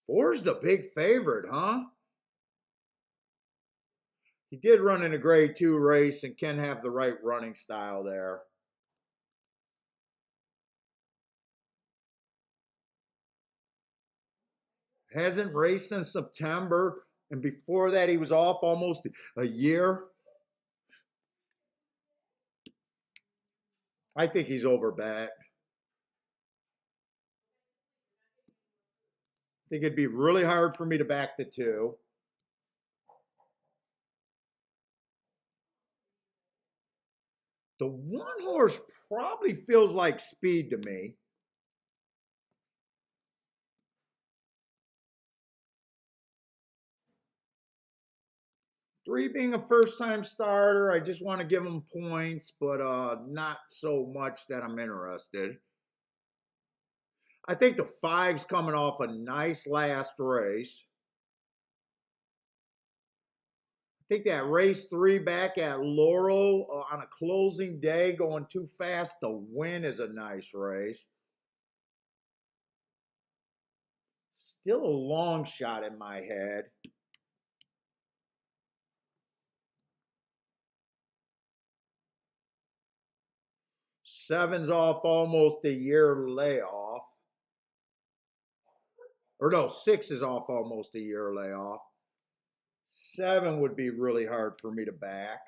Four's the big favorite, huh? He did run in a grade 2 race and can have the right running style there. Hasn't raced since September, and before that he was off almost a year. I think he's overbet. I think it'd be really hard for me to back the two. The one horse probably feels like speed to me. Three being a first time starter, I just want to give him points, but not so much that I'm interested. I think the five's coming off a nice last race. I think that race 3 back at Laurel on a closing day going too fast to win is a nice race. Still a long shot in my head. Seven's off almost a year layoff. Or no, 6 is off almost a year layoff. 7 would be really hard for me to back.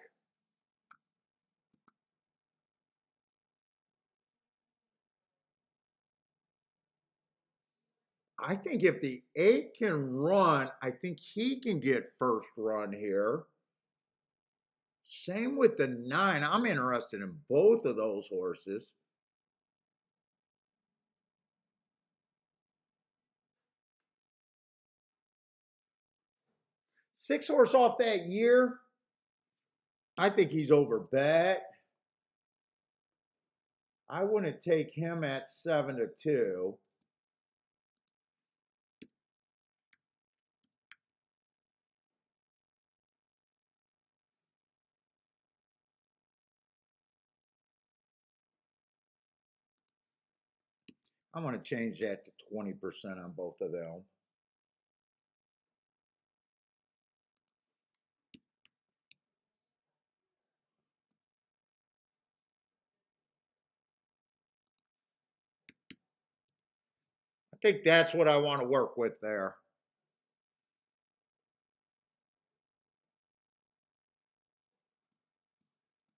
I think if the 8 can run, I think he can get first run here. Same with the 9. I'm interested in both of those horses. Six horse off that year, I think he's over bet. I wouldn't take him at 7-2. I'm going to change that to 20% on both of them. I think that's what I want to work with there.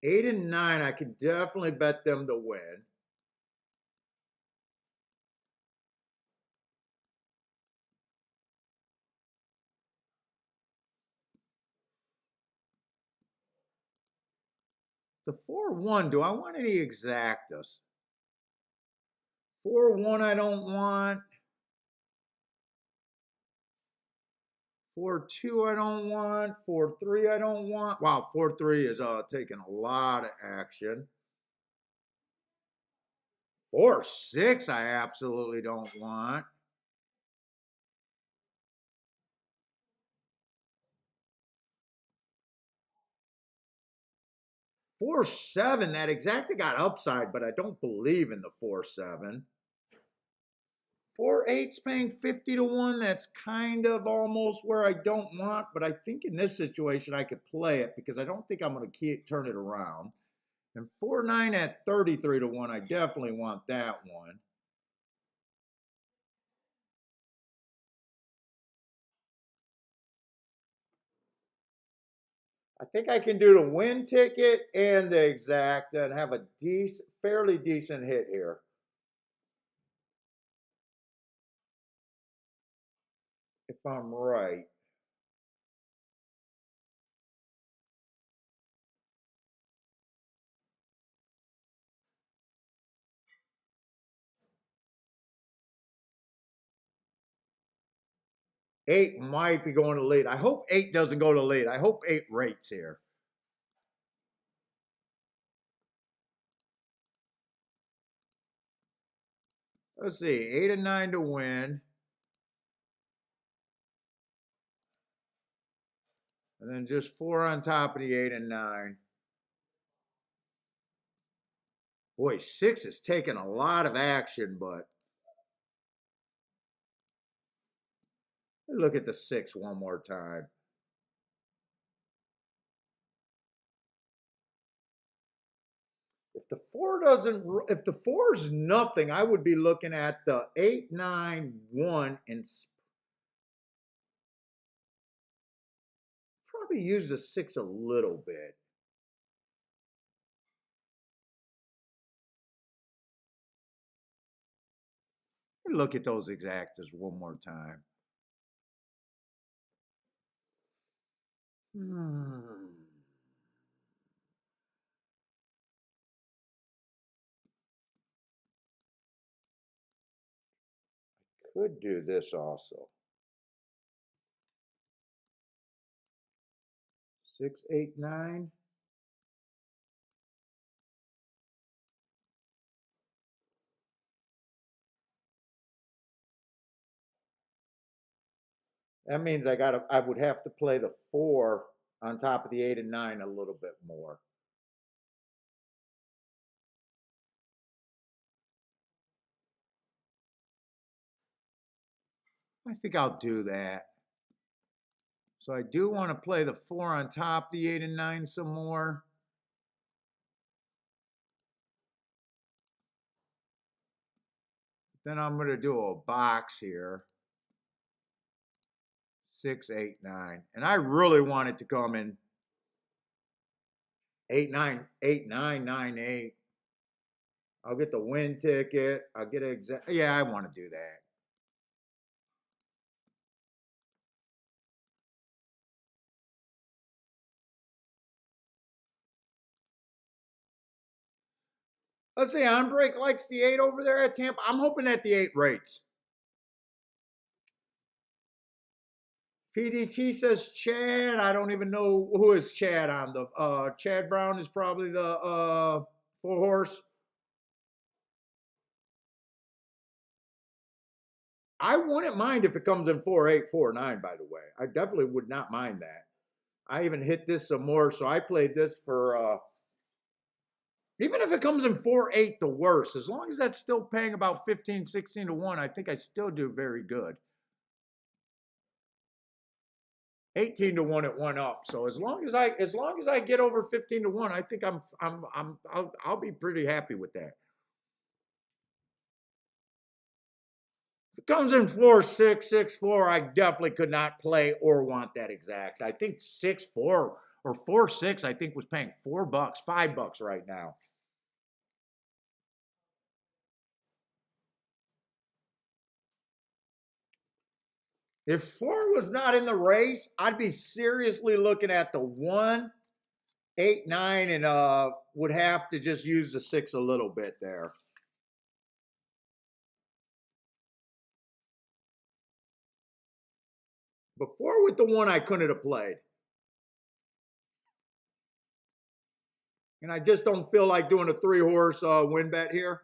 8 and 9, I can definitely bet them to win. The 4-1, do I want any exactas? 4-1, I don't want. 4-2, I don't want. 4-3, I don't want. Wow, 4-3 is taking a lot of action. 4-6, I absolutely don't want. 4-7, that exactly got upside, but I don't believe in the 4-7. 4-8's paying 50 to 1. That's kind of almost where I don't want, but I think in this situation I could play it because I don't think I'm going to turn it around. And 4-9 at 33 to 1, I definitely want that one. I think I can do the win ticket and the exact and have a fairly decent hit here. If I'm right. Eight might be going to lead. I hope 8 doesn't go to lead. I hope 8 rates here. Let's see, 8 and 9 to win. And then just 4 on top of the 8 and 9. Boy, 6 is taking a lot of action, but look at the 6 one more time. If the 4 doesn't, if the 4 is nothing, I would be looking at the 8, 9, 1 and probably use the 6 a little bit. Look at those exactas one more time. Could do this also. 6, 8, 9. That means I would have to play the 4 on top of the 8 and 9 a little bit more. I think I'll do that. So I do want to play the 4 on top of the 8 and 9 some more. Then I'm going to do a box here. 6, 8, 9. And I really want it to come in 8, 9, 8, 9, 9, 8. I'll get the win ticket. I'll get exact. Yeah, I want to do that. Let's say Unbreak likes the 8 over there at Tampa. I'm hoping that the 8 rates. PDT says Chad. I don't even know who is Chad on the. Chad Brown is probably the 4 horse. I wouldn't mind if it comes in 4-8, 4-9, by the way. I definitely would not mind that. I even hit this some more, so I played this for, even if it comes in 4-8, the worst, as long as that's still paying about 15, 16 to 1, I think I still do very good. 18 to 1 it went up. So as long as I get over 15 to 1, I think I'll be pretty happy with that. If it comes in 4-6, 6-4, I definitely could not play or want that exact. I think 6-4 or 4-6, I think was paying $4, $5 right now. If 4 was not in the race, I'd be seriously looking at the 1, 8, 9, and would have to just use the 6 a little bit there. Before with the 1, I couldn't have played. And I just don't feel like doing a 3-horse win bet here.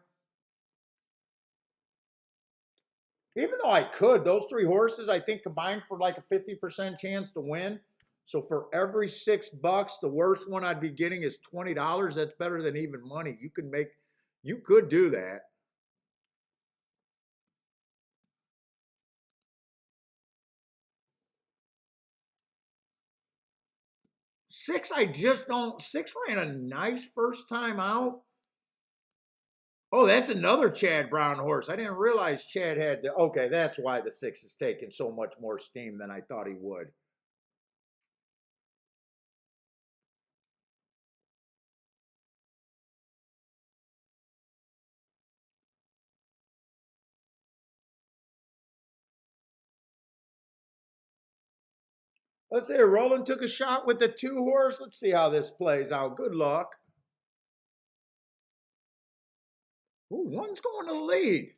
Even though I could, those 3 horses, I think combined for like a 50% chance to win. So for every $6, the worst one I'd be getting is $20. That's better than even money. You could do that. 6, I just don't. 6 ran a nice first time out. Oh, that's another Chad Brown horse. I didn't realize Chad had the. Okay, that's why the 6 is taking so much more steam than I thought he would. Let's see. Roland took a shot with the 2 horse. Let's see how this plays out. Good luck. Ooh, 1's going to the lead.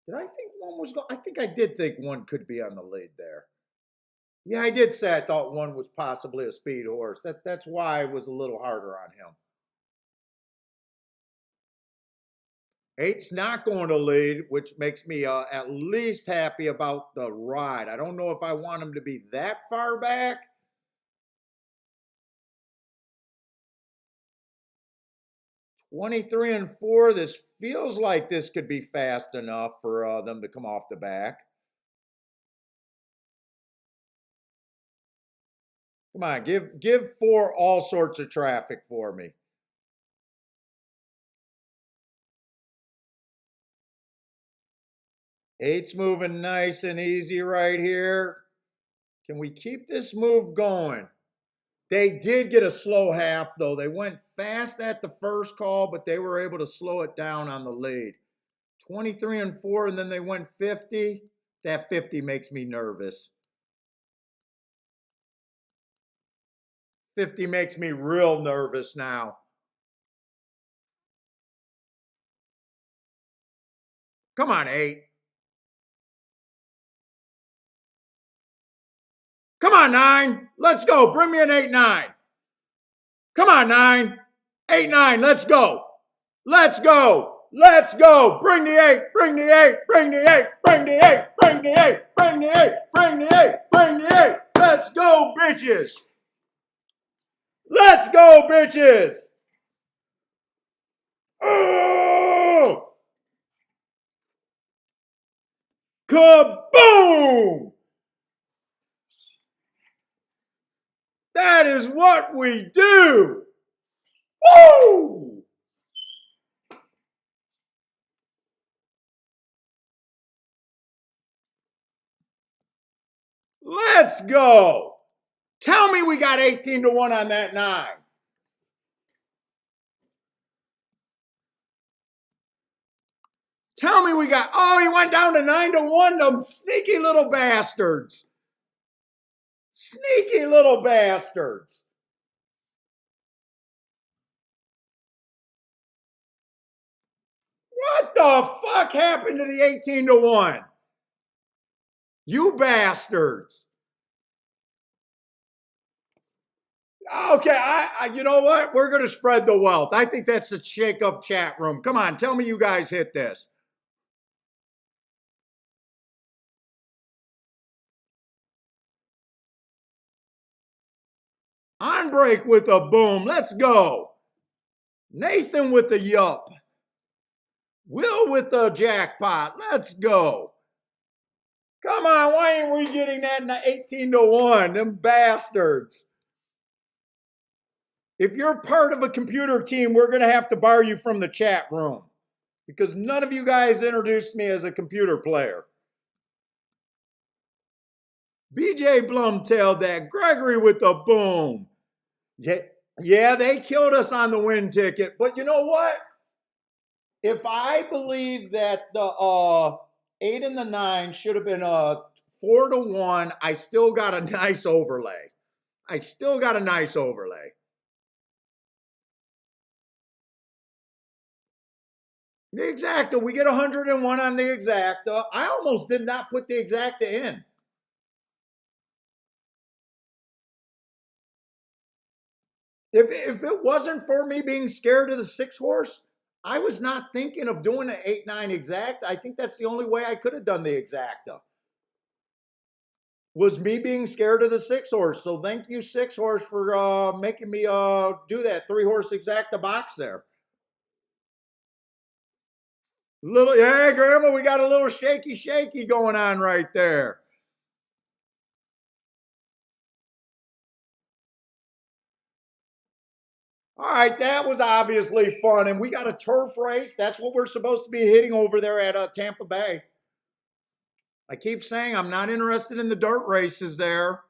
Did I think 1 was going? I think I did think 1 could be on the lead there. Yeah, I did say I thought 1 was possibly a speed horse. That's why I was a little harder on him. 8's not going to lead, which makes me at least happy about the ride. I don't know if I want him to be that far back. $23 and 4. This feels like this could be fast enough for them to come off the back. Come on, give 4 all sorts of traffic for me. 8's moving nice and easy right here. Can we keep this move going? They did get a slow half, though. They went fast at the first call, but they were able to slow it down on the lead. 23 and 4, and then they went 50. That 50 makes me nervous. 50 makes me real nervous now. Come on, 8. Come on, 9. Let's go. Bring me an 8-9. Come on, 9. 8-9. Let's go. Let's go. Let's go. Bring the 8. Bring the 8. Bring the 8. Bring the 8. Bring the 8. Bring the 8. Bring the 8. Bring the 8. Let's go, bitches. Let's go, bitches. Oh! Kaboom! That is what we do. Woo! Let's go. Tell me we got 18 to 1 on that 9. Tell me we got, oh, he went down to 9 to 1, them sneaky little bastards. Sneaky little bastards. What the fuck happened to the 18 to 1? You bastards. Okay, you know what? We're going to spread the wealth. I think that's a shake-up chat room. Come on, tell me you guys hit this. On break with a boom. Let's go. Nathan with the yup. Will with the jackpot. Let's go. Come on, why ain't we getting that 18 to 1? Them bastards. If you're part of a computer team, we're going to have to bar you from the chat room because none of you guys introduced me as a computer player. BJ Blumtailed that. Gregory with the boom. Yeah, they killed us on the win ticket. But you know what? If I believe that the 8 and the 9 should have been 4 to 1, I still got a nice overlay. The exacta, we get 101 on the exacta. I almost did not put the exacta in. If it wasn't for me being scared of the 6 horse, I was not thinking of doing an 8-9 exact. I think that's the only way I could have done the exacta. Was me being scared of the 6 horse. So thank you, 6 horse, for making me do that 3 horse exacta box there. Yeah, Grandma, we got a little shaky going on right there. All right, that was obviously fun. And we got a turf race. That's what we're supposed to be hitting over there at Tampa Bay. I keep saying I'm not interested in the dirt races there.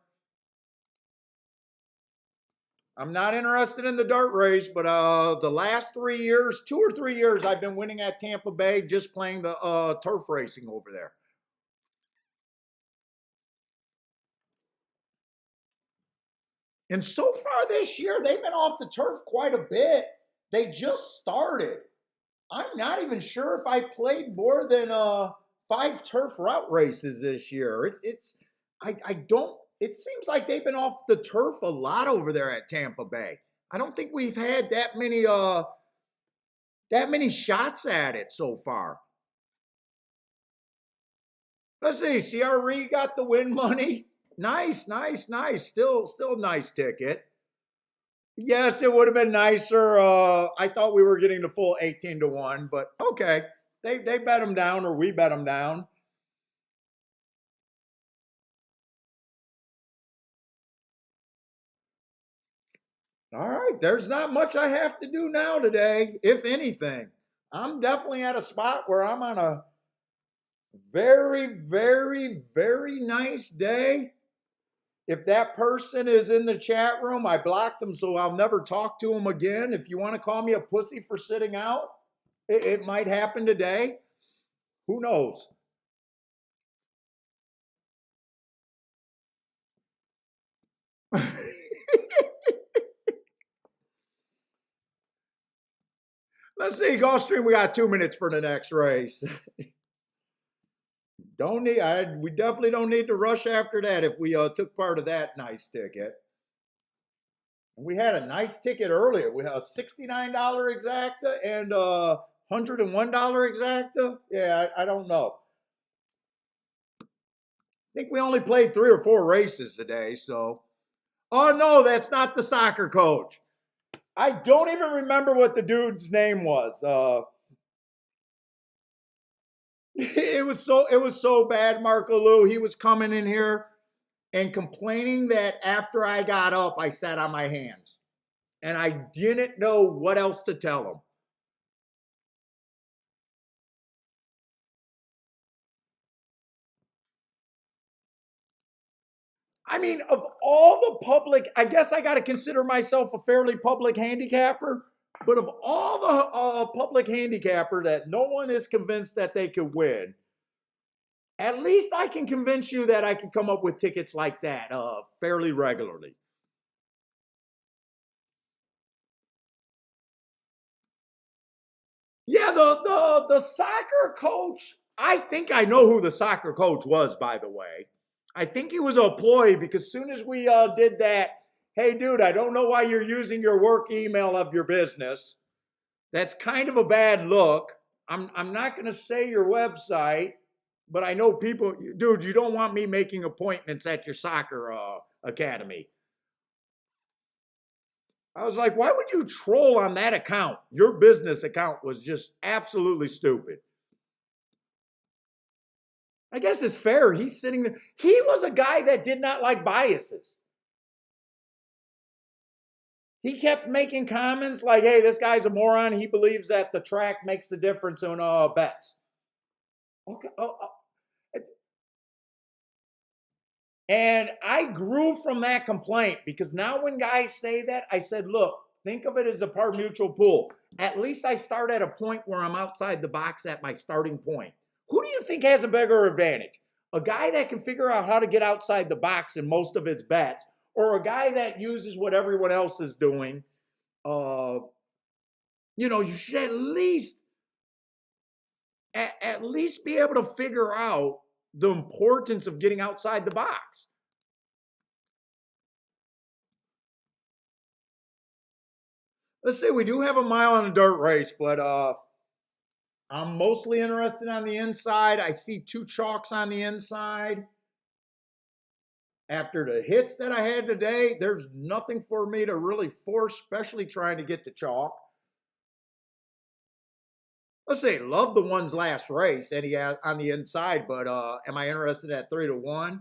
I'm not interested in the dirt race, but the last 3 years, 2 or 3 years, I've been winning at Tampa Bay just playing the turf racing over there. And so far this year, they've been off the turf quite a bit. They just started. I'm not even sure if I played more than 5 turf route races this year. It seems like they've been off the turf a lot over there at Tampa Bay. I don't think we've had that many shots at it so far. Let's see, CRE got the win money. Nice. Still a nice ticket. Yes, it would have been nicer. I thought we were getting the full 18 to 1, but okay. They bet them down, or we bet them down. All right, there's not much I have to do now today, if anything. I'm definitely at a spot where I'm on a very nice day. If that person is in the chat room, I blocked them, so I'll never talk to them again. If you want to call me a pussy for sitting out, it might happen today. Who knows? Let's see, Gulfstream, we got 2 minutes for the next race. We definitely don't need to rush after that if we took part of that nice ticket. We had a nice ticket earlier. We had a $69 exacta and a $101 exacta. Yeah, I don't know. I think we only played 3 or 4 races today, so. Oh no, that's not the soccer coach. I don't even remember what the dude's name was. It was so bad, Marco Lou. He was coming in here and complaining that after I got up, I sat on my hands. And I didn't know what else to tell him. I mean, of all the public, I guess I got to consider myself a fairly public handicapper. But of all the public handicapper that no one is convinced that they could win, at least I can convince you that I can come up with tickets like that fairly regularly. Yeah, the soccer coach, I think I know who the soccer coach was, by the way. I think he was a employee because as soon as we did that, hey, dude, I don't know why you're using your work email of your business. That's kind of a bad look. I'm not going to say your website, but I know people, dude, you don't want me making appointments at your soccer academy. I was like, why would you troll on that account? Your business account was just absolutely stupid. I guess it's fair. He's sitting there. He was a guy that did not like biases. He kept making comments like, hey, this guy's a moron. He believes that the track makes the difference on bets. Okay. And I grew from that complaint because now when guys say that, I said, look, think of it as a par mutual pool. At least I start at a point where I'm outside the box at my starting point. Who do you think has a bigger advantage? A guy that can figure out how to get outside the box in most of his bets, or a guy that uses what everyone else is doing? You should at least be able to figure out the importance of getting outside the box. Let's say we do have a mile on a dirt race, but I'm mostly interested on the inside. I see 2 chalks on the inside. After the hits that I had today, there's nothing for me to really force, especially trying to get the chalk. Let's say love the one's last race and he has on the inside, but am I interested at 3-1?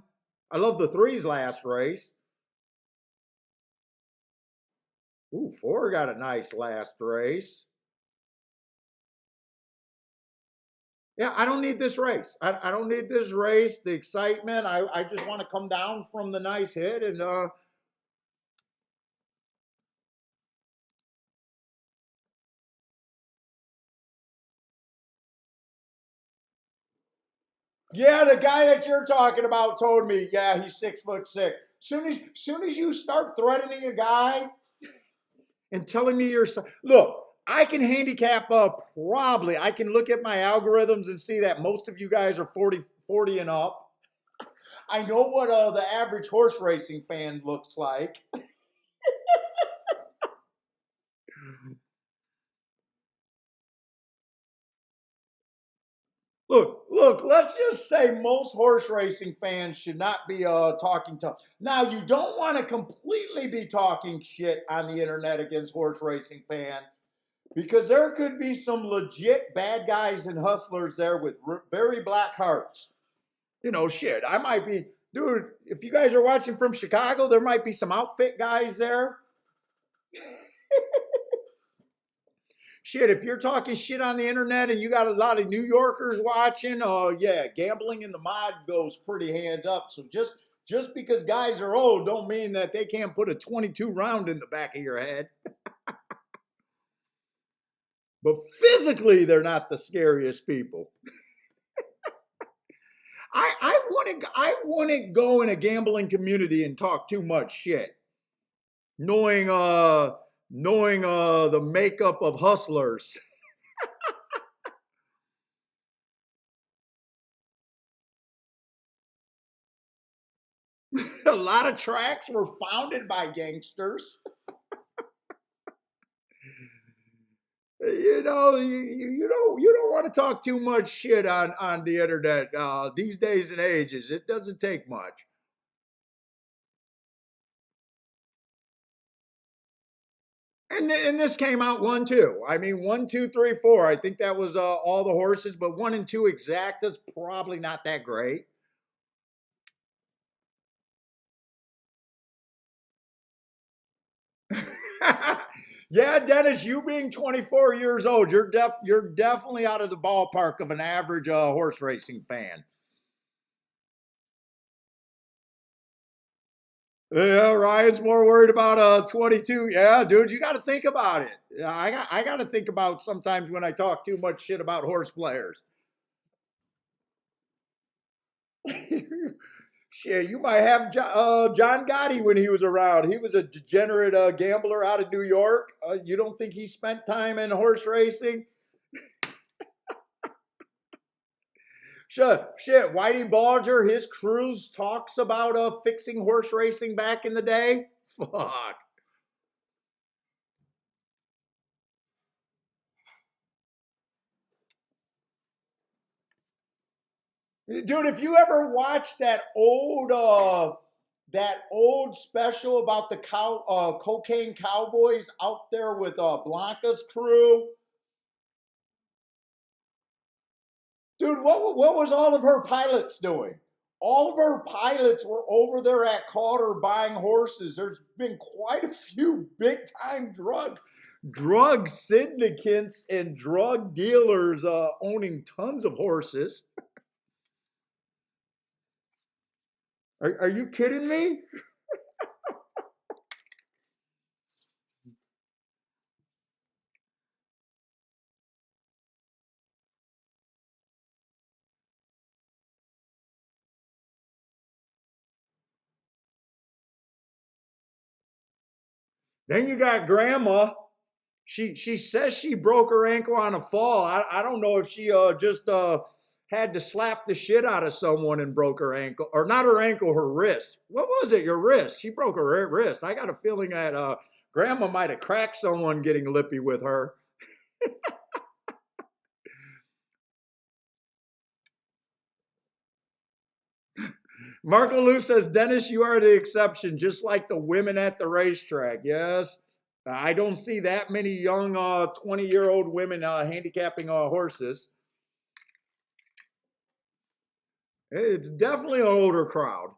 I love the 3's last race. Ooh, 4 got a nice last race. Yeah, I don't need this race. I don't need this race, the excitement. I just want to come down from the nice hit and yeah, the guy that you're talking about told me, yeah, he's 6'6". Soon as you start threatening a guy and telling me you're look, I can handicap probably. I can look at my algorithms and see that most of you guys are 40 and up. I know what the average horse racing fan looks like. Look, let's just say most horse racing fans should not be talking to. Now, you don't want to completely be talking shit on the internet against horse racing fans because there could be some legit bad guys and hustlers there with very black hearts. Shit, I might be, dude, if you guys are watching from Chicago, there might be some outfit guys there. Shit, if you're talking shit on the internet and you got a lot of New Yorkers watching, yeah, gambling in the mod goes pretty hands up. So just because guys are old don't mean that they can't put a 22 round in the back of your head. But physically, they're not the scariest people. I wouldn't go in a gambling community and talk too much shit, knowing the makeup of hustlers. A lot of tracks were founded by gangsters. You don't want to talk too much shit on the internet these days and ages. It doesn't take much. And this came out 1-2. I mean 1, 2, 3, 4. I think that was all the horses, but 1 and 2 exact. That's probably not that great. Yeah, Dennis, you being 24 years old, you're definitely out of the ballpark of an average horse racing fan. Yeah, Ryan's more worried about 22. Yeah, dude, you got to think about it. I got to think about sometimes when I talk too much shit about horse players. Shit, you might have John Gotti when he was around. He was a degenerate gambler out of New York. You don't think he spent time in horse racing? Shit. Whitey Bulger, his cruise talks about fixing horse racing back in the day. Fuck. Dude, if you ever watched that old that old special about the cocaine cowboys out there with Blanca's crew? Dude, what was all of her pilots doing? All of her pilots were over there at Carter buying horses. There's been quite a few big time drug syndicates and drug dealers owning tons of horses. Are you kidding me? Then you got grandma. She says she broke her ankle on a fall. I don't know if she just had to slap the shit out of someone and broke her ankle, or not her ankle, her wrist. What was it? Your wrist? She broke her wrist. I got a feeling that grandma might have cracked someone getting lippy with her. Marco Lou says, Dennis, you are the exception, just like the women at the racetrack. Yes. I don't see that many young 20-year-old women handicapping horses. It's definitely an older crowd.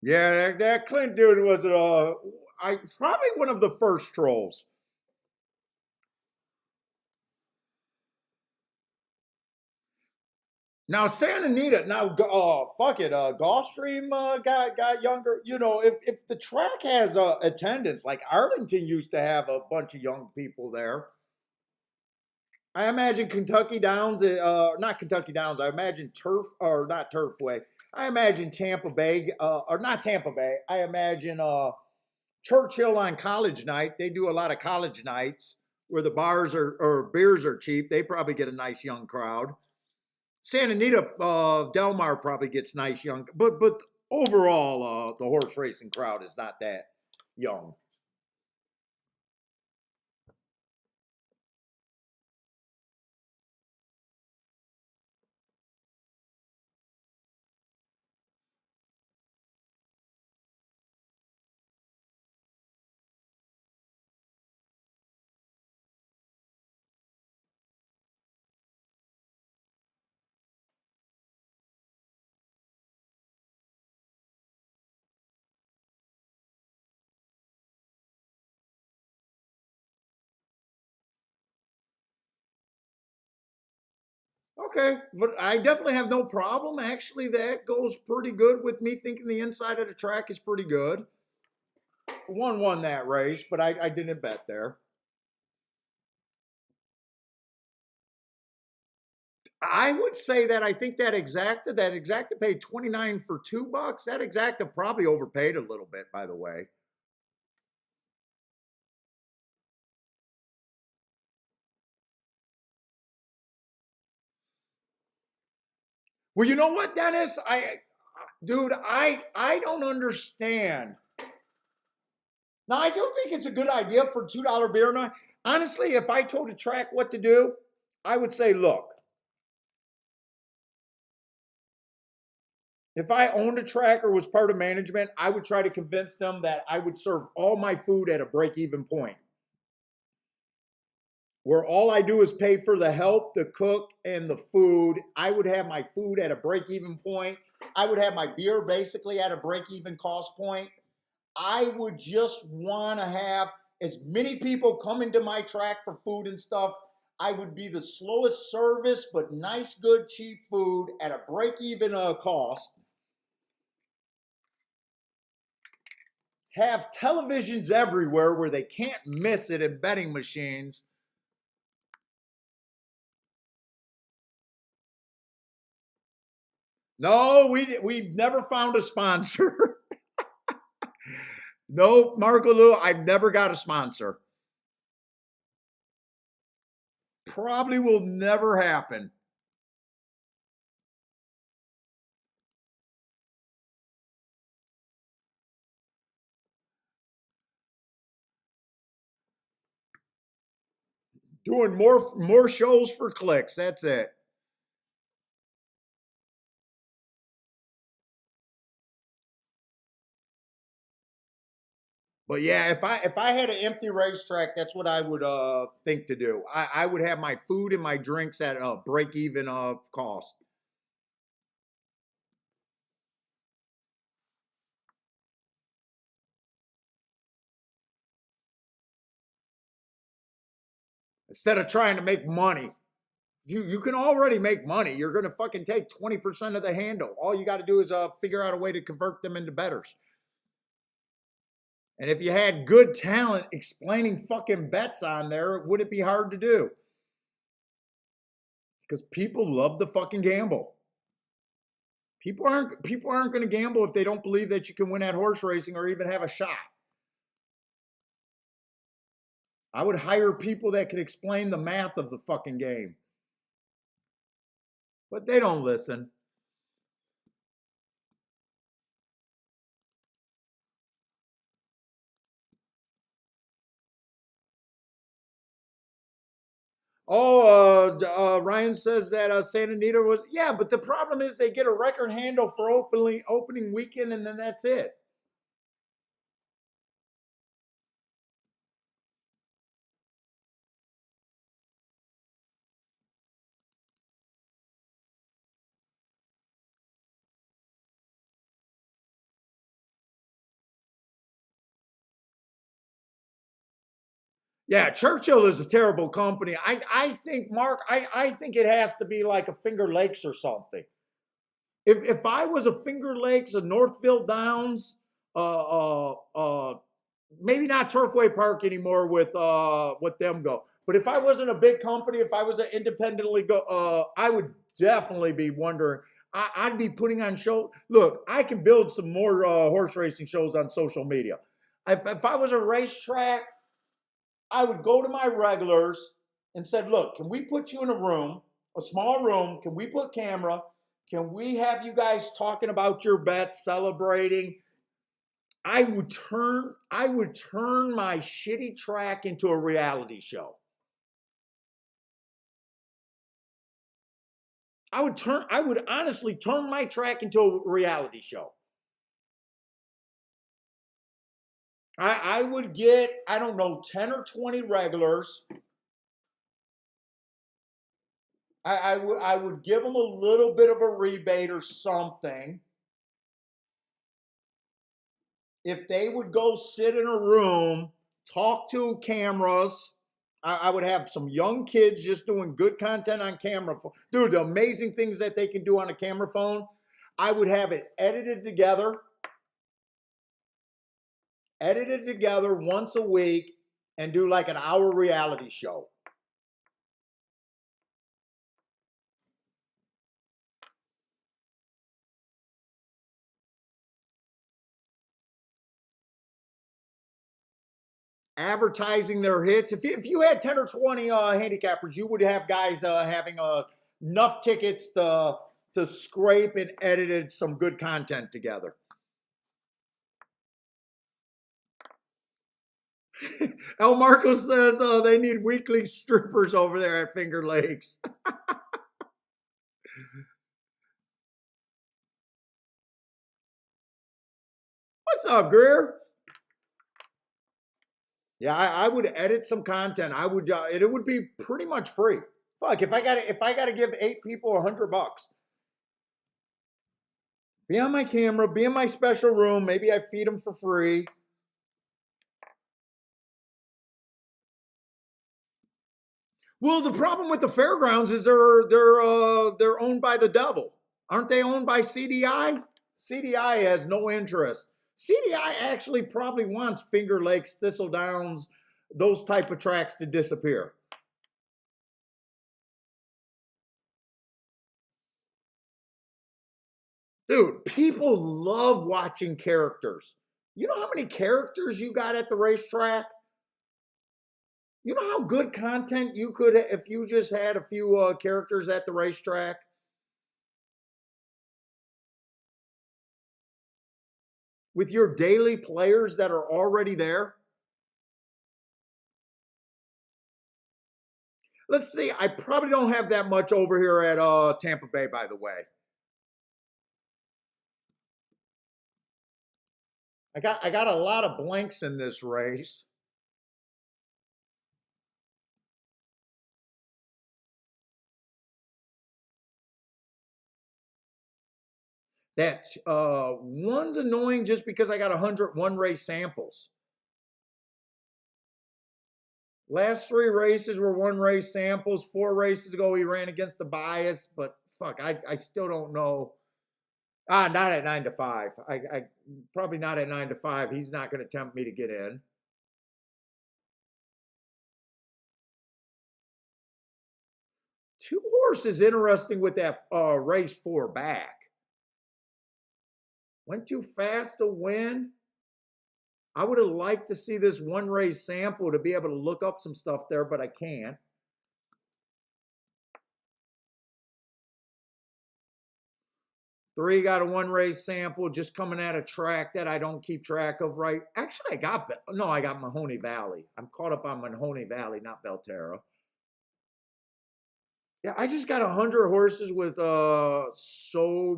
Yeah, that Clint dude was probably one of the first trolls. Now Santa Anita, now fuck it, Gulfstream got younger. You know, if the track has attendance, like Arlington used to have a bunch of young people there. I imagine Kentucky Downs, not Kentucky Downs. I imagine Turf or not Turfway. I imagine Tampa Bay, or not Tampa Bay. I imagine Churchill on college night. They do a lot of college nights where the bars are or beers are cheap. They probably get a nice young crowd. Santa Anita, Del Mar probably gets nice young, but overall, the horse racing crowd is not that young. Okay, but I definitely have no problem. Actually, that goes pretty good with me thinking the inside of the track is pretty good. Won that race, but I didn't bet there. I would say that I think that exacta paid 29 for $2. That exacta probably overpaid a little bit, by the way. Well, you know what, Dennis? I don't understand. Now I do think it's a good idea for $2 beer night. Honestly, if I told a track what to do, I would say, look, if I owned a track or was part of management, I would try to convince them that I would serve all my food at a break-even point, where all I do is pay for the help, the cook, and the food. I would have my food at a break-even point. I would have my beer basically at a break-even cost point. I would just want to have as many people come into my track for food and stuff. I would be the slowest service, but nice, good, cheap food at a break-even cost. Have televisions everywhere where they can't miss it in betting machines. No, we've never found a sponsor. No, Marco Lou, I've never got a sponsor. Probably will never happen. Doing more shows for clicks. That's it. But yeah, if I had an empty racetrack, that's what I would think to do. I would have my food and my drinks at a break even cost. Instead of trying to make money. You can already make money. You're gonna fucking take 20% of the handle. All you gotta do is figure out a way to convert them into betters. And if you had good talent explaining fucking bets on there, would it be hard to do? Because people love to fucking gamble. People aren't going to gamble if they don't believe that you can win at horse racing or even have a shot. I would hire people that could explain the math of the fucking game. But they don't listen. Oh, Ryan says that Santa Anita was, yeah, but the problem is they get a record handle for opening weekend and then that's it. Yeah, Churchill is a terrible company. I think, Mark, I think it has to be like a Finger Lakes or something. If I was a Finger Lakes, a Northville Downs, maybe not Turfway Park anymore with them go. But if I wasn't a big company, if I was an independently go, I would definitely be wondering. I'd be putting on show. Look, I can build some more horse racing shows on social media. If I was a racetrack, I would go to my regulars and said, look, can we put you in a room, a small room? Can we put camera? Can we have you guys talking about your bets, celebrating? I would turn my shitty track into a reality show. I would honestly turn my track into a reality show. I would get, I don't know, 10 or 20 regulars. I would give them a little bit of a rebate or something. If they would go sit in a room, talk to cameras, I would have some young kids just doing good content on camera. Dude, the amazing things that they can do on a camera phone. I would have it edited together once a week and do like an hour reality show. Advertising their hits. If you had 10 or 20 handicappers, you would have guys having enough tickets to scrape and edited some good content together. El Marco says they need weekly strippers over there at Finger Lakes. What's up, Greer? Yeah, I would edit some content. I would. It would be pretty much free. Fuck, if I gotta give 8 people $100, be on my camera, be in my special room. Maybe I feed them for free. Well, the problem with the fairgrounds is they're owned by the devil. Aren't they owned by CDI? CDI has no interest. CDI actually probably wants Finger Lakes, Thistle Downs, those type of tracks to disappear. Dude, people love watching characters. You know how many characters you got at the racetrack? You know how good content you could if you just had a few characters at the racetrack? With your daily players that are already there? Let's see. I probably don't have that much over here at Tampa Bay, by the way. I got a lot of blanks in this race. That one's annoying just because I got 101 race samples. Last 3 races were 1 race samples. 4 races ago, he ran against the bias, but fuck, I still don't know. Not at 9 to 5. I probably not at 9 to 5. He's not going to tempt me to get in. Two horses interesting with that race 4 back. Went too fast to win. I would have liked to see this 1 race sample to be able to look up some stuff there, but I can't. 3 got a 1 race sample just coming at a track that I don't keep track of, right? Actually, I got Mahoney Valley. I'm caught up on Mahoney Valley, not Belterra. Yeah, I just got 100 horses with so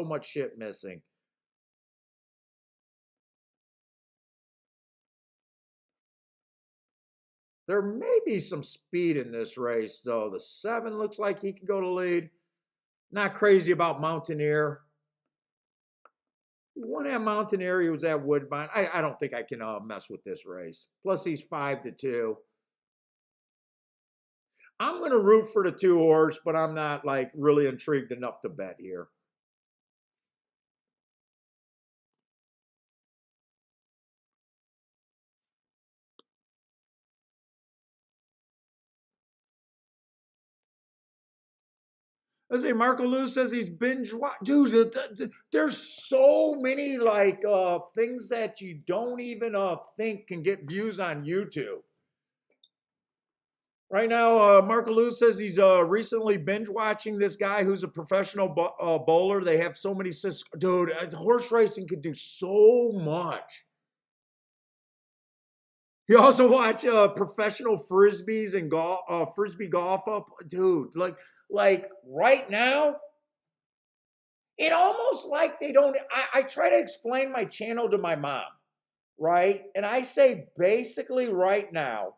much shit missing. There may be some speed in this race, though. The 7 looks like he can go to lead. Not crazy about Mountaineer. He won at Mountaineer. He was at Woodbine. I don't think I can mess with this race. Plus, he's 5 to 2. I'm going to root for the 2 horse, but I'm not like really intrigued enough to bet here. Let's say Marco Lou says he's binge watch. Dude, there's so many like things that you don't even think can get views on YouTube. Right now, Marco Lou says he's recently binge watching this guy who's a professional bowler. They have so many, dude. Horse racing could do so much. You also watch professional frisbees and golf, frisbee golf up, dude. Like right now, it almost like they don't. I try to explain my channel to my mom, right? And I say basically right now,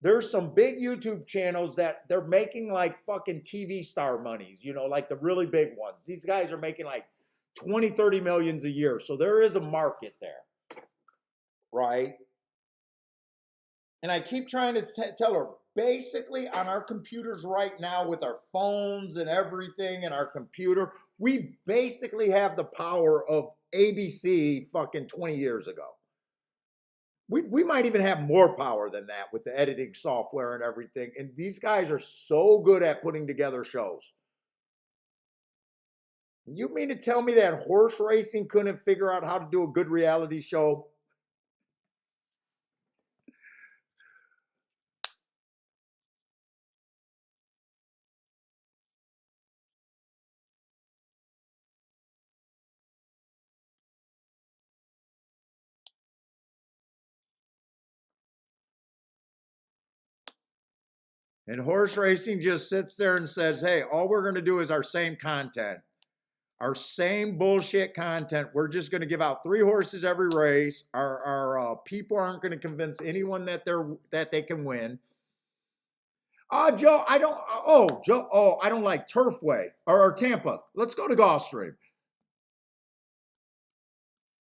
there's some big YouTube channels that they're making like fucking TV star monies, you know, like the really big ones. These guys are making like 20, 30 millions a year. So there is a market there, right? And I keep trying to tell her, basically on our computers right now with our phones and everything and our computer, we basically have the power of ABC fucking 20 years ago. We might even have more power than that with the editing software and everything. And these guys are so good at putting together shows. You mean to tell me that horse racing couldn't figure out how to do a good reality show? And horse racing just sits there and says, hey, all we're going to do is our same content. Our same bullshit content. We're just going to give out 3 horses every race. Our people aren't going to convince anyone that they can win. Joe, I don't. Joe. Oh, I don't like Turfway or Tampa. Let's go to Gulfstream.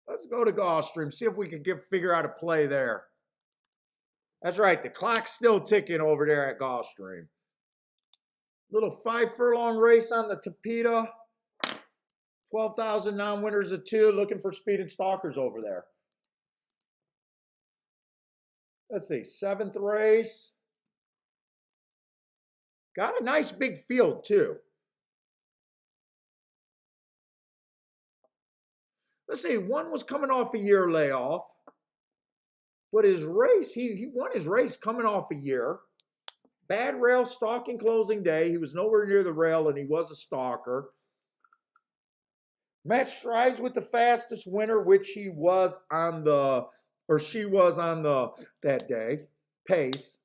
Let's go to Gulfstream. See if we can figure out a play there. That's right. The clock's still ticking over there at Gulfstream. Little 5 furlong race on the Tapeta. 12,000 non-winners of 2, looking for speed and stalkers over there. Let's see, 7th race. Got a nice big field too. Let's see, 1 was coming off a year layoff. But his race, he won his race coming off a year. Bad rail stalking closing day. He was nowhere near the rail and he was a stalker. Match strides with the fastest winner, which he was on the, or she was on the, that day, pace.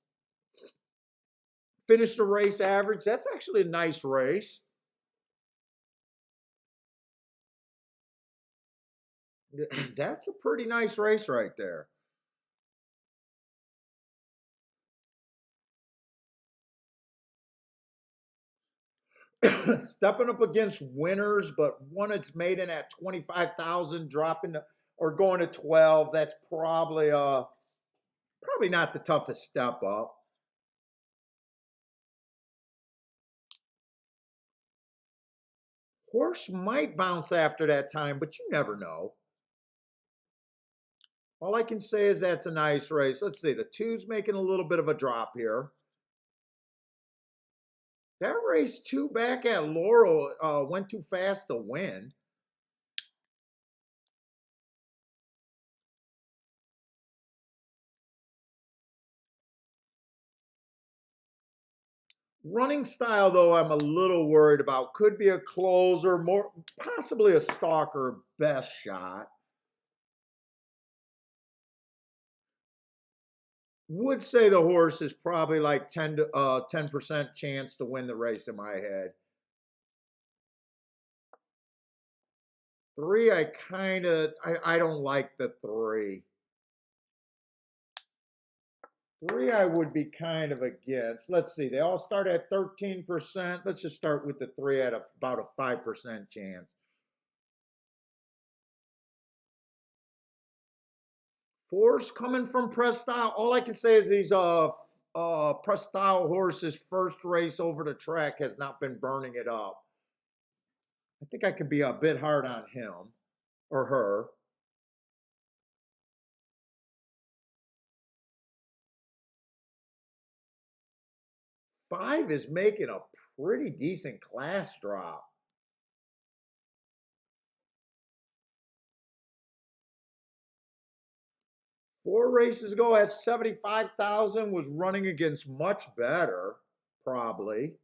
finished the race average. That's actually a nice race. That's a pretty nice race right there. Stepping up against winners, but one that's made in at 25,000, dropping to, or going to 12. That's probably not the toughest step up. Horse might bounce after that time, but you never know. All I can say is that's a nice race. Let's see, the two's making a little bit of a drop here. That race two back at Laurel went too fast to win. Running style, though, I'm a little worried about. Could be a closer, more possibly a stalker best shot. Would say the horse is probably like 10% chance to win the race in my head. Three, I don't like the three. Three, I would be kind of against. Let's see, they all start at 13%. Let's just start with the three at about a 5% chance. Four's coming from press style. All I can say is these press style horses' first race over the track has not been burning it up. I think I can be a bit hard on him or her. Five is making a pretty decent class drop. Four races ago at 75,000 was running against much better, probably.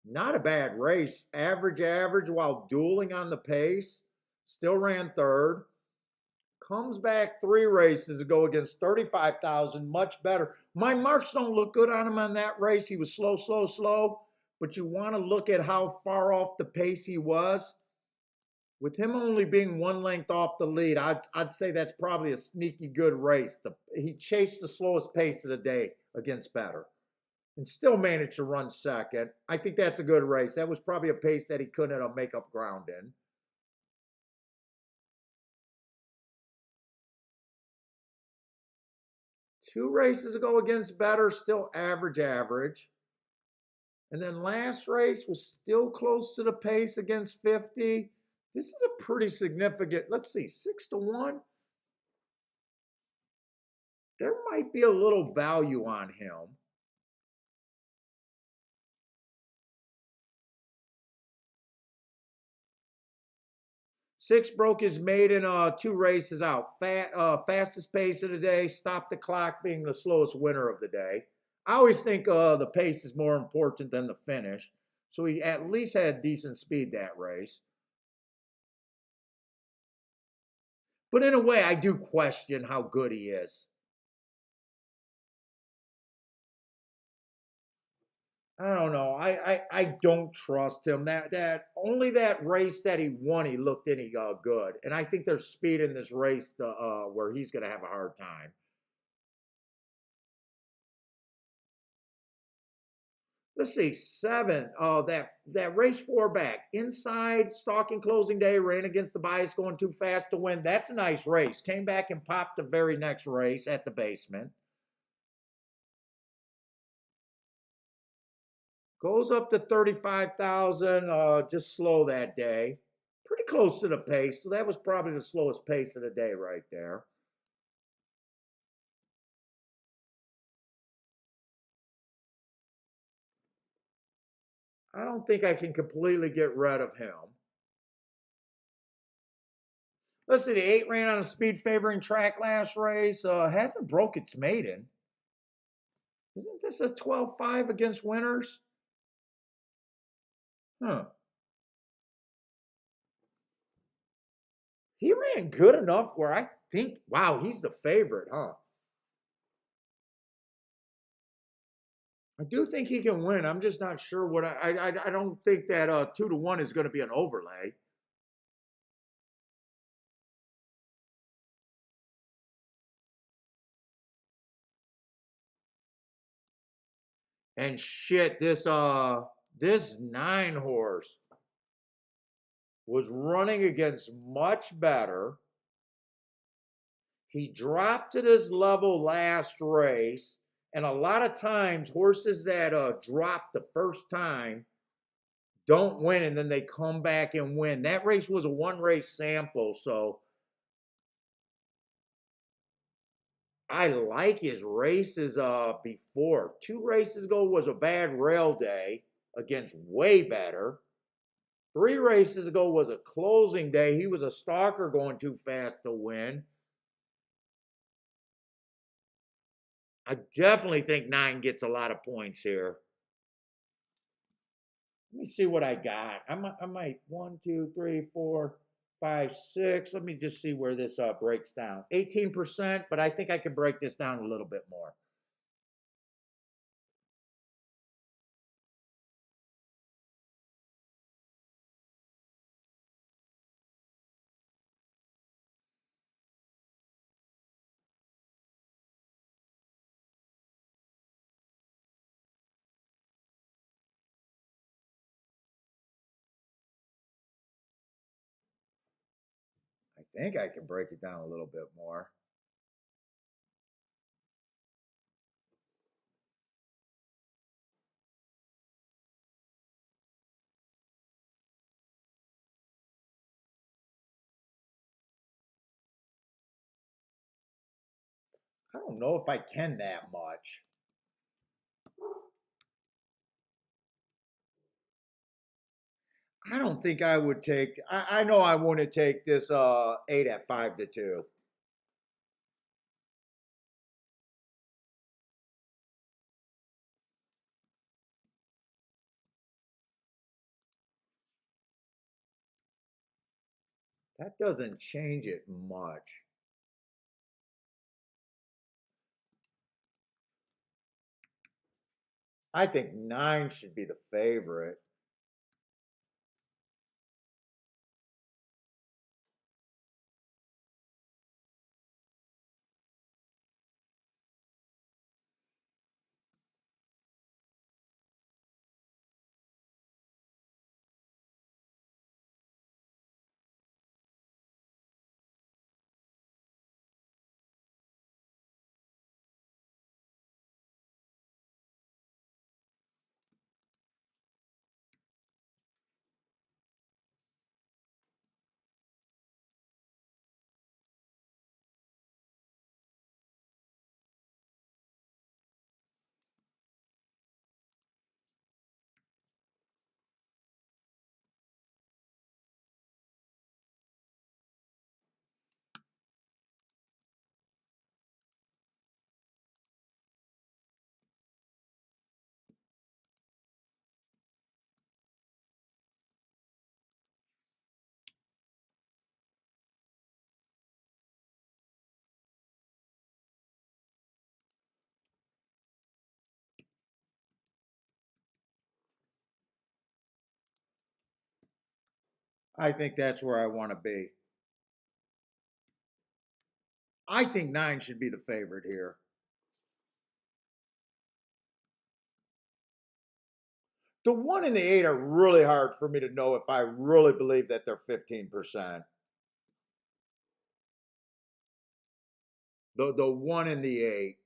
Not a bad race. Average while dueling on the pace. Still ran third. Comes back three races ago against 35,000, much better. My marks don't look good on him on that race. He was slow. But you want to look at how far off the pace he was. With him only being one length off the lead, I'd say that's probably a sneaky good race. He chased the slowest pace of the day against better and still managed to run second. I think that's a good race. That was probably a pace that he couldn't make up ground in. Two races ago against better, still average. And then last race was still close to the pace against 50. This is a pretty significant, let's see, 6-1. There might be a little value on him. Six broke his maiden two races out. Fastest pace of the day, stopped the clock being the slowest winner of the day. I always think the pace is more important than the finish. So he at least had decent speed that race. But in a way, I do question how good he is. I don't know. I don't trust him. That only that race that he won, he looked any good, and I think there's speed in this race where he's going to have a hard time. Let's see, seven. Oh, that race four back inside stalking closing day ran against the bias going too fast to win. That's a nice race. Came back and popped the very next race at the basement. Goes up to 35,000. Just slow that day. Pretty close to the pace. So that was probably the slowest pace of the day right there. I don't think I can completely get rid of him. Let's see, the eight ran on a speed favoring track last race. Hasn't broke its maiden. Isn't this a 12-5 against winners? Huh. He ran good enough where I think, wow, he's the favorite, huh? I do think he can win. I'm just not sure what I don't think that 2-1 is going to be an overlay. And shit, this 9 horse was running against much better. He dropped to this level last race, and a lot of times horses that drop the first time don't win, and then they come back and win. That race was a one-race sample, so I like his races before. 2 races ago was a bad rail day against way better. 3 races ago was a closing day. He was a stalker going too fast to win. I definitely think 9 gets a lot of points here. Let me see what I got. I might 1, 2, 3, 4, 5, 6. Let me just see where this breaks down. 18%, but I think I can break this down a little bit more. I think I can break it down a little bit more. I don't know if I can that much. I don't think I would take. I know I want to take this 8 at 5-2. That doesn't change it much. I think 9 should be the favorite. I think that's where I want to be. I think 9 should be the favorite here. The 1 and the 8 are really hard for me to know if I really believe that they're 15%. The 1 and the 8.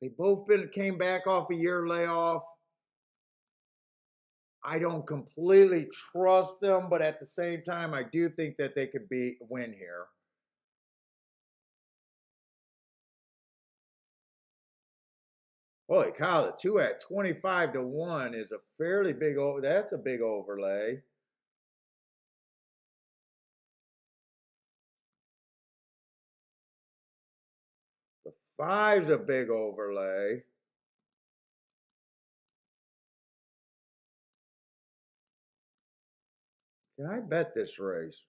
They both came back off a year layoff. I don't completely trust them, but at the same time, I do think that they could win here. Holy cow, the 2 at 25-1 is a fairly big that's a big overlay. The 5's a big overlay. Can I bet this race?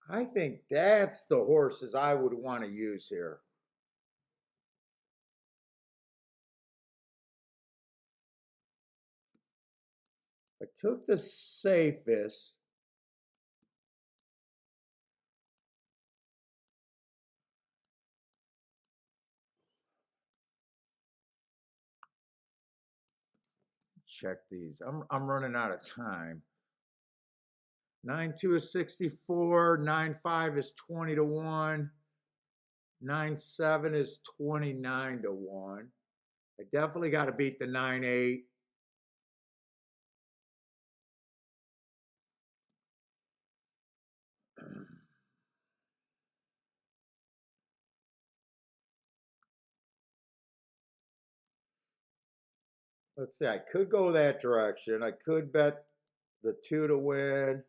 I think that's the horses I would want to use here. I took the safest. Check these. I'm running out of time. 9-2 is 64. 9-5 is 20 to 1. 9-7 is 29 to 1. I definitely got to beat the 9-8. Let's see. I could go that direction. I could bet the 2 to win,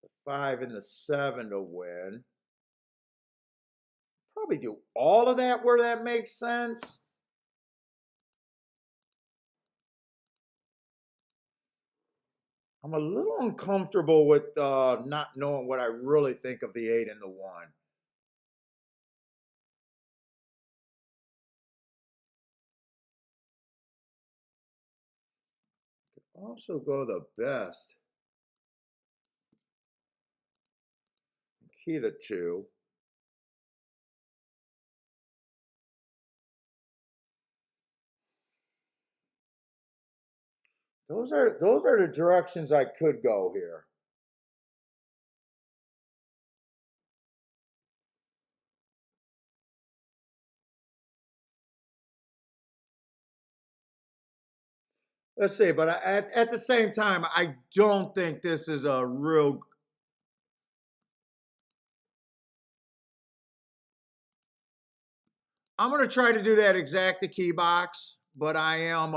the 5 and the 7 to win. Probably do all of that where that makes sense. I'm a little uncomfortable with not knowing what I really think of the 8 and the 1. Also go the best. Key the 2. Those are the directions I could go here. Let's see, but at the same time, I don't think this is a real. I'm going to try to do that exact key box, but I'm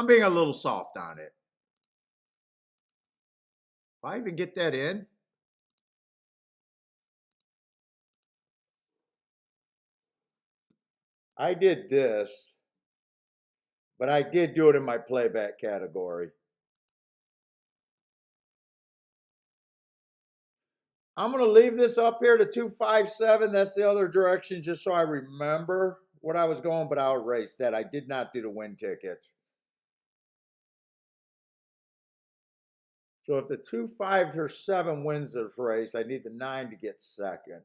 being a little soft on it. If I even get that in, I did this, but I did do it in my playback category. I'm going to leave this up here to 257. That's the other direction, just so I remember what I was going, but I'll erase that. I did not do the win tickets. So if the 2, 5, or 7 wins this race, I need the 9 to get second.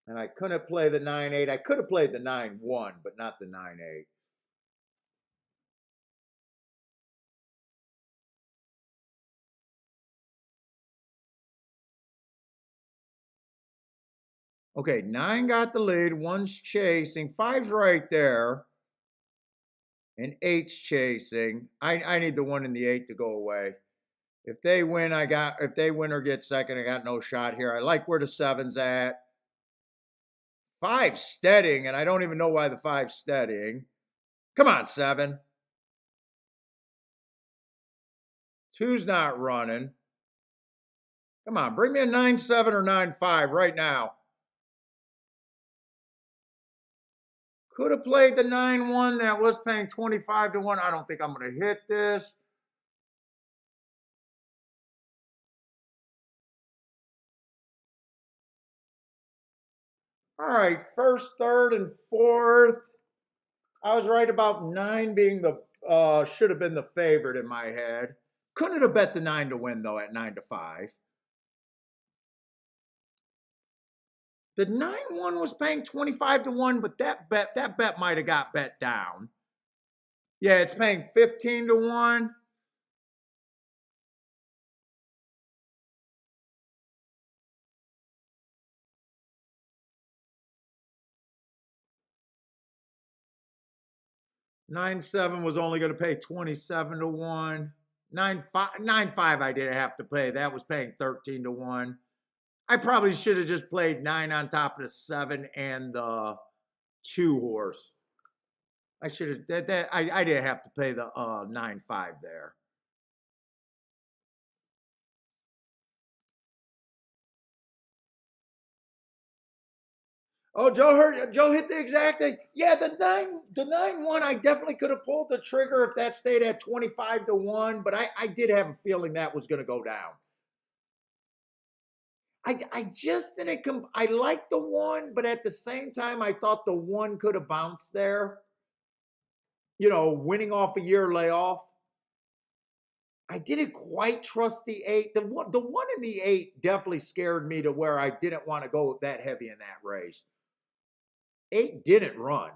And I couldn't play the 9-8. I could have played the 9-1, but not the 9-8. Okay, 9 got the lead. 1's chasing. 5's right there. And 8's chasing. I need the 1 and the 8 to go away. If they win, if they win or get second, I got no shot here. I like where the 7's at. 5's steadying, and I don't even know why the 5's steadying. Come on, 7. 2's not running. Come on, bring me a 9-7 or 9-5 right now. Could have played the 9-1 that was paying 25 to 1. I don't think I'm going to hit this. All right, first, third, and fourth. I was right about 9 being the should have been the favorite in my head. Couldn't have bet the 9 to win though at 9 to 5. The 9-1 was paying 25 to 1, but that bet might have got bet down. Yeah, it's paying 15 to 1. Nine seven was only going to pay 27 to 1. 9-5 I didn't have to pay. That was paying 13 to 1. I probably should have just played 9 on top of the 7 and the 2 horse. I should have that I didn't have to pay the 9-5 there. Oh, Joe hit the exact thing. Yeah, the 9-1, I definitely could have pulled the trigger if that stayed at 25-1, but I did have a feeling that was going to go down. I just didn't I liked the 1, but at the same time, I thought the 1 could have bounced there. Winning off a year layoff. I didn't quite trust the 8. The one in the 8 definitely scared me to where I didn't want to go that heavy in that race. 8 didn't run.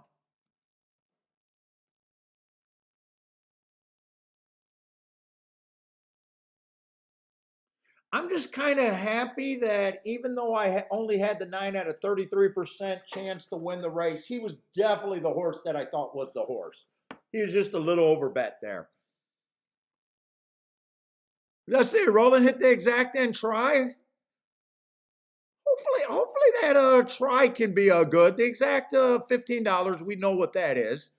I'm just kind of happy that even though I only had the 9 at a 33% chance to win the race, he was definitely the horse that I thought was the horse. He was just a little over bet there. Let's see, Roland hit the exact and try. Hopefully that try can be good. The exact $15, we know what that is.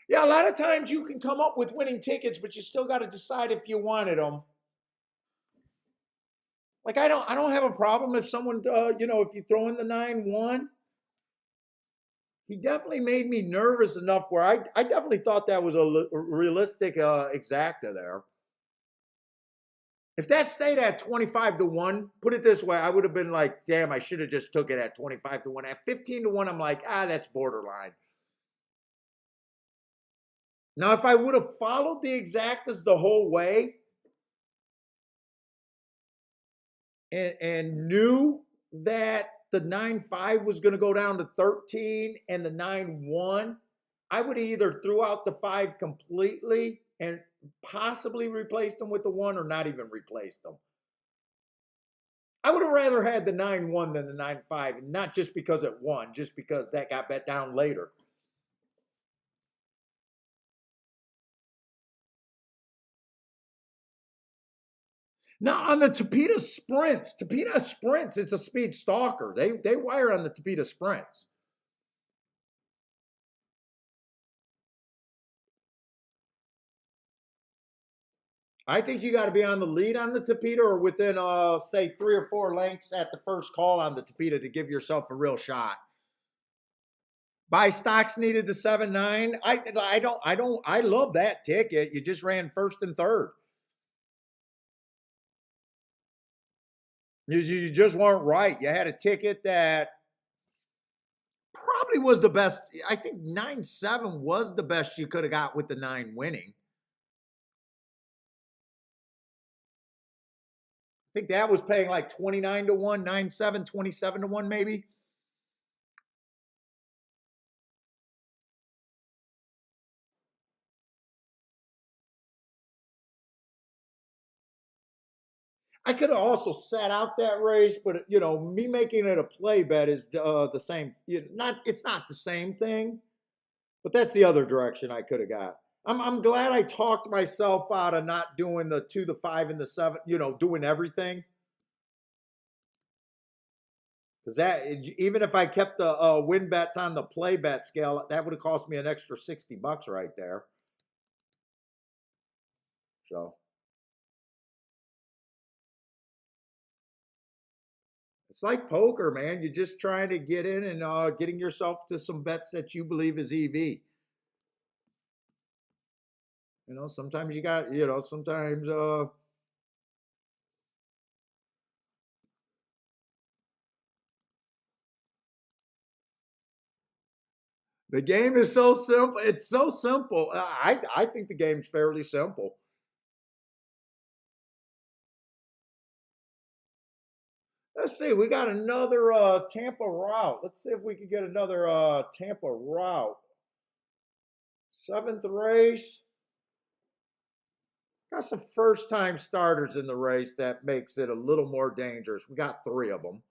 Yeah, a lot of times you can come up with winning tickets, but you still got to decide if you wanted them. Like I don't have a problem if someone, if you throw in the 9-1. He definitely made me nervous enough where I definitely thought that was a realistic exacta there. If that stayed at 25-1, put it this way, I would have been like, damn, I should have just took it at 25-1. At 15-1, I'm like, that's borderline. Now, if I would have followed the exactas the whole way and knew that the 9-5 was going to go down to 13 and the 9-1, I would have either threw out the 5 completely and possibly replaced them with the 1 or not even replaced them. I would have rather had the 9-1 than the 9-5, and not just because it won, just because that got bet down later. Now on the Tapeta Sprints, it's a speed stalker. They wire on the Tapeta Sprints. I think you got to be on the lead on the Tapeta or within, say, 3 or 4 lengths at the first call on the Tapeta to give yourself a real shot. Buy stocks needed to 7-9. I love that ticket. You just ran first and third. You just weren't right. You had a ticket that probably was the best. I think 9-7 was the best you could have got with the 9 winning. I think that was paying like 29-1, 9-7, 27-1 maybe. I could have also sat out that race, but me making it a play bet is the same. It's not the same thing, but that's the other direction I could have got. I'm glad I talked myself out of not doing the 2, the 5, and the 7. Doing everything. Because that, even if I kept the win bets on the play bet scale, that would have cost me an extra $60 right there. So it's like poker, man. You're just trying to get in and getting yourself to some bets that you believe is EV. Sometimes you got, sometimes the game is so simple. It's so simple. I think the game's fairly simple. Let's see. We got another Tampa route. Let's see if we can get another Tampa route. 7th race. Got some first time starters in the race that makes it a little more dangerous. We got 3 of them.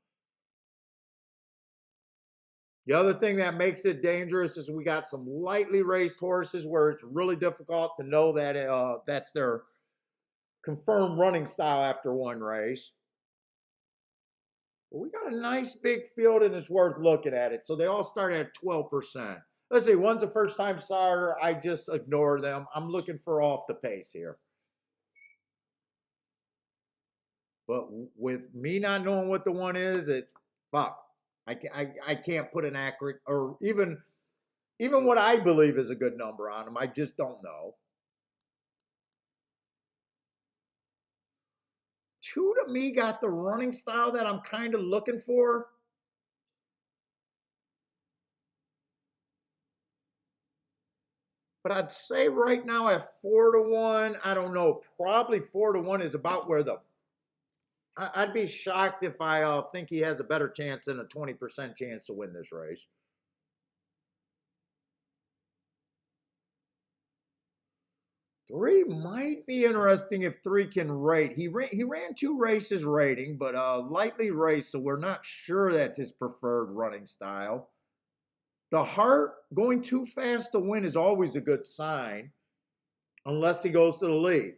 The other thing that makes it dangerous is we got some lightly raced horses where it's really difficult to know that that's their confirmed running style after one race. But we got a nice big field and it's worth looking at it. So they all start at 12%. Let's see, one's a first time starter. I just ignore them. I'm looking for off the pace here. But with me not knowing what the one is, fuck. I can't put an accurate or even what I believe is a good number on him. I just don't know. Two to me got the running style that I'm kind of looking for. But I'd say right now at 4 to 1, I don't know. Probably 4 to 1 is about where I'd be shocked if I think he has a better chance than a 20% chance to win this race. Three might be interesting if three can rate. He ran 2 races rating, but lightly raced, so we're not sure that's his preferred running style. The heart going too fast to win is always a good sign, unless he goes to the lead.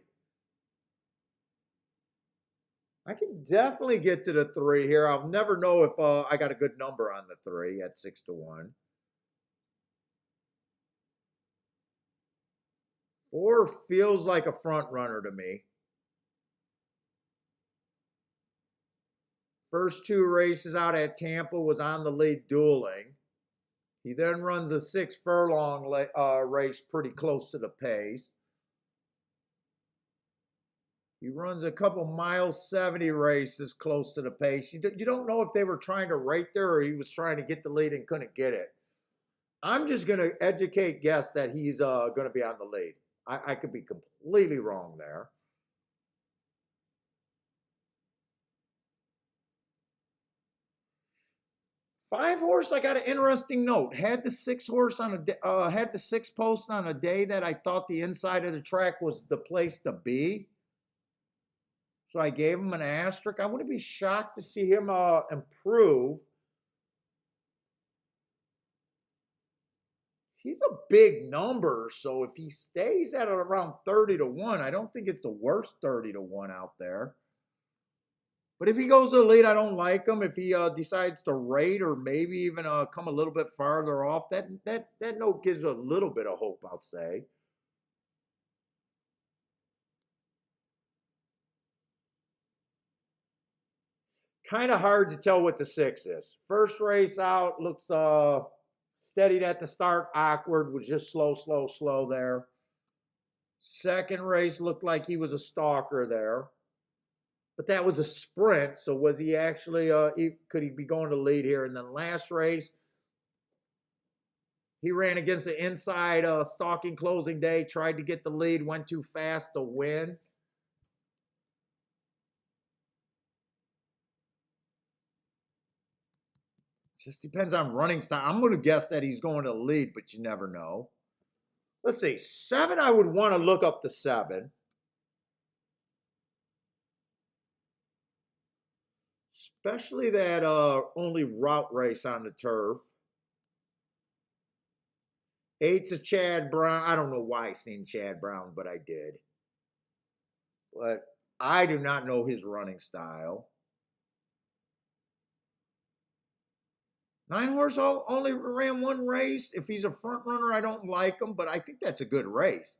I can definitely get to the 3 here. I'll never know if I got a good number on the 3 at 6 to 1. 4 feels like a front runner to me. First 2 races out at Tampa was on the lead dueling. He then runs a 6 furlong race pretty close to the pace. He runs a couple mile 70 races close to the pace. You don't know if they were trying to rate there or he was trying to get the lead and couldn't get it. I'm just going to educate guess that he's going to be on the lead. I could be completely wrong there. 5 horse, I got an interesting note. Had the 6 horse on had the 6 post on a day that I thought the inside of the track was the place to be. So I gave him an asterisk. I wouldn't be shocked to see him improve. He's a big number, so if he stays at around 30 to 1, I don't think it's the worst 30 to 1 out there. But if he goes to the lead, I don't like him. If he decides to rate or maybe even come a little bit farther off, that note gives a little bit of hope, I'll say. Kind of hard to tell what the 6 is. First race out looks steadied at the start, awkward, was just slow there. Second race looked like he was a stalker there. But that was a sprint, so was he actually, could he be going to lead here? And then last race, he ran against the inside stalking closing day, tried to get the lead, went too fast to win. Just depends on running style. I'm going to guess that he's going to lead, but you never know. Let's see, 7, I would want to look up the 7. Especially that only route race on the turf. 8's a Chad Brown. I don't know why I seen Chad Brown, but I did. But I do not know his running style. 9 horse only ran 1 race. If he's a front runner, I don't like him, but I think that's a good race.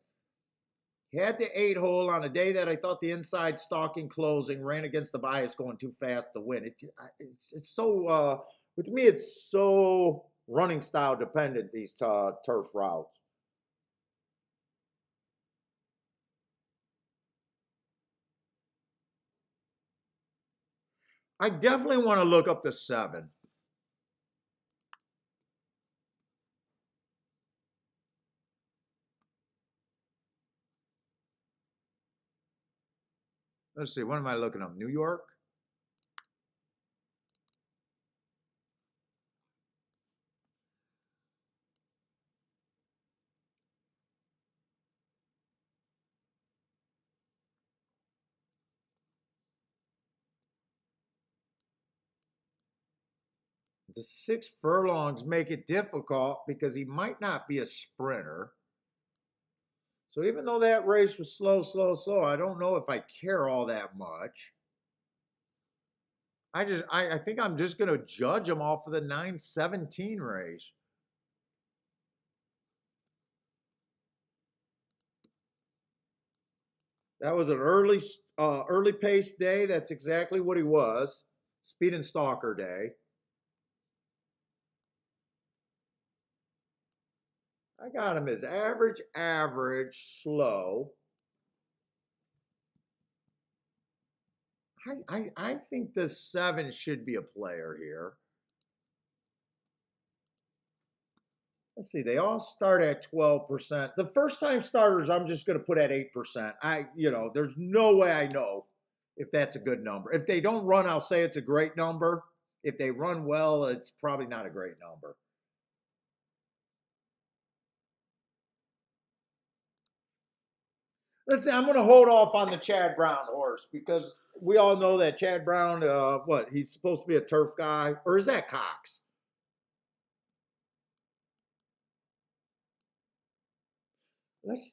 He had the 8 hole on a day that I thought the inside stalking closing ran against the bias going too fast to win. It's so with me it's so running style dependent, these turf routes. I definitely want to look up the 7. Let's see, what am I looking up? New York? The 6 furlongs make it difficult because he might not be a sprinter. So even though that race was slow, I don't know if I care all that much. I think I'm just going to judge him off of the 9:17 race. That was an early pace day. That's exactly what he was. Speed and stalker day. I got him as average, slow. I think the 7 should be a player here. Let's see, they all start at 12%. The first time starters, I'm just going to put at 8%. There's no way I know if that's a good number. If they don't run, I'll say it's a great number. If they run well, it's probably not a great number. Let's see, I'm going to hold off on the Chad Brown horse because we all know that Chad Brown, he's supposed to be a turf guy, or is that Cox?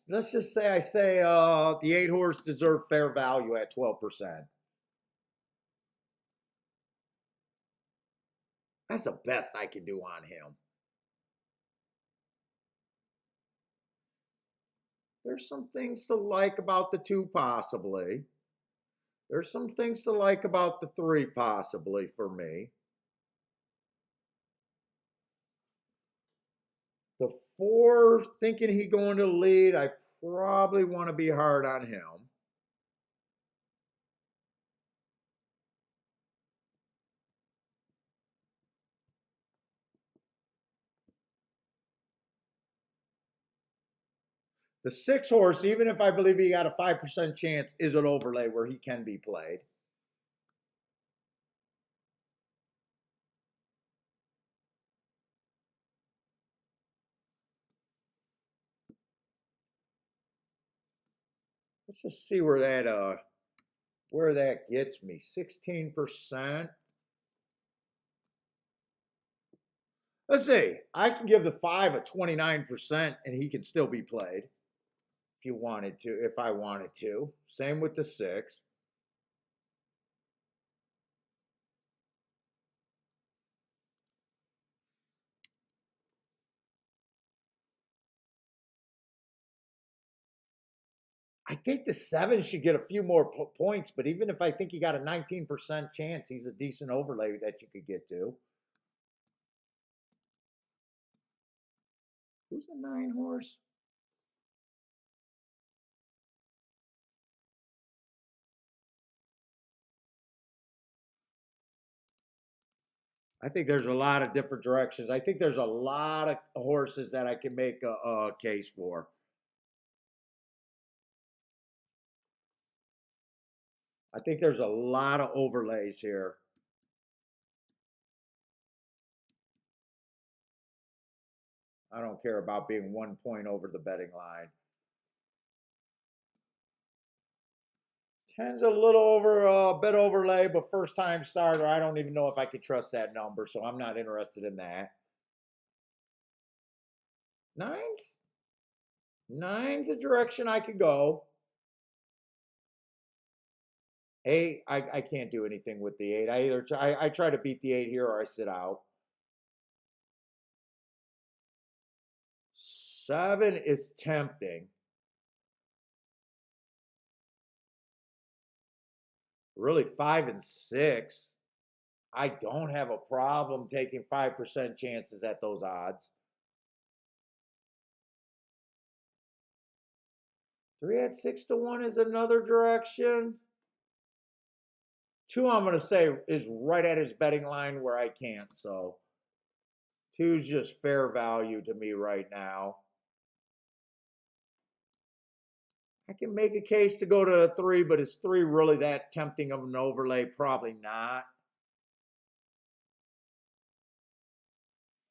Let's just say I say the 8 horse deserved fair value at 12%. That's the best I can do on him. There's some things to like about the 2 possibly. There's some things to like about the 3 possibly for me. The 4, thinking he going to lead, I probably want to be hard on him. The 6 horse, even if I believe he got a 5% chance, is an overlay where he can be played. Let's just see where that gets me. 16%. Let's see. I can give the 5 a 29% and he can still be played if I wanted to. Same with the 6. I think the 7 should get a few more points, but even if I think he got a 19% chance, he's a decent overlay that you could get to. Who's a 9 horse? I think there's a lot of different directions. I think there's a lot of horses that I can make a case for. I think there's a lot of overlays here. I don't care about being 1 point over the betting line. 10's a little over a bit overlay, but first time starter, I don't even know if I could trust that number, so I'm not interested in that. 9's? 9's a direction I could go. 8, I can't do anything with the 8. I try to beat the 8 here or I sit out. 7 is tempting. Really, 5 and 6. I don't have a problem taking 5% chances at those odds. 3 at 6 to 1 is another direction. 2, I'm going to say, is right at his betting line where I can't. So 2 is just fair value to me right now. I can make a case to go to a 3, but is 3 really that tempting of an overlay? Probably not.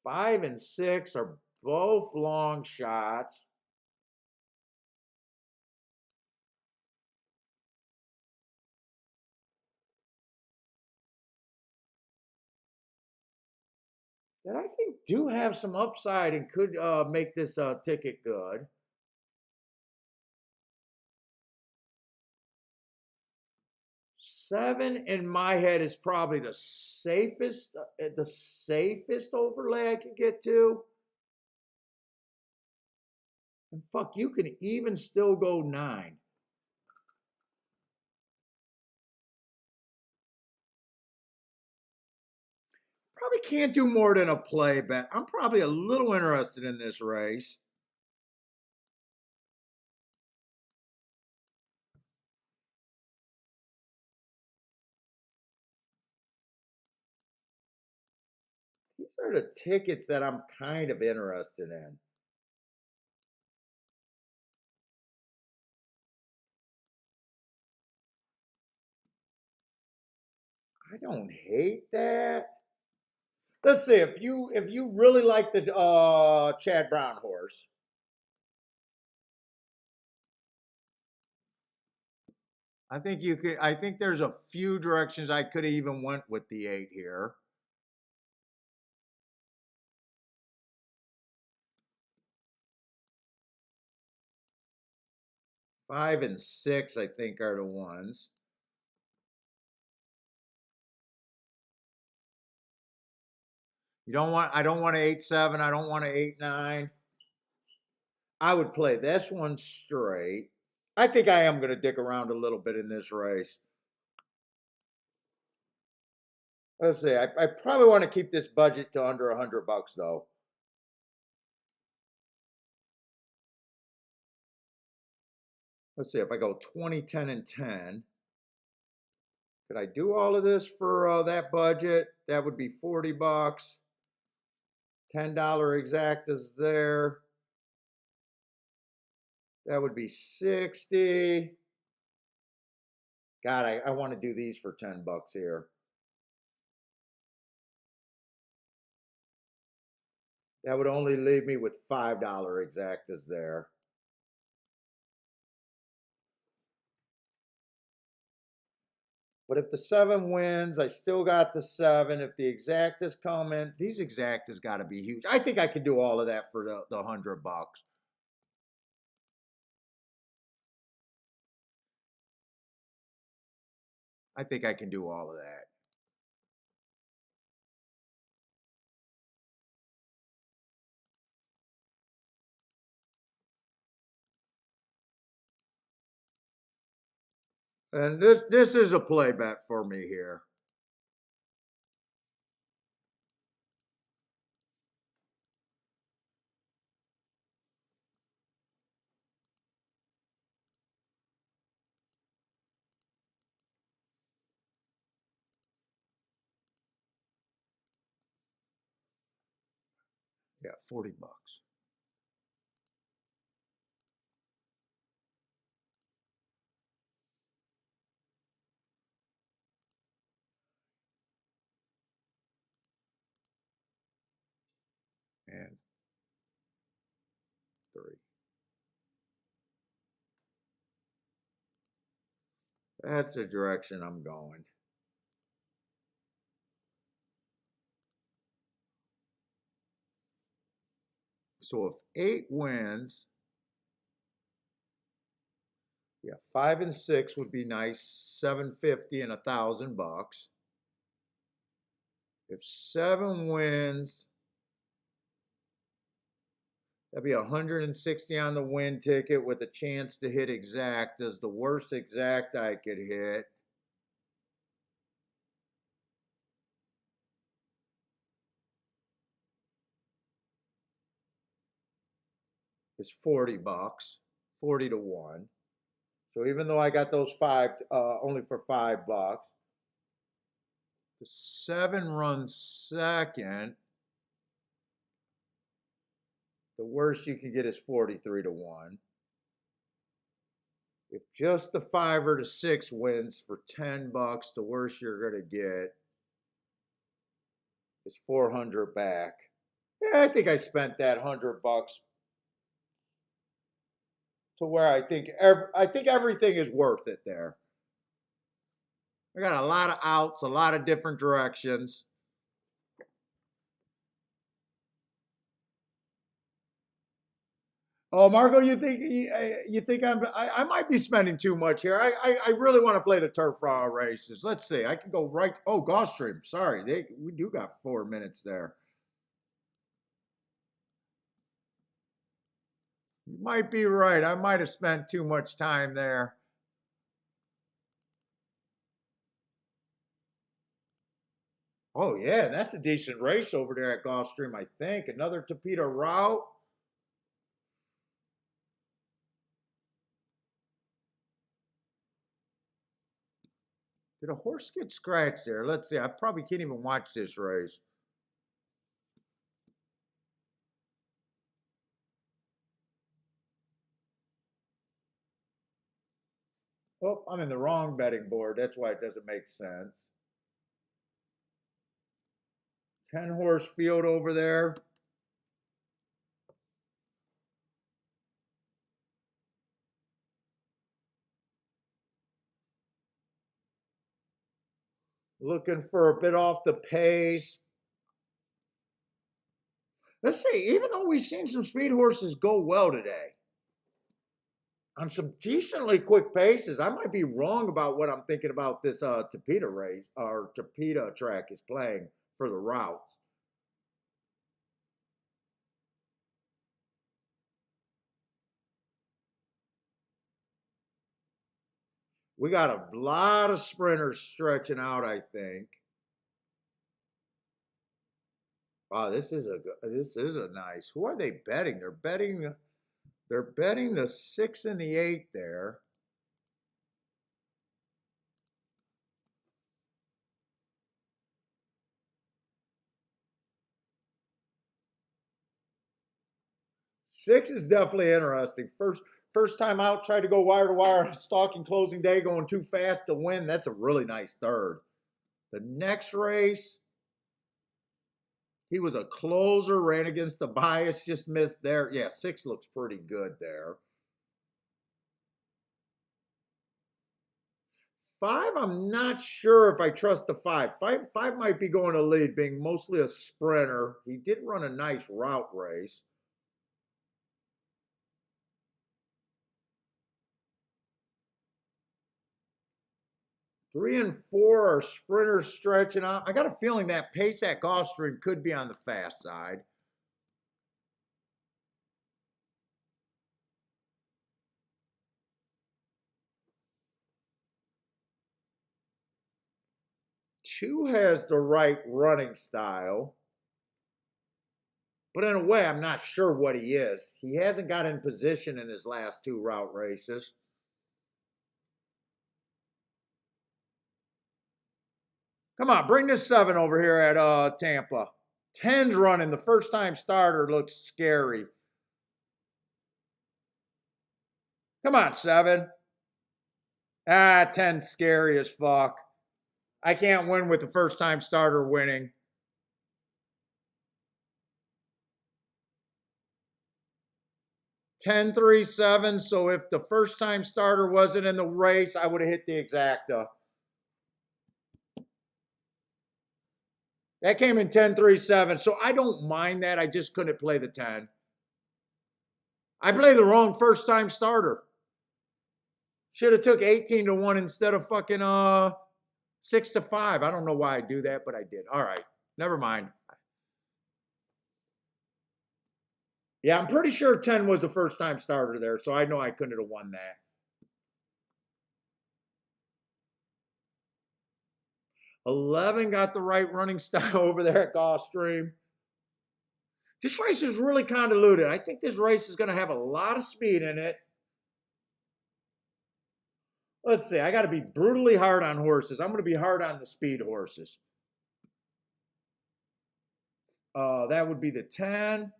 5 and 6 are both long shots. That I think do have some upside and could make this ticket good. 7 in my head is probably the safest overlay I could get to. And fuck, you can even still go 9. probably can't do more than a play bet. I'm probably a little interested in this race. These are the tickets that I'm kind of interested in. I don't hate that. Let's see if you really like the Chad Brown horse. I think you could. I think there's a few directions I could have even went with the 8 here. Five and 6, I think, are the ones. You don't want. I don't want an 8-7. I don't want an 8-9. I would play this one straight. I think I am going to dick around a little bit in this race. Let's see. I probably want to keep this budget to under $100 though. Let's see if I go 20, 10, and 10. Could I do all of this for that budget? That would be $40. $10 exactas there. That would be 60. God, I want to do these for $10 here. That would only leave me with $5 exactas there. But if the 7 wins, I still got the 7. If the exactas come in, these exactas got to be huge. I think I could do all of that for the $100. I think I can do all of that. And this is a play bet for me here. Yeah, $40. And 3. That's the direction I'm going. So if 8 wins, yeah, 5 and 6 would be nice, 750 and $1,000. If 7 wins, that'd be 160 on the win ticket with a chance to hit exactas. The worst exact I could hit is $40, 40 to 1. So even though I got those 5 only for $5, the 7 runs second. The worst you can get is 43 to 1. If just the 5 or the 6 wins for $10, the worst you're going to get is 400 back. Yeah, I think I spent that $100 to where I think everything is worth it there. I got a lot of outs, a lot of different directions. Oh, Marco, you think I might be spending too much here? I really want to play the turf raw races. Let's see. I can go right. Oh, Gulfstream. Sorry, we do got 4 minutes there. You might be right. I might have spent too much time there. Oh yeah, that's a decent race over there at Gulfstream, I think. Another Tapeta route. Did a horse get scratched there? Let's see. I probably can't even watch this race. Oh, I'm in the wrong betting board. That's why it doesn't make sense. 10 horse field over there. Looking for a bit off the pace. Let's see, even though we've seen some speed horses go well today, on some decently quick paces, I might be wrong about what I'm thinking about this Tapeta race or Tapeta track is playing for the routes. We got a lot of sprinters stretching out, I think. Wow, this is a nice. Who are they betting? They're betting the 6 and the 8 there. Six is definitely interesting. First time out, tried to go wire to wire on stalking closing day, going too fast to win. That's a really nice third. The next race, he was a closer, ran against the bias, just missed there. Yeah, 6 looks pretty good there. 5, I'm not sure if I trust the 5. Five might be going to lead, being mostly a sprinter. He did run a nice route race. 3 and 4 are sprinters stretching out. I got a feeling that pace at Gulfstream could be on the fast side. Two has the right running style, but in a way, I'm not sure what he is. He hasn't got in position in his last 2 route races. Come on, bring this 7 over here at Tampa. 10's running. The first time starter looks scary. Come on, 7. 10's scary as fuck. I can't win with the first time starter winning. 10-3-7. So if the first time starter wasn't in the race, I would have hit the exacta. That came in 10-3-7. So I don't mind that. I just couldn't play the 10. I played the wrong first time starter. Should have took 18-1 instead of fucking 6-5. I don't know why I do that, but I did. All right. Never mind. Yeah, I'm pretty sure 10 was the first time starter there, so I know I couldn't have won that. 11 got the right running style over there at Gulfstream. This race is really convoluted. I think this race is going to have a lot of speed in it. Let's see. I got to be brutally hard on horses. I'm going to be hard on the speed horses. That would be the 10.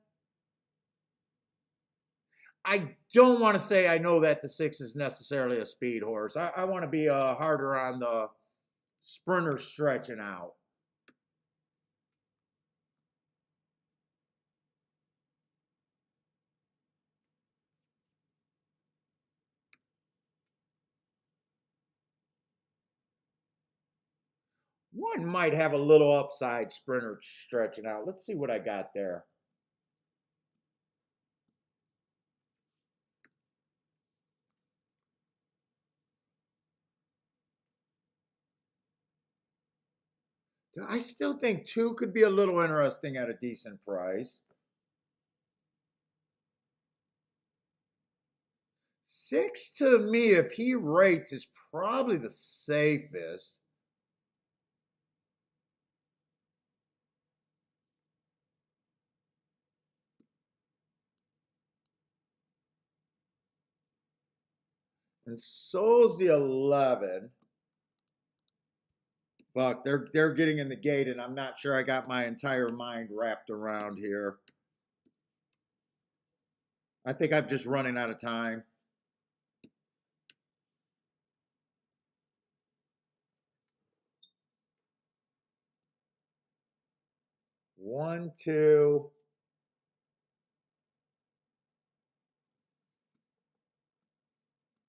I don't want to say I know that the 6 is necessarily a speed horse. I want to be harder on the sprinter stretching out. One might have a little upside sprinter stretching out. Let's see what I got there. I still think 2 could be a little interesting at a decent price. 6 to me, if he rates, is probably the safest. And so's the 11. Fuck, they're getting in the gate, and I'm not sure I got my entire mind wrapped around here. I think I'm just running out of time. One, two.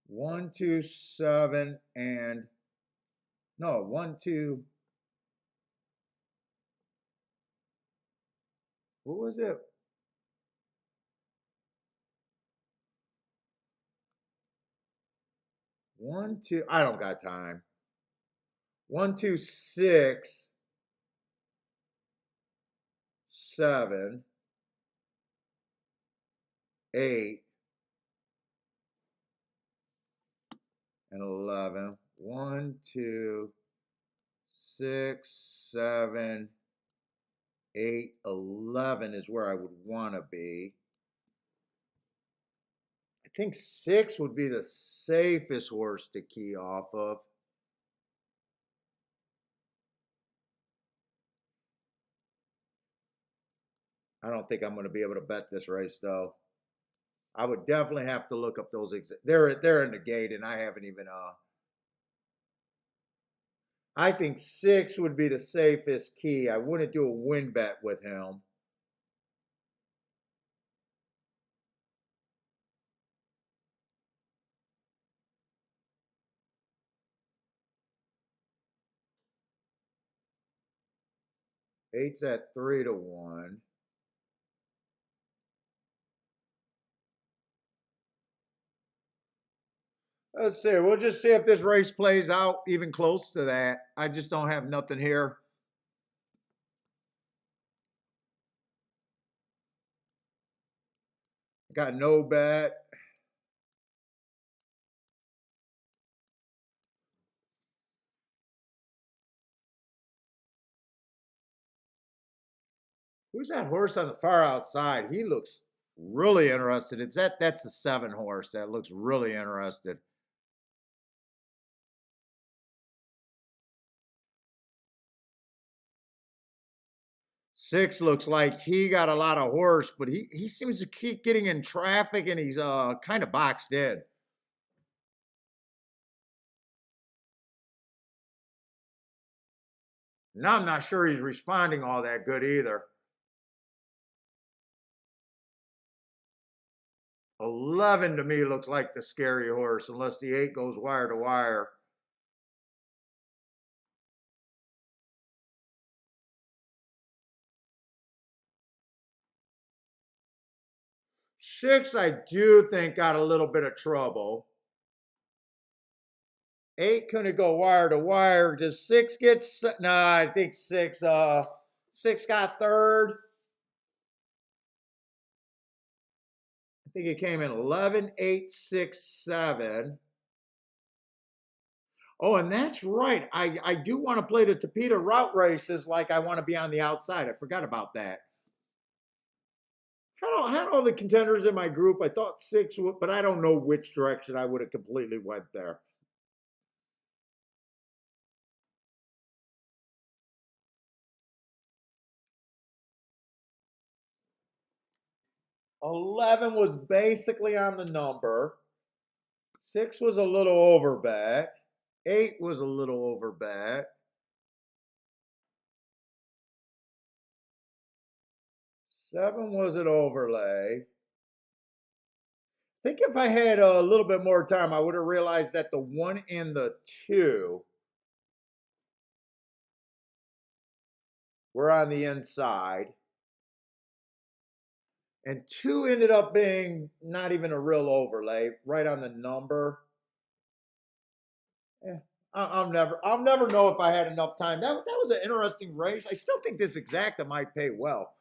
One, two, seven, and no, one, two. What was it? One, two. I don't got time. One, two, six, seven, eight, and 11. One, two, six, seven, eight, 11 is where I would want to be. I think six would be the safest horse to key off of. I don't think I'm going to be able to bet this race though. I would definitely have to look up those. They're in the gate, and I haven't even. I think six would be the safest key. I wouldn't do a win bet with him. Eight's at 3-1. Let's see. We'll just see if this race plays out even close to that. I just don't have nothing here. Got no bet. Who's that horse on the far outside? He looks really interested. That's the 7 horse that looks really interested. Six looks like he got a lot of horse, but he seems to keep getting in traffic, and he's kind of boxed in. Now I'm not sure he's responding all that good either. 11 to me looks like the scary horse, unless the 8 goes wire to wire. Six, I do think, got a little bit of trouble. 8 couldn't go wire to wire. Does 6 get? No, I think 6. 6 got third. I think it came in 11, 8, 6, 7. Oh, and that's right. I do want to play the Tapeta route races like I want to be on the outside. I forgot about that. Had all the contenders in my group. I thought 6 would, but I don't know which direction I would have completely went there. 11 was basically on the number. 6 was a little over bet. 8 was a little over bet. 7 was an overlay. I think if I had a little bit more time, I would have realized that the 1 and the 2 were on the inside. And 2 ended up being not even a real overlay, right on the number. Yeah, I'll never know if I had enough time. That was an interesting race. I still think this exacta might pay well,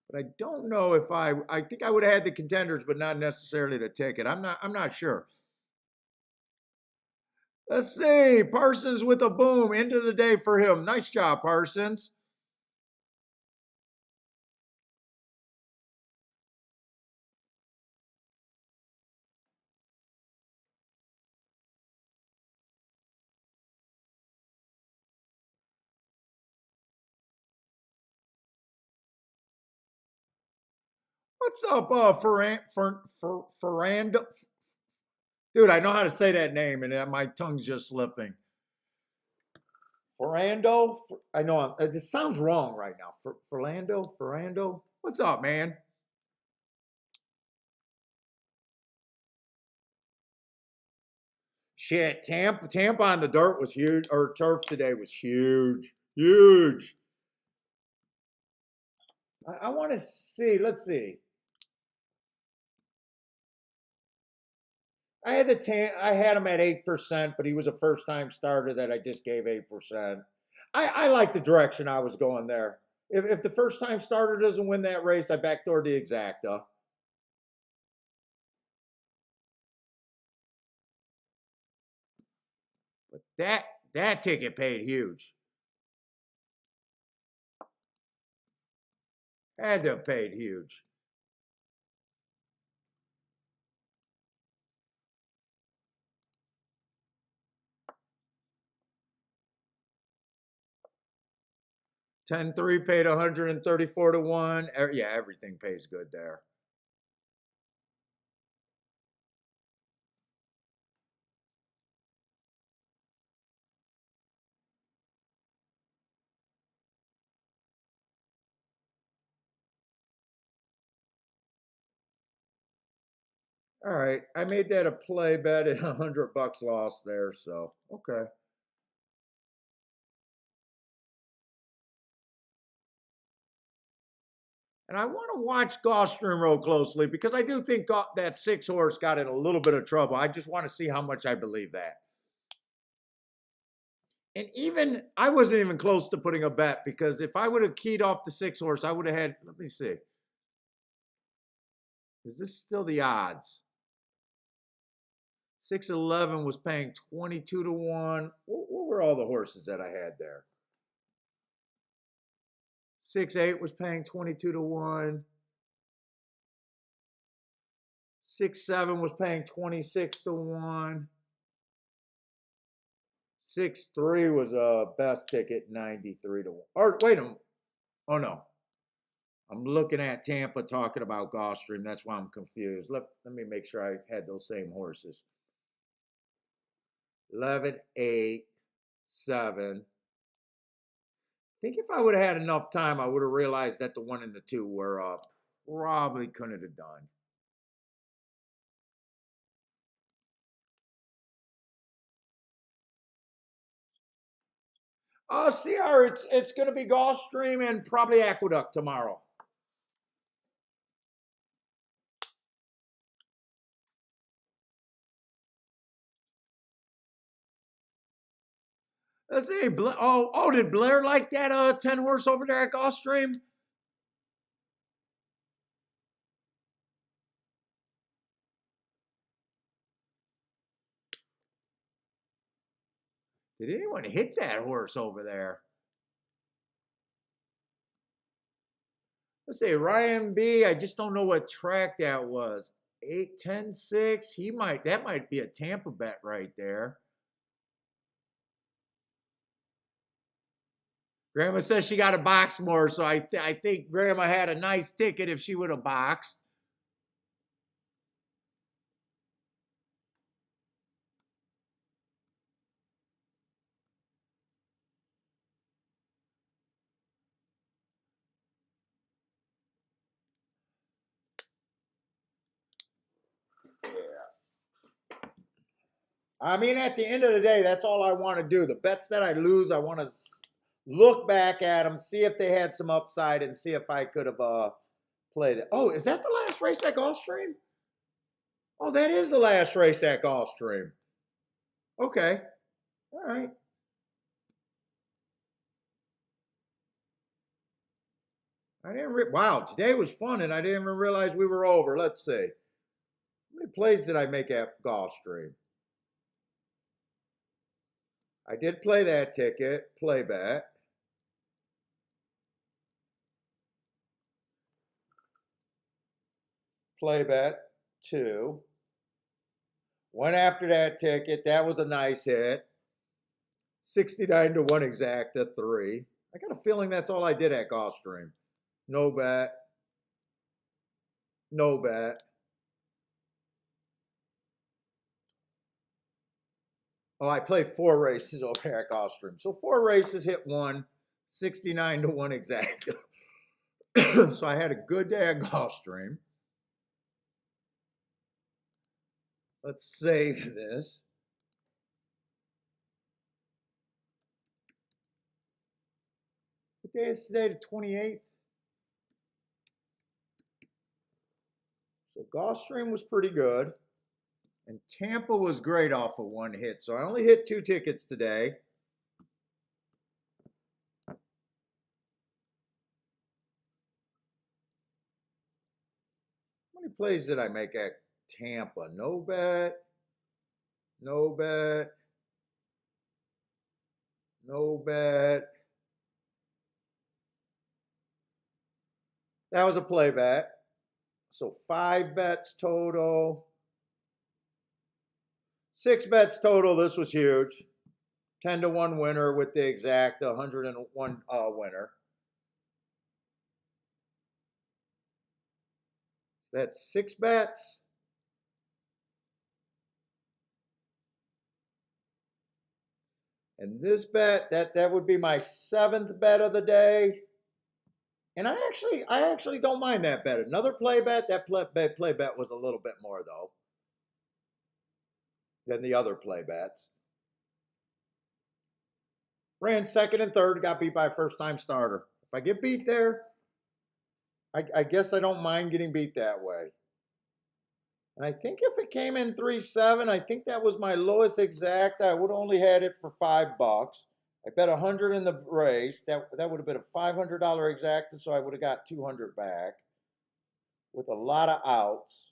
but I don't know if I think I would have had the contenders, but not necessarily the ticket. I'm not sure. Let's see. Parsons with a boom. End of the day for him. Nice job, Parsons. What's up, Ferrando? Dude, I know how to say that name, and my tongue's just slipping. Ferrando? I know this sounds wrong right now. Ferrando? What's up, man? Shit, Tampa on the dirt was huge, or turf today was huge. Huge. I want to see, let's see. I had him at 8%, but he was a first time starter that I just gave 8%. I like the direction I was going there. If the first time starter doesn't win that race, I backdoor the exacta. But that ticket paid huge. Had to have paid huge. $10-3 paid 134 to 1. Yeah, everything pays good there. All right, I made that a play bet at $100 lost there, so okay. And I want to watch Gulfstream real closely because I do think that 6-horse got in a little bit of trouble. I just want to see how much I believe that. And even I wasn't even close to putting a bet because if I would have keyed off the 6-horse, I would have had. Let me see. Is this still the odds? 611 was paying 22 to 1. What were all the horses that I had there? 6-8 was paying 22 to 1. 6-7 was paying 26 to 1. 6-3 was a best ticket, 93 to 1. Or wait a minute. Oh no. I'm looking at Tampa talking about Gulfstream. That's why I'm confused. Let me make sure I had those same horses. 11, 8, 7. I think if I would have had enough time, I would have realized that the 1 and the 2 were probably couldn't have done. CR, it's going to be Gulfstream and probably Aqueduct tomorrow. Let's see. Did Blair like that 10-horse over there at Gulfstream? Did anyone hit that horse over there? Let's say Ryan B. I just don't know what track that was. 8-10-6. That might be a Tampa bet right there. Grandma says she got to box more, so I think Grandma had a nice ticket if she would have boxed. I mean, at the end of the day, that's all I want to do. The bets that I lose, I want to look back at them, see if they had some upside, and see if I could have played it. Oh, is that the last race at Gulfstream? Oh, that is the last race at Gulfstream. Okay. All right. Wow, today was fun, and I didn't even realize we were over. Let's see. How many plays did I make at Gulfstream? I did play that ticket, play bet. Play bet 2. Went after that ticket. That was a nice hit. 69 to 1 exacta 3. I got a feeling that's all I did at Gulfstream. No bet. no bet. Oh, I played 4 races over here at Gulfstream. So 4 races, hit one, 69 to 1 exact. So I had a good day at Gulfstream. Let's save this. What day is today? The 28th. So Gulfstream was pretty good. And Tampa was great off of one hit. So I only hit 2 tickets today. How many plays did I make at Tampa? No bet. No bet. No bet. That was a play bet. So 5 bets total. 6 bets total. This was huge. 10 to 1 winner with the exact 101 winner. That's 6 bets. And this bet, that would be my 7th bet of the day. And I actually don't mind that bet. Another play bet. That play bet was a little bit more though than the other play bets. Ran second and third, got beat by a first-time starter. If I get beat there, I guess I don't mind getting beat that way. And I think if it came in 3-7, I think that was my lowest exact. I would have only had it for $5. I bet 100 in the race. That would have been a $500 exact, so I would have got 200 back with a lot of outs.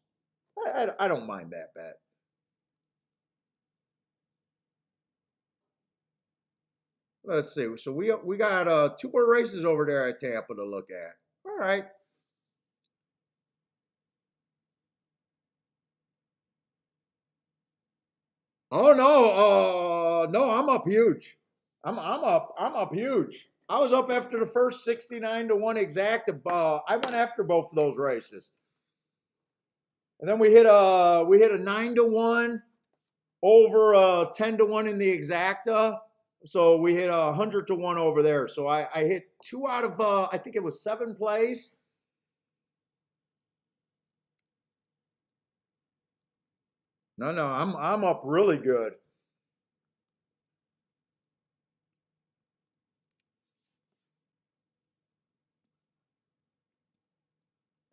I don't mind that bet. Let's see. So we got 2 more races over there at Tampa to look at. All right. Oh no, no, I'm up huge. I'm up huge. I was up after the first 69 to 1 exact. I went after both of those races. And then we hit a 9 to 1 over 10 to 1 in the exacta. So we hit 100 to 1 over there. So I hit 2 out of I think it was 7 plays. No, I'm up really good.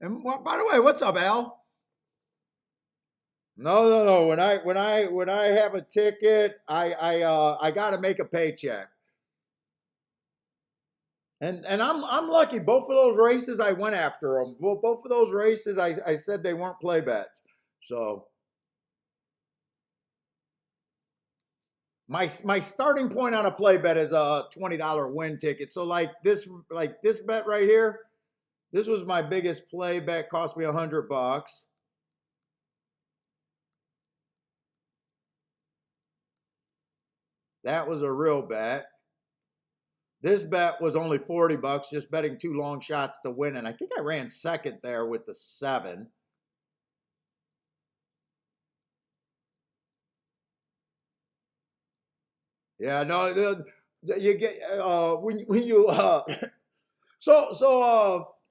And by the way, what's up, Al? No. When I have a ticket, I got to make a paycheck. And I'm lucky. Both of those races I went after them. Well, both of those races I said they weren't play bets. So my starting point on a play bet is a $20 win ticket. So like this bet right here, this was my biggest play bet. Cost me $100. That was a real bet. This bet was only $40, just betting 2 long shots to win. And I think I ran second there with the 7. Yeah, no, you get when you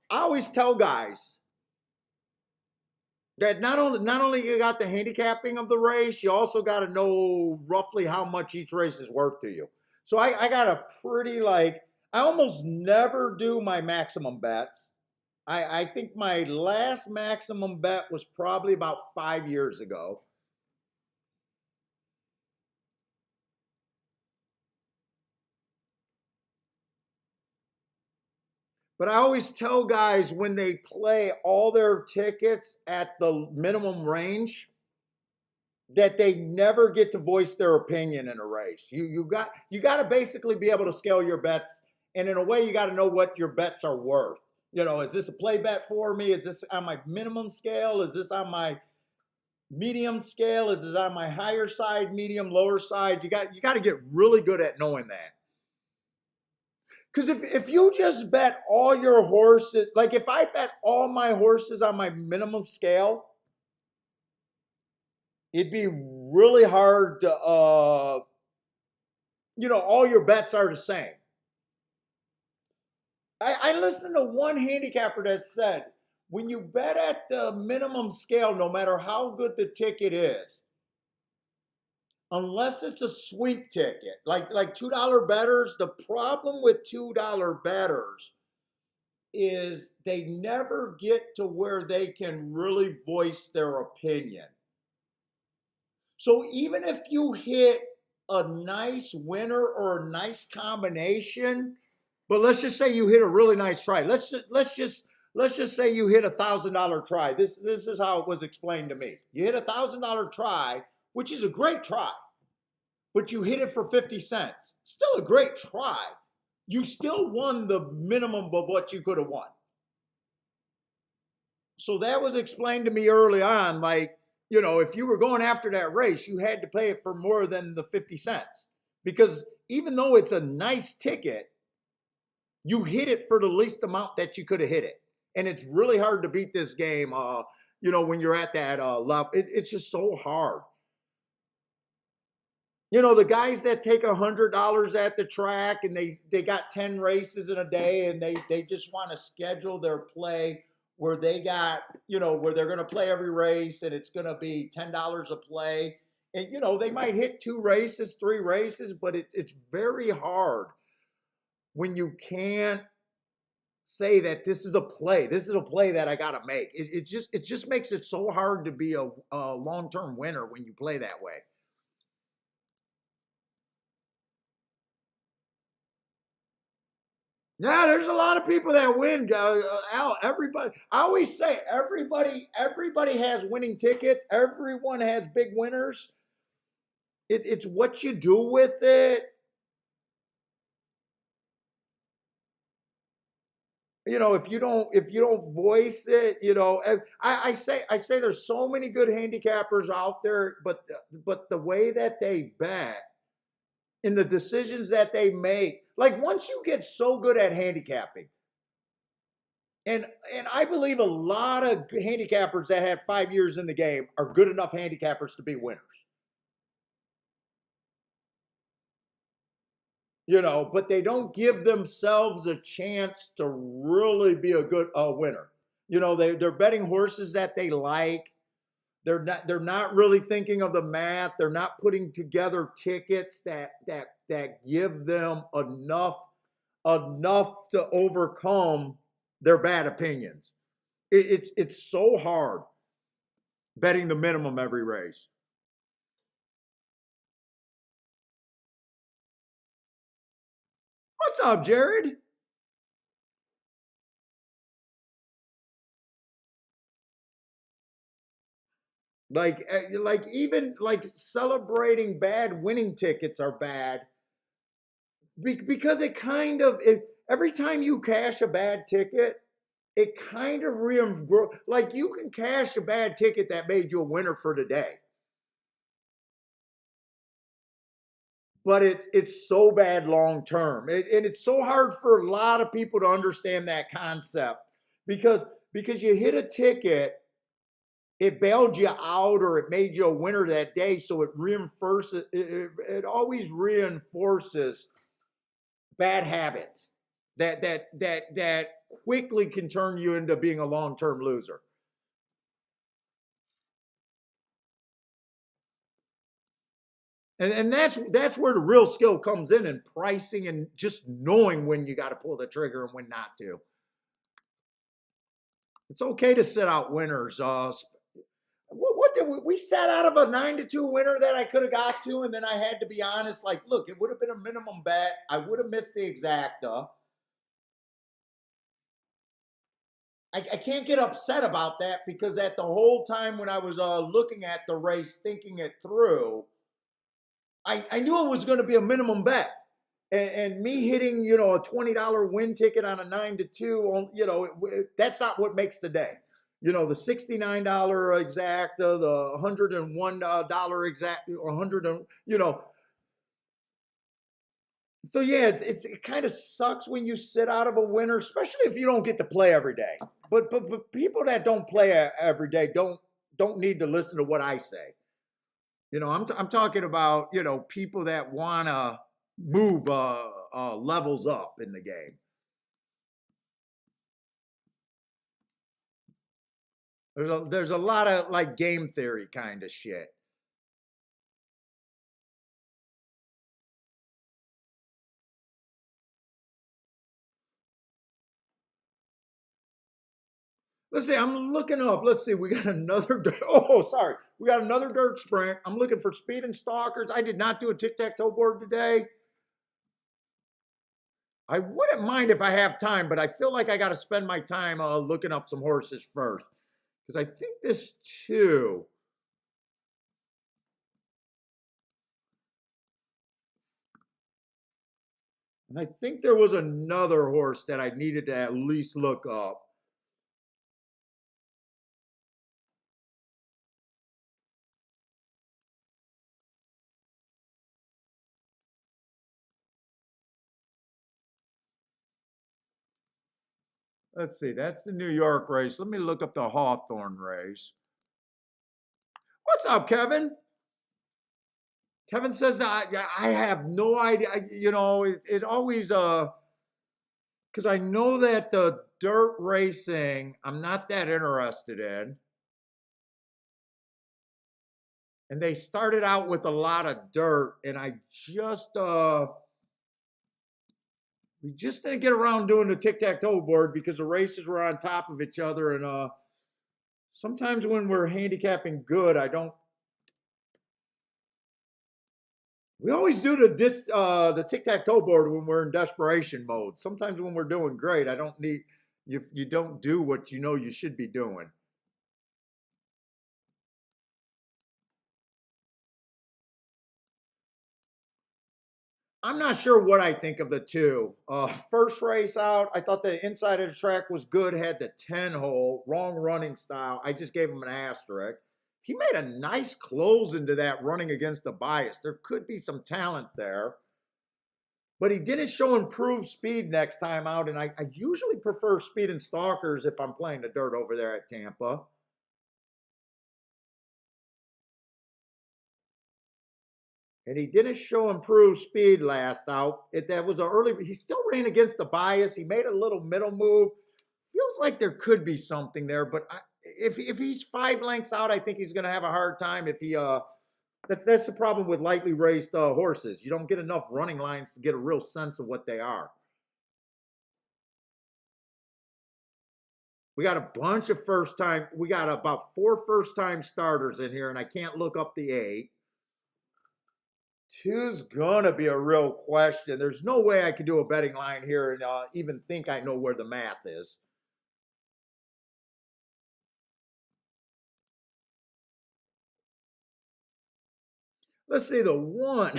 I always tell guys that not only you got the handicapping of the race, you also got to know roughly how much each race is worth to you. So I got a pretty I almost never do my maximum bets. I think my last maximum bet was probably about 5 years ago. But I always tell guys when they play all their tickets at the minimum range that they never get to voice their opinion in a race. You got to basically be able to scale your bets, and in a way, you got to know what your bets are worth. You know, is this a play bet for me? Is this on my minimum scale? Is this on my medium scale? Is this on my higher side, medium, lower side? You got to get really good at knowing that. Because if you just bet all your horses, like if I bet all my horses on my minimum scale, it'd be really hard to, all your bets are the same. I listened to one handicapper that said, when you bet at the minimum scale, no matter how good the ticket is, unless it's a sweep ticket, like $2 bettors, the problem with $2 bettors is they never get to where they can really voice their opinion. So even if you hit a nice winner or a nice combination, but let's just say you hit a really nice try. Let's just say you hit $1,000 try. This is how it was explained to me. You hit $1,000 try, which is a great try, but you hit it for 50 cents. Still a great try. You still won the minimum of what you could have won. So that was explained to me early on, like, if you were going after that race, you had to pay it for more than the 50 cents. Because even though it's a nice ticket, you hit it for the least amount that you could have hit it. And it's really hard to beat this game, when you're at that level. It's just so hard. The guys that take $100 at the track and they got 10 races in a day and they just want to schedule their play where they got, where they're going to play every race and it's going to be $10 a play. And, they might hit 2 races, 3 races, but it's very hard when you can't say that this is a play. This is a play that I got to make. It just makes it so hard to be a long-term winner when you play that way. Yeah, there's a lot of people that win, Al. Everybody, I always say, everybody has winning tickets. Everyone has big winners. It's what you do with it. If you don't voice it, I say there's so many good handicappers out there, but the way that they bet and the decisions that they make, like once you get so good at handicapping. And I believe a lot of handicappers that have 5 years in the game are good enough handicappers to be winners. But they don't give themselves a chance to really be a good winner. They're betting horses that they like. They're not really thinking of the math. They're not putting together tickets that give them enough to overcome their bad opinions. It's so hard betting the minimum every race. What's up, Jared? Like even like celebrating bad winning tickets are bad because every time you cash a bad ticket, it kind of like you can cash a bad ticket that made you a winner for the day. But it's so bad long term. And it's so hard for a lot of people to understand that concept because you hit a ticket, it bailed you out or it made you a winner that day. So it always reinforces bad habits that quickly can turn you into being a long-term loser. And that's where the real skill comes in pricing and just knowing when you got to pull the trigger and when not to. It's okay to sit out winners. What did we sat out of a 9-2 winner that I could have got to, and then I had to be honest. Like, look, it would have been a minimum bet. I would have missed the exacta. I can't get upset about that because at the whole time when I was looking at the race, thinking it through, I knew it was going to be a minimum bet. And me hitting, a $20 win ticket on a 9-2, that's not what makes the day. The $69 exacta, the $101 exacta, or 100, So yeah, it kind of sucks when you sit out of a winner, especially if you don't get to play every day. But people that don't play every day don't need to listen to what I say. I'm talking about people that want to move levels up in the game. There's a lot of like game theory kind of shit. Let's see. I'm looking up. Let's see. We got another. Oh, sorry. We got another dirt sprint. I'm looking for speed and stalkers. I did not do a tic tac toe board today. I wouldn't mind if I have time, but I feel like I got to spend my time looking up some horses first because I think this too. And I think there was another horse that I needed to at least look up. Let's see. That's the New York race. Let me look up the Hawthorne race. What's up, Kevin? Kevin says I have no idea. It always because I know that the dirt racing I'm not that interested in. And they started out with a lot of dirt, and I just we just didn't get around doing the tic tac toe board because the races were on top of each other, and sometimes when we're handicapping good, I don't. We always do the tic tac toe board when we're in desperation mode. Sometimes when we're doing great, I don't need you don't do what you know you should be doing. I'm not sure what I think of the two. First race out, I thought the inside of the track was good, had the 10 hole, wrong running style. I just gave him an asterisk. He made a nice close into that running against the bias. There could be some talent there, but he didn't show improved speed next time out. And I usually prefer speed and stalkers if I'm playing the dirt over there at Tampa. And he didn't show improved speed last out. That was an early. He still ran against the bias. He made a little middle move. Feels like there could be something there, but if he's 5 lengths out, I think he's going to have a hard time. If he that's the problem with lightly raced horses. You don't get enough running lines to get a real sense of what they are. We got a bunch of first time. We got about 4 first time starters in here, and I can't look up the 8. Two's gonna be a real question. There's no way I could do a betting line here and even think I know where the math is. Let's see the one.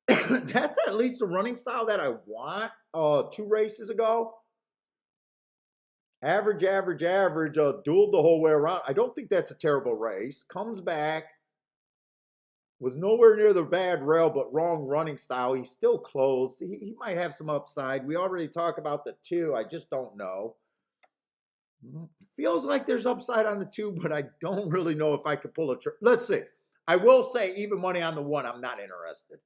That's at least the running style that I want. 2 races ago, average, average, average. Dueled the whole way around. I don't think that's a terrible race. Comes back, was nowhere near the bad rail, but wrong running style. He's still close. He might have some upside. We already talked about the 2. I just don't know. Feels like there's upside on the 2, but I don't really know if I could pull a trick. Let's see. I will say even money on the 1. I'm not interested.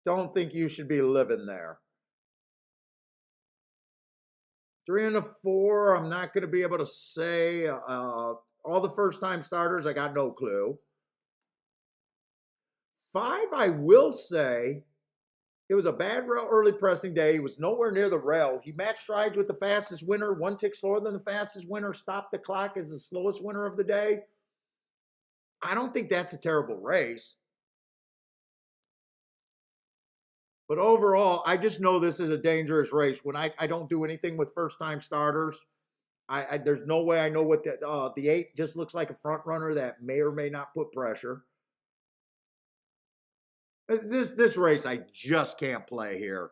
Don't think you should be living there. 3 and a 4. I'm not going to be able to say. All the first time starters, I got no clue. 5, I will say. It was a bad rail early pressing day. He was nowhere near the rail. He matched strides with the fastest winner, 1 tick slower than the fastest winner, stopped the clock as the slowest winner of the day. I don't think that's a terrible race. But overall, I just know this is a dangerous race. When I don't do anything with first time starters, there's no way I know what the 8 just looks like a front runner that may or may not put pressure. This race I just can't play here.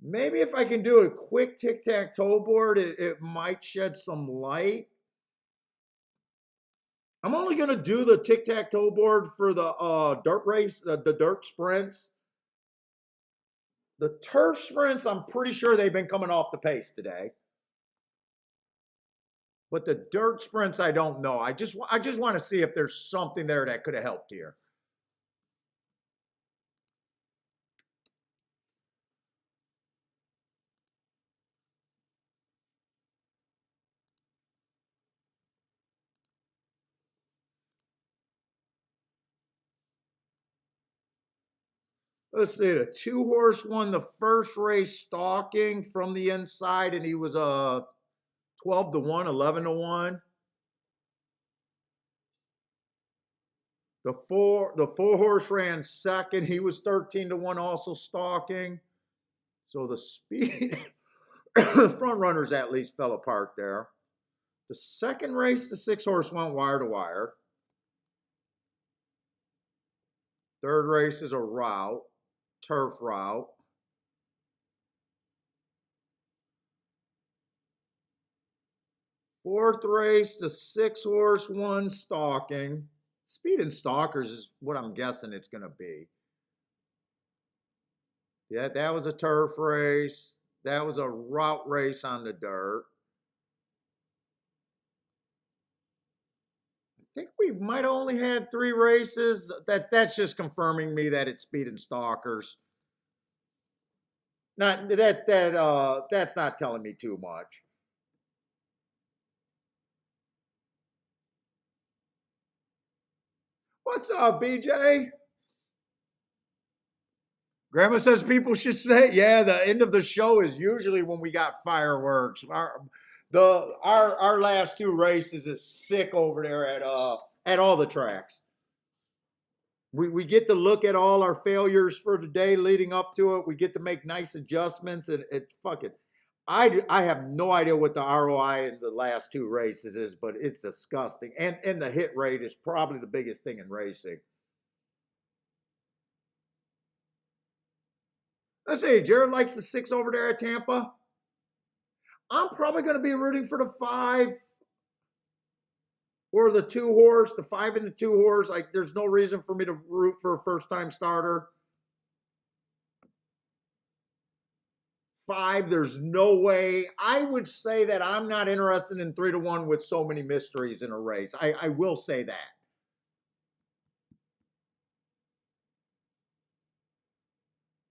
Maybe if I can do a quick tic-tac-toe board, it might shed some light. I'm only going to do the tic-tac-toe board for the dirt race, the dirt sprints. The turf sprints, I'm pretty sure they've been coming off the pace today. But the dirt sprints, I don't know. I just want to see if there's something there that could have helped here. Let's see, the 2-horse won the first race stalking from the inside, and he was 12 to 1, 11 to 1. The 4-horse ran second. He was 13 to 1, also stalking. So the speed front runners at least fell apart there. The second race, the 6-horse went wire to wire. Third race is a route, turf route. Fourth race, the 6-horse won stalking. Speed and stalkers is what I'm guessing it's going to be. Yeah, that was a turf race. That was a route race on the dirt. I think we might have only had 3 races. That's just confirming me that it's speed and stalkers. Not that's not telling me too much. What's up, BJ? Grandma says people should say, yeah, the end of the show is usually when we got fireworks. Our last 2 races is sick over there at all the tracks. We get to look at all our failures for the day leading up to it. We get to make nice adjustments, and it fucking. I have no idea what the ROI in the last 2 races is, but it's disgusting. And the hit rate is probably the biggest thing in racing. Let's see, Jared likes the 6 over there at Tampa. I'm probably going to be rooting for the 5 or the 2-horse, the 5 and the 2-horse. Like, there's no reason for me to root for a first-time starter. 5, there's no way. I would say that I'm not interested in 3 to 1 with so many mysteries in a race. I will say that.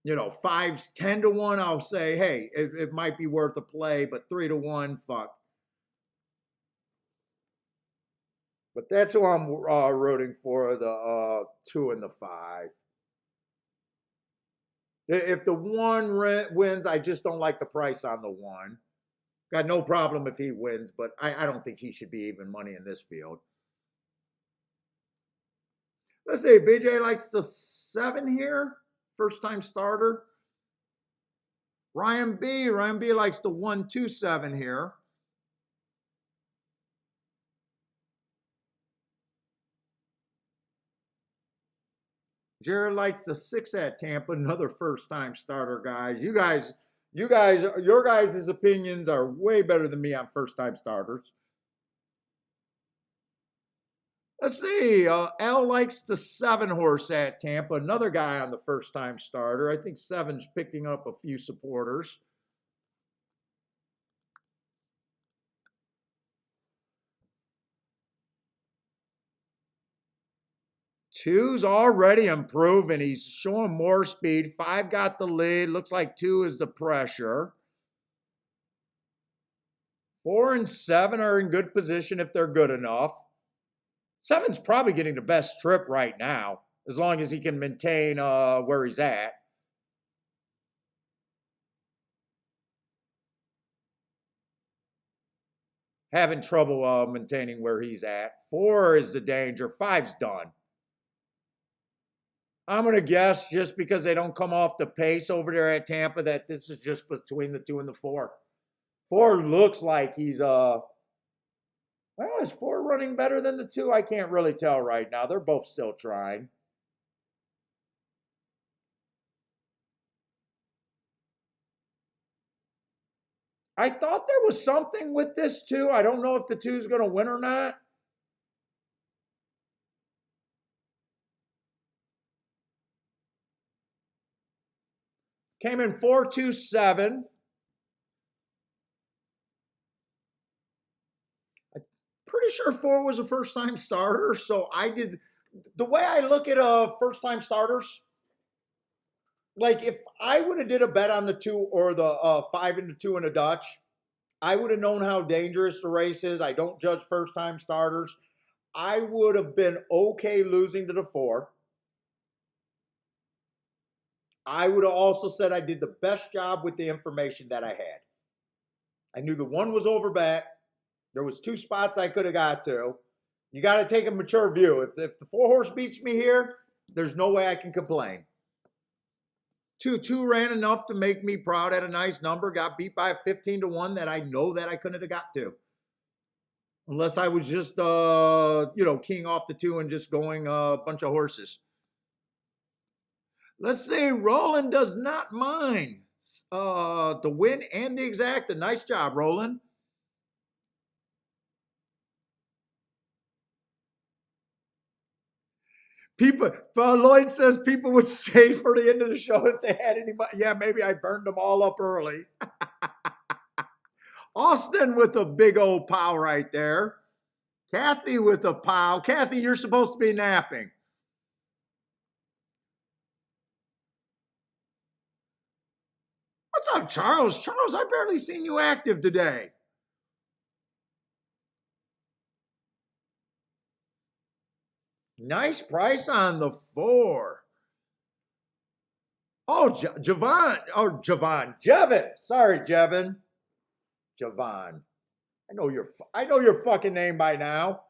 You know, 5's 10 to 1, I'll say, hey, it might be worth a play, but 3 to 1, fuck. But that's who I'm rooting for, the 2 and the 5. If the 1 wins, I just don't like the price on the 1. Got no problem if he wins, but I don't think he should be even money in this field. Let's see, BJ likes the 7 here. First time starter. Ryan B likes the 1-2-7 here. Jared likes the 6 at Tampa, another first time starter, guys. Your guys' opinions are way better than me on first time starters. Let's see. Al likes the 7-horse at Tampa, another guy on the first time starter. I think 7's picking up a few supporters. Two's already improving. He's showing more speed. 5 got the lead. Looks like 2 is the pressure. 4 and 7 are in good position if they're good enough. 7's probably getting the best trip right now, as long as he can maintain where he's at. Having trouble maintaining where he's at. 4 is the danger. 5's done. I'm going to guess, just because they don't come off the pace over there at Tampa, that this is just between the 2 and the 4. 4 looks like he's well, is 4 running better than the 2? I can't really tell right now. They're both still trying. I thought there was something with this too. I don't know if the two is going to win or not. Came in 4-2-7. Pretty sure 4 was a first time starter. So I did the way I look at first time starters. Like if I would have did a bet on the 2 or the 5 and the 2 and a Dutch, I would have known how dangerous the race is. I don't judge first time starters. I would have been okay losing to the 4. I would have also said I did the best job with the information that I had. I knew the 1 was over bet. There was 2 spots I could have got to. You got to take a mature view. If the 4 horse beats me here, there's no way I can complain. 2 ran enough to make me proud at a nice number. Got beat by a 15-1 that I know that I couldn't have got to. Unless I was just, keying off the 2 and just going a bunch of horses. Let's say Roland does not mind the win and the exacta. Nice job, Roland. People, Lloyd says people would stay for the end of the show if they had anybody. Yeah, maybe I burned them all up early. Austin with a big old pow right there. Kathy with a pow. Kathy, you're supposed to be napping. What's up, Charles? Charles, I barely seen you active today. Nice price on the 4. Oh, Javon. Oh, Javon. Jevin. Sorry, Jevin. Javon. I know your fucking name by now.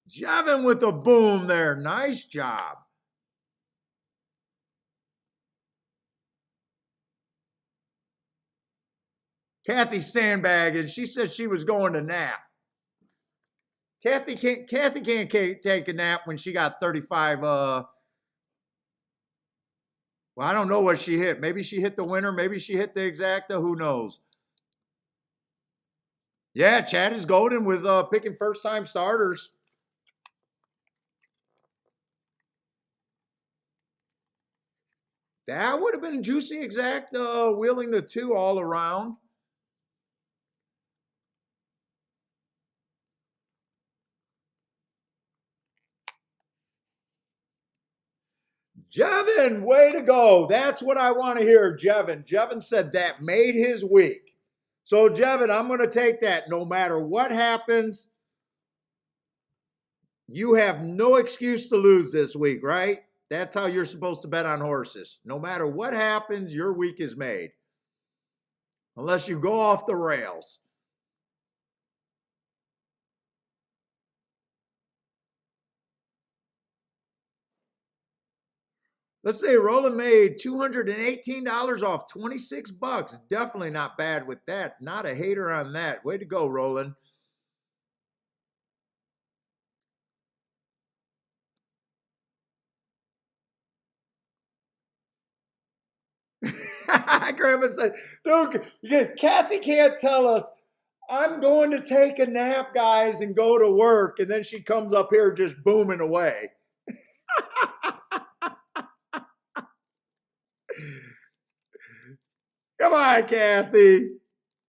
Jevin with a boom there. Nice job. Kathy sandbagging. She said she was going to nap. Kathy can't take a nap when she got 35. Well, I don't know what she hit. Maybe she hit the winner. Maybe she hit the exacta. Who knows? Yeah, Chad is golden with picking first time starters. That would have been juicy exact, wheeling the 2 all around. Jevin, way to go. That's what I want to hear, Jevin. Jevin said that made his week. So, Jevin, I'm going to take that. No matter what happens, you have no excuse to lose this week, right? That's how you're supposed to bet on horses. No matter what happens, your week is made. Unless you go off the rails. Let's say Roland made $218 off 26 bucks. Definitely not bad with that. Not a hater on that. Way to go, Roland. Grandma said, "Look, Kathy can't tell us, I'm going to take a nap, guys, and go to work." And then she comes up here just booming away. Come on, Kathy.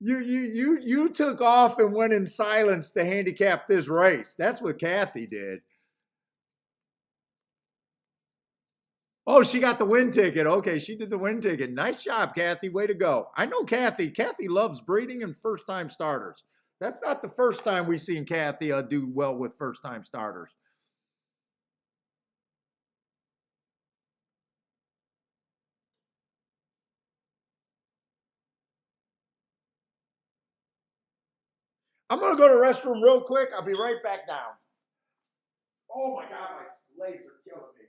You took off and went in silence to handicap this race. That's what Kathy did. Oh, she got the win ticket. Okay, she did the win ticket. Nice job, Kathy. Way to go. I know Kathy. Kathy loves breeding and first-time starters. That's not the first time we've seen Kathy do well with first-time starters. I'm going to go to the restroom real quick. I'll be right back down. Oh, my God. My legs are killing me.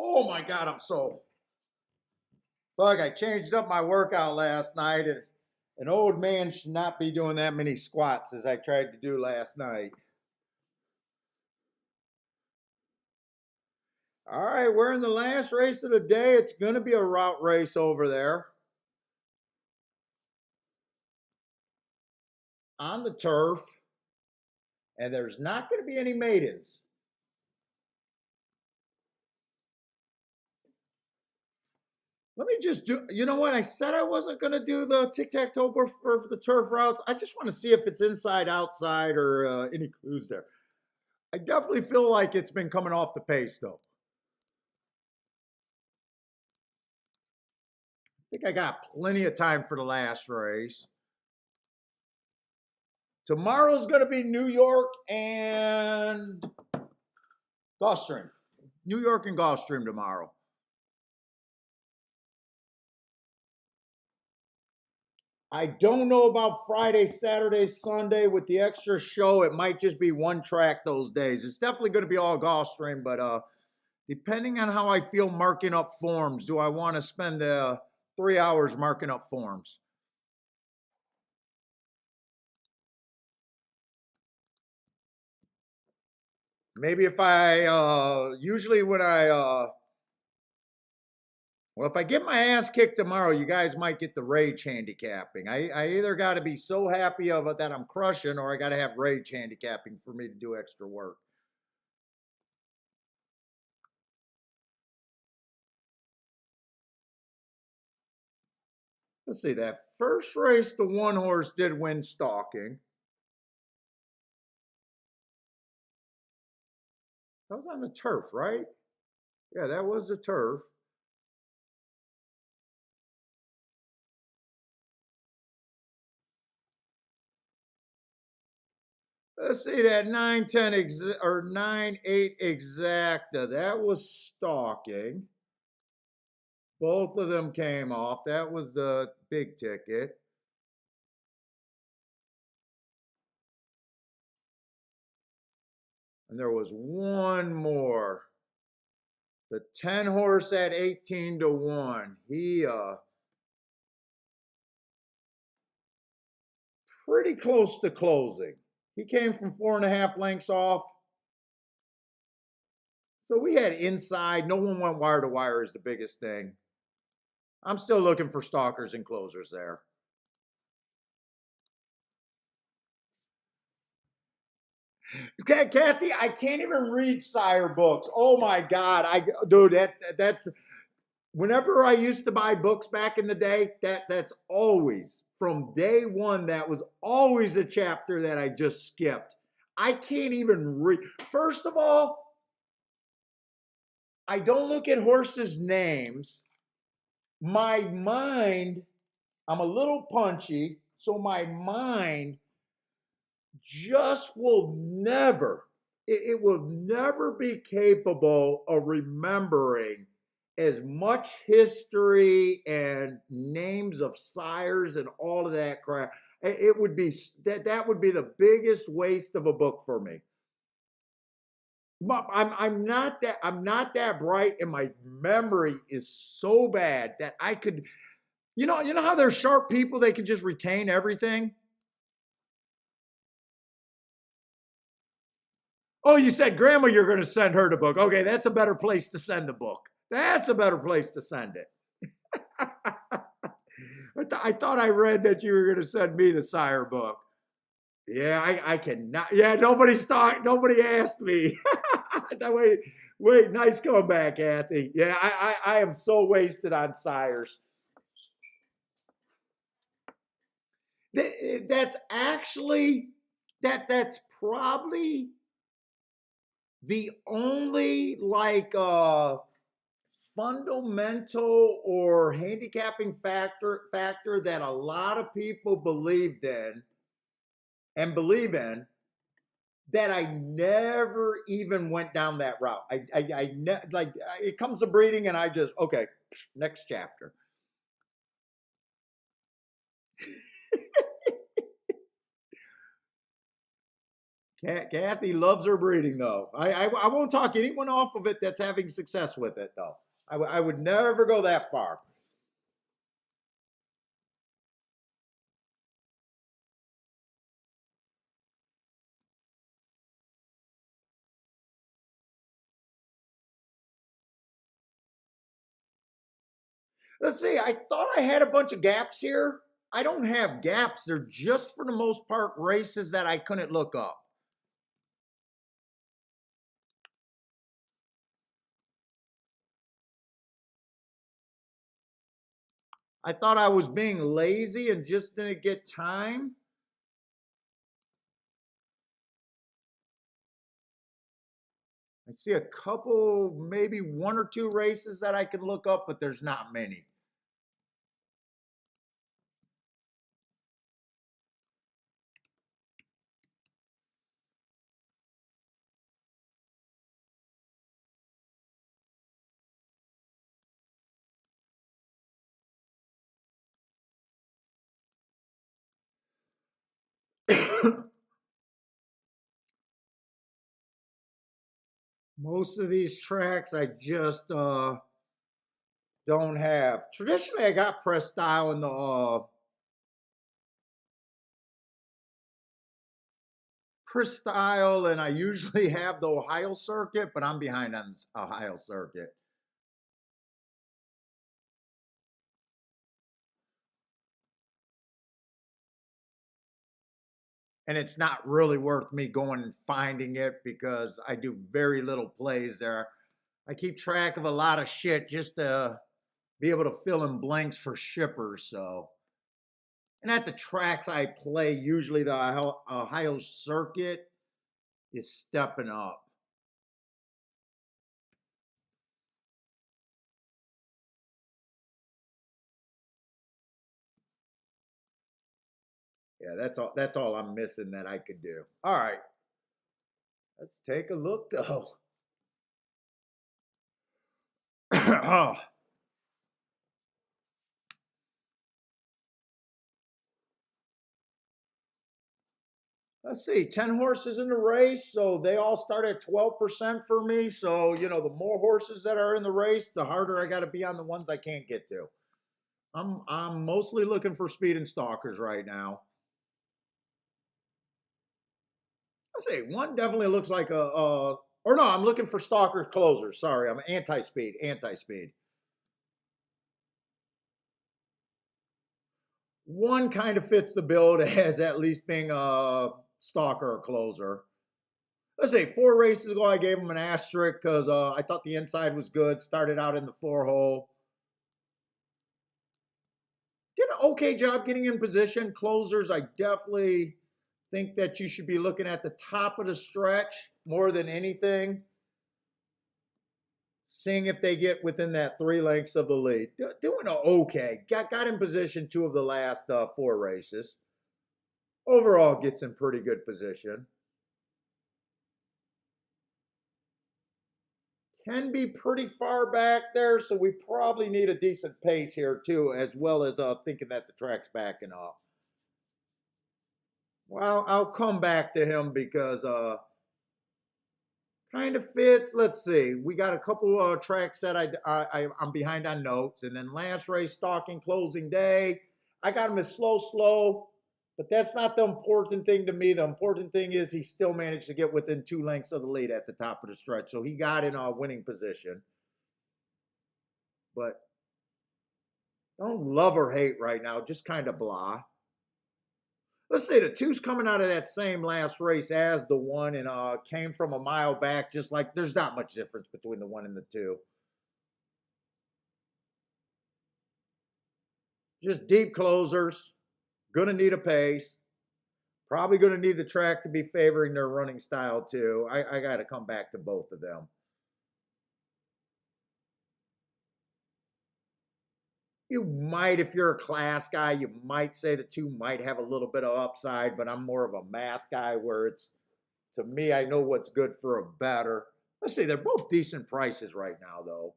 Oh my God, I'm so. Fuck, I changed up my workout last night, and an old man should not be doing that many squats as I tried to do last night. All right, we're in the last race of the day. It's going to be a route race over there on the turf, and there's not going to be any maidens. Let me just do, you know what? I said I wasn't going to do the tic-tac-toe for the turf routes. I just want to see if it's inside, outside, or any clues there. I definitely feel like it's been coming off the pace, though. I think I got plenty of time for the last race. Tomorrow's going to be New York and Gulfstream. New York and Gulfstream tomorrow. I don't know about Friday, Saturday, Sunday with the extra show. It might just be one track those days. It's definitely going to be all Gulfstream, but depending on how I feel marking up forms, do I want to spend 3 hours marking up forms? Maybe if usually when well, if I get my ass kicked tomorrow, you guys might get the rage handicapping. I either got to be so happy of it that I'm crushing, or I got to have rage handicapping for me to do extra work. Let's see, that first race, the one horse did win stalking. That was on the turf, right? Yeah, that was the turf. Let's see that 9-10 or 9-8 exacta. That was stalking. Both of them came off. That was the big ticket. And there was one more. The 10 horse at 18 to 1. He pretty close to closing. He came from 4.5 lengths off. So we had inside. No one went wire to wire is the biggest thing. I'm still looking for stalkers and closers there. Okay, Kathy, I can't even read sire books. Oh my God, dude, that's whenever I used to buy books back in the day, that's always from day one. That was always a chapter that I just skipped. I can't even read. First of all, I don't look at horses' names. My mind, I'm a little punchy, so my mind just will never, it will never be capable of remembering as much history and names of sires and all of that crap. It would be that would be the biggest waste of a book for me. I'm not that bright, and my memory is so bad that I could, you know how there's sharp people, they could just retain everything. Oh, you said grandma, you're going to send her the book. Okay, that's a better place to send the book. That's a better place to send it. I thought I read that you were going to send me the sire book. Yeah, I cannot. Yeah, nobody asked me. Wait, nice comeback, Kathy. Yeah, I am so wasted on sires. That's actually that's probably the only fundamental or handicapping factor that a lot of people believed in and believe in, that I never even went down that route. It comes to breeding and I just, okay, next chapter. Kathy loves her breeding, though. I won't talk anyone off of it that's having success with it, though. I would never go that far. Let's see. I thought I had a bunch of gaps here. I don't have gaps. They're just, for the most part, races that I couldn't look up. I thought I was being lazy and just didn't get time. I see a couple, maybe one or two races that I can look up, but there's not many. Most of these tracks I just don't have. Traditionally, I got press style in the press style, and I usually have the Ohio circuit, but I'm behind on Ohio circuit. And it's not really worth me going and finding it because I do very little plays there. I keep track of a lot of shit just to be able to fill in blanks for shippers. So, and at the tracks I play, usually the Ohio circuit is stepping up. Yeah, that's all. That's all I'm missing that I could do. All right, let's take a look though. Oh, let's see, 10 horses in the race, so they all start at 12% for me. So, the more horses that are in the race, the harder I got to be on the ones I can't get to. I'm mostly looking for speed and stalkers right now. Let's see, one definitely looks like or no, I'm looking for stalker closers. Sorry, I'm anti-speed, anti-speed. One kind of fits the bill as at least being a stalker or closer. Let's say 4 races ago, I gave him an asterisk because I thought the inside was good. Started out in the 4 hole. Did an okay job getting in position. Closers, I definitely think that you should be looking at the top of the stretch more than anything. Seeing if they get within that 3 lengths of the lead. Doing okay. Got in position 2 of the last 4 races. Overall, gets in pretty good position. Can be pretty far back there, so we probably need a decent pace here too, as well as thinking that the track's backing off. Well, I'll come back to him because kind of fits. Let's see. We got a couple tracks that I'm behind on notes, and then last race, stalking closing day. I got him as slow, but that's not the important thing to me. The important thing is he still managed to get within 2 lengths of the lead at the top of the stretch, so he got in a winning position. But don't love or hate right now, just kind of blah. Let's say the two's coming out of that same last race as the one and came from a mile back, just like there's not much difference between the one and the two. Just deep closers, gonna need a pace, probably gonna need the track to be favoring their running style too. I got to come back to both of them. You might, if you're a class guy, you might say the two might have a little bit of upside, but I'm more of a math guy where it's, to me, I know what's good for a better. Let's see, they're both decent prices right now, though.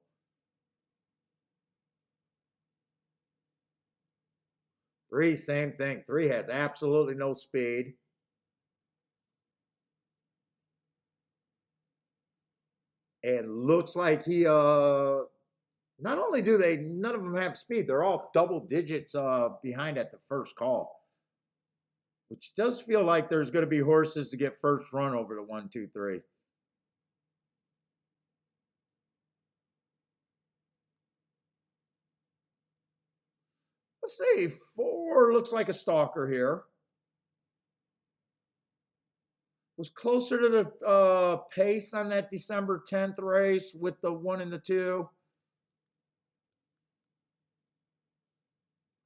3, same thing. 3 has absolutely no speed. And looks like he not only do they none of them have speed, they're all double digits behind at the first call, which does feel like there's going to be horses to get first run over the 1, 2, 3. Let's see, 4 looks like a stalker here. Was closer to the pace on that December 10th race with the 1 and the 2.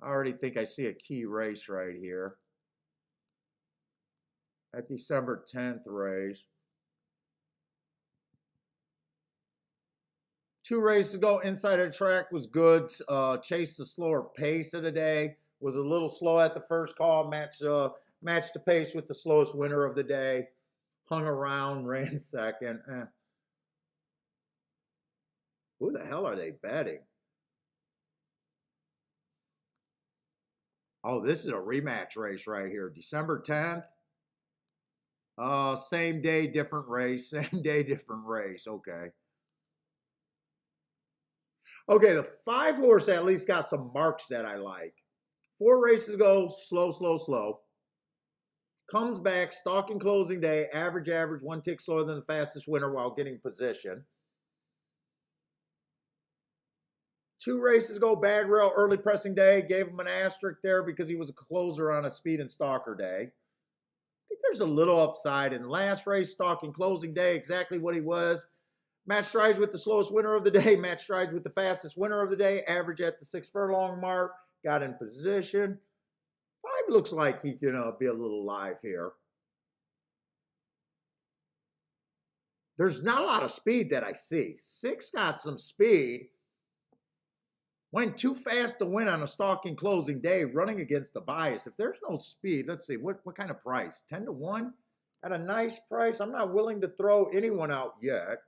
I already think I see a key race right here. That December 10th race. 2 races ago, inside of the track was good. Chased the slower pace of the day. Was a little slow at the first call. Matched the pace with the slowest winner of the day. Hung around, ran second. Who the hell are they betting? Oh, this is a rematch race right here. December 10th. Same day, different race. Same day, different race. Okay. Okay, the 5 horse at least got some marks that I like. 4 races ago, slow, slow, slow. Comes back, stalking closing day, average, 1 tick slower than the fastest winner while getting position. 2 races ago, bad rail, early pressing day, gave him an asterisk there because he was a closer on a speed and stalker day. I think there's a little upside in last race, stalking closing day, exactly what he was. Match strides with the slowest winner of the day, match strides with the fastest winner of the day, average at the 6 furlong mark, got in position. 5 looks like he can be a little live here. There's not a lot of speed that I see. 6 got some speed. Went too fast to win on a stalking closing day, running against the bias. If there's no speed, let's see, what kind of price? 10 to 1? At a nice price. I'm not willing to throw anyone out yet.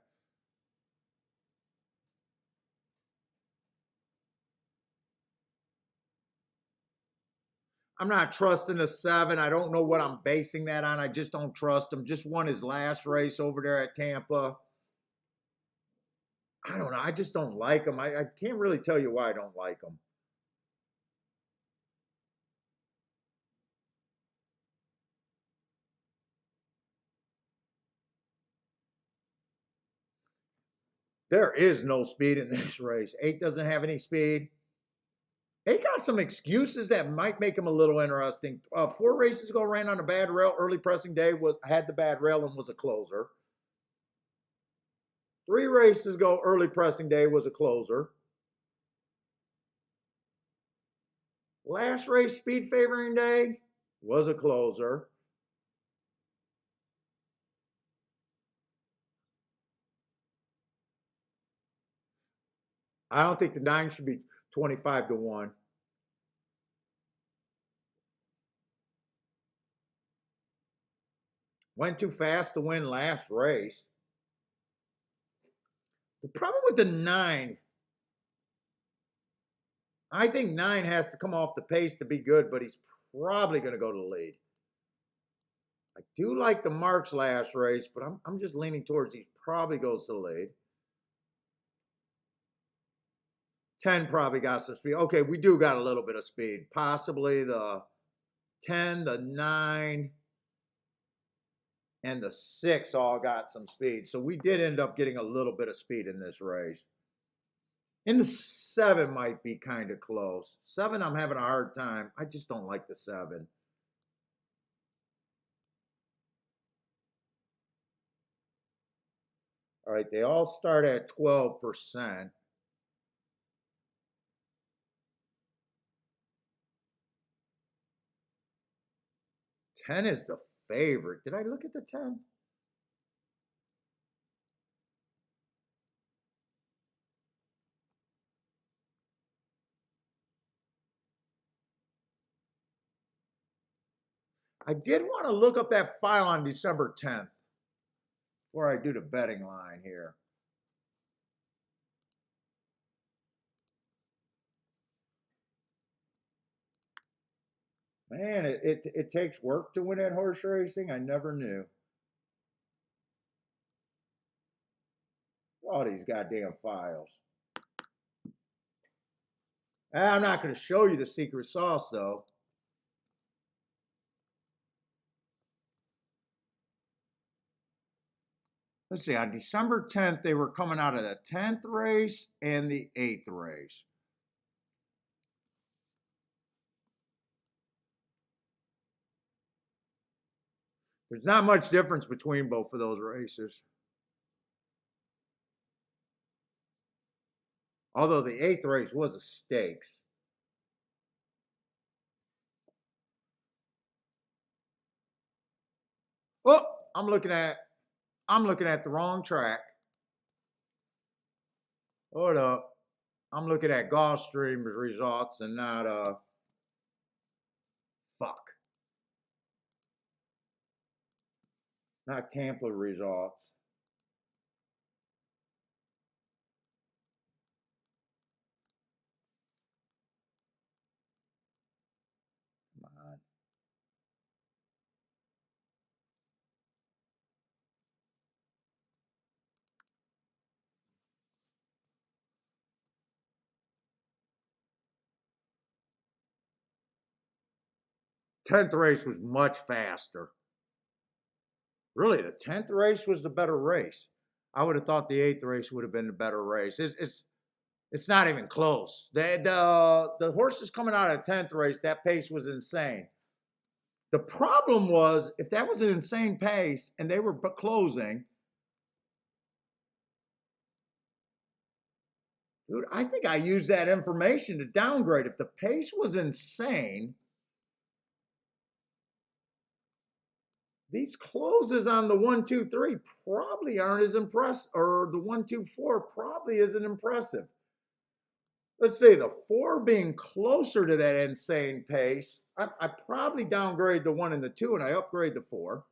I'm not trusting the 7. I don't know what I'm basing that on. I just don't trust him. Just won his last race over there at Tampa. I don't know. I just don't like him. I can't really tell you why I don't like him. There is no speed in this race. 8 doesn't have any speed. 8 got some excuses that might make him a little interesting. 4 races ago, ran on a bad rail. Early pressing day had the bad rail and was a closer. 3 races ago, early pressing day was a closer. Last race, speed favoring day was a closer. I don't think the 9 should be 25 to 1. Went too fast to win last race. The problem with the 9, I think 9 has to come off the pace to be good, but he's probably going to go to the lead. I do like the marks last race, but I'm just leaning towards he probably goes to the lead. 10 probably got some speed. Okay, we do got a little bit of speed. Possibly the 10, the 9, and the 6 all got some speed. So we did end up getting a little bit of speed in this race. And the 7 might be kind of close. 7, I'm having a hard time. I just don't like the 7. All right, they all start at 12%. Ten is the favorite. Did I look at the 10? I did want to look up that file on December 10th before I do the betting line here. Man, it takes work to win at horse racing. I never knew. All these goddamn files. I'm not going to show you the secret sauce, though. Let's see, on December 10th, they were coming out of the 10th race and the 8th race. There's not much difference between both of those races. Although the 8th race was a stakes. Oh, I'm looking at the wrong track. Hold up. I'm looking at Gulfstream results and not not Tampa results. Come on. Tenth race was much faster. Really, the 10th race was the better race. I would have thought the 8th race would have been the better race. It's not even close. The horses coming out of the 10th race, that pace was insane. The problem was, if that was an insane pace and they were closing, dude, I think I used that information to downgrade. If the pace was insane, these closes on the 1, 2, 3 probably aren't as impressive, or the 1, 2, 4 probably isn't impressive. Let's say the 4 being closer to that insane pace, I probably downgrade the 1 and the 2 and I upgrade the 4.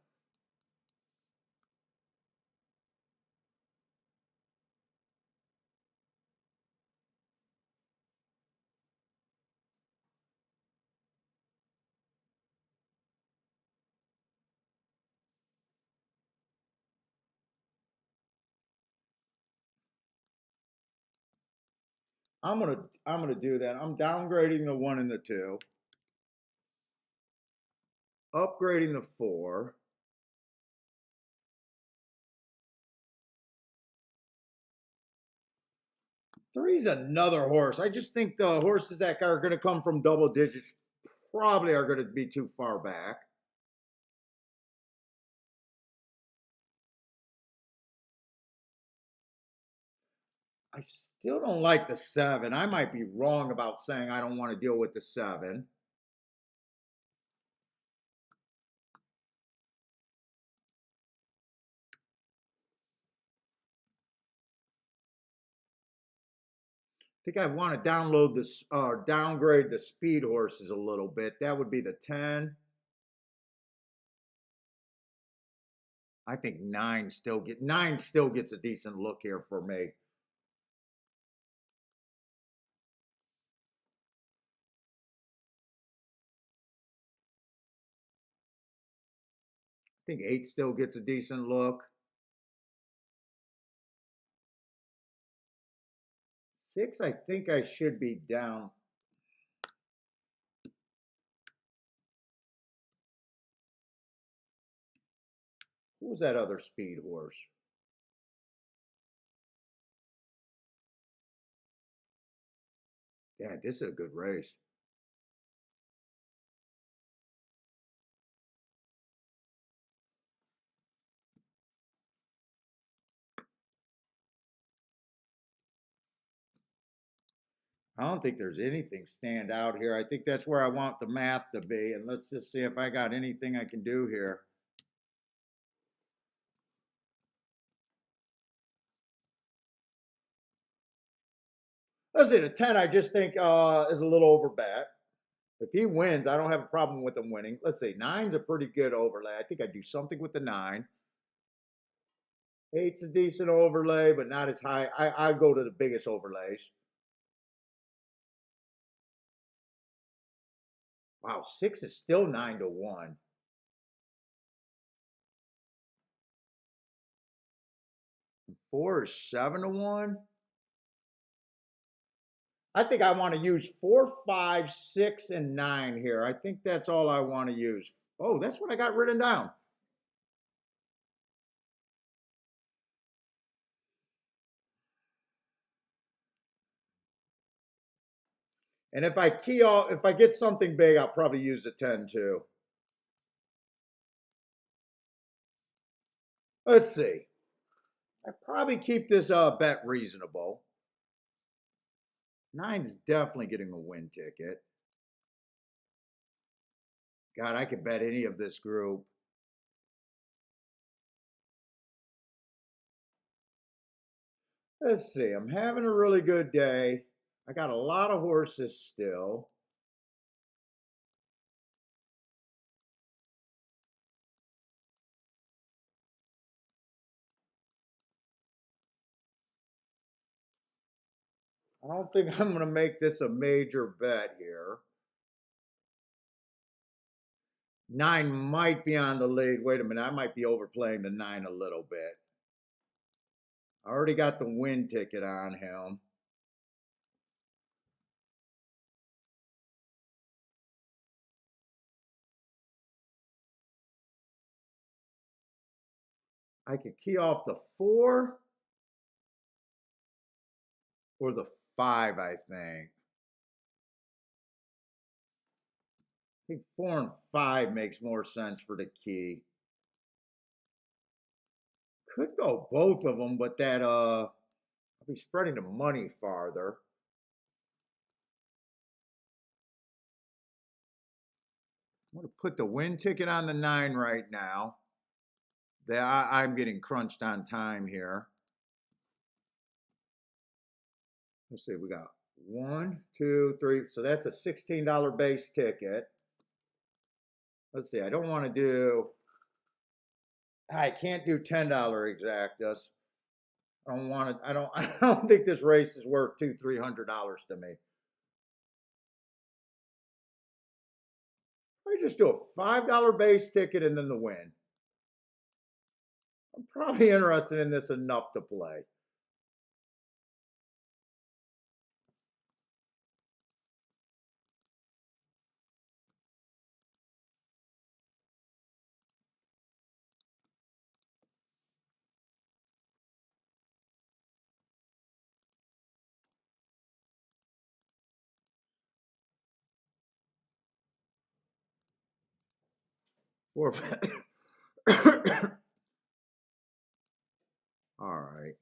I'm gonna do that. I'm downgrading the 1 and the 2, upgrading the 4. Three's another horse. I just think the horses that are going to come from double digits probably are going to be too far back. I still don't like the 7. I might be wrong about saying I don't want to deal with the 7. I think I want to download this or downgrade the speed horses a little bit. That would be the 10. I think 9 still gets a decent look here for me. I think 8 still gets a decent look. 6, I think I should be down. Who was that other speed horse? Yeah, this is a good race. I don't think there's anything stand out here. I think that's where I want the math to be. And let's just see if I got anything I can do here. Let's see, the 10 I just think is a little over bet. If he wins, I don't have a problem with him winning. Let's see, 9's a pretty good overlay. I think I'd do something with the 9. 8's a decent overlay, but not as high. I go to the biggest overlays. Wow, 6 is still 9 to 1. 4 is 7 to 1. I think I want to use 4, 5, 6, and 9 here. I think that's all I want to use. Oh, that's what I got written down. And if I get something big, I'll probably use the 10 too. Let's see. I probably keep this bet reasonable. 9's definitely getting a win ticket. God, I could bet any of this group. Let's see. I'm having a really good day. I got a lot of horses still. I don't think I'm going to make this a major bet here. 9 might be on the lead. Wait a minute. I might be overplaying the 9 a little bit. I already got the win ticket on him. I could key off the 4 or the 5, I think. I think 4 and 5 makes more sense for the key. Could go both of them, but that I'll be spreading the money farther. I'm going to put the win ticket on the 9 right now. I'm getting crunched on time here. Let's see, we got 1, 2, 3. So that's a $16 base ticket. Let's see, I don't want to do, I can't do $10 exactas. I don't want to, I don't think this race is worth $200, $300 to me. I just do a $5 base ticket and then the win. I'm probably interested in this enough to play. All right.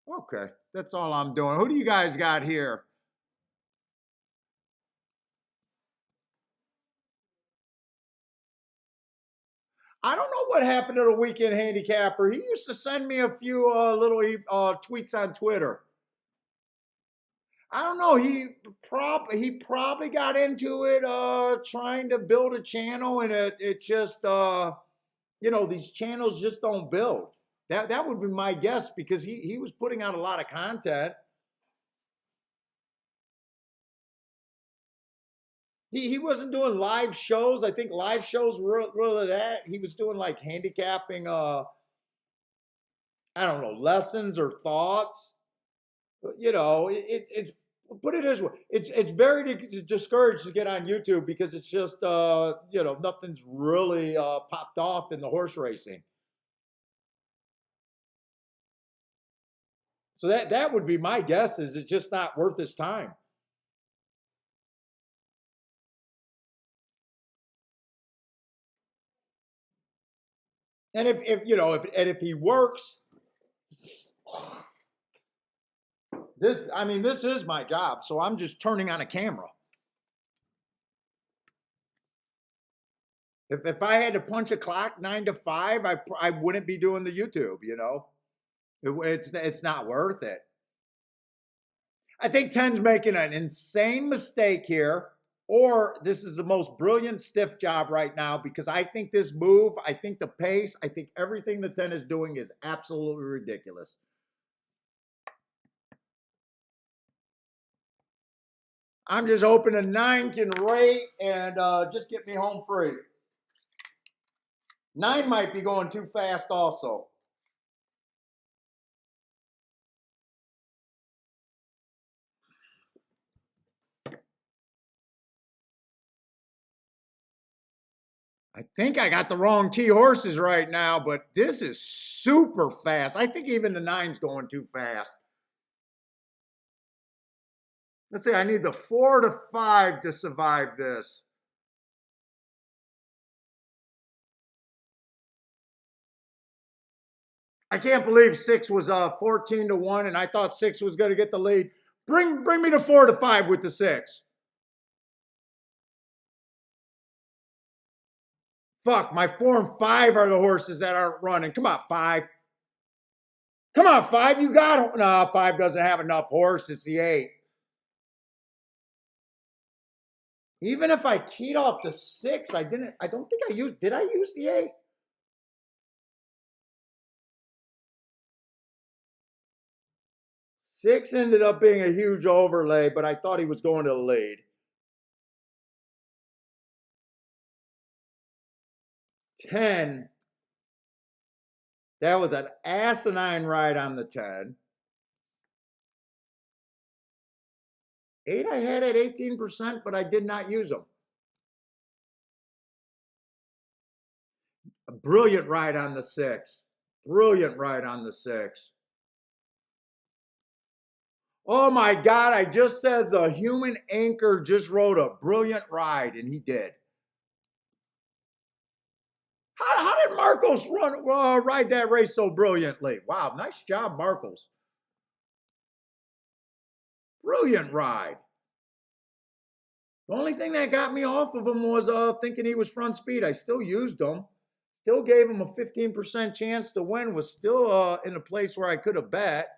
Okay, that's all I'm doing. Who do you guys got here? I don't know what happened to the weekend handicapper. He used to send me a few little tweets on Twitter. I don't know. He probably got into it trying to build a channel, and it just these channels just don't build. That would be my guess, because he was putting out a lot of content. He wasn't doing live shows. I think live shows were really that. He was doing like handicapping I don't know, lessons or thoughts. It's put it this way. It's very discouraged to get on YouTube, because it's just nothing's really popped off in the horse racing. So that would be my guess, is it's just not worth his time. And if he works, this is my job, so I'm just turning on a camera. If I had to punch a clock 9 to 5, I wouldn't be doing the YouTube. It's not worth it. I think 10's making an insane mistake here, or this is the most brilliant stiff job right now, because I think this move, I think the pace, I think everything the 10 is doing is absolutely ridiculous. I'm just hoping a 9 can rate and just get me home free. 9 might be going too fast also. I think I got the wrong key horses right now, but this is super fast. I think even the 9's going too fast. Let's see, I need the 4 to 5 to survive this. I can't believe 6 was 14 to 1, and I thought 6 was going to get the lead. Bring me to 4 to 5 with the 6. Fuck, my 4 and 5 are the horses that aren't running. Come on, 5. Come on, 5. You got it. No, 5 doesn't have enough horse. It's the 8. Even if I keyed off the 6, I don't think I used, did I use the 8? Six ended up being a huge overlay, but I thought he was going to the lead. 10. That was an asinine ride on the 10. 8 I had at 18%, but I did not use them. A brilliant ride on the 6. Brilliant ride on the 6. Oh my God, I just said the human anchor just rode a brilliant ride, and he did. How did Marcos ride that race so brilliantly? Wow, nice job, Marcos. Brilliant ride. The only thing that got me off of him was thinking he was front speed. I still used him. Still gave him a 15% chance to win. Was still in a place where I could have bet.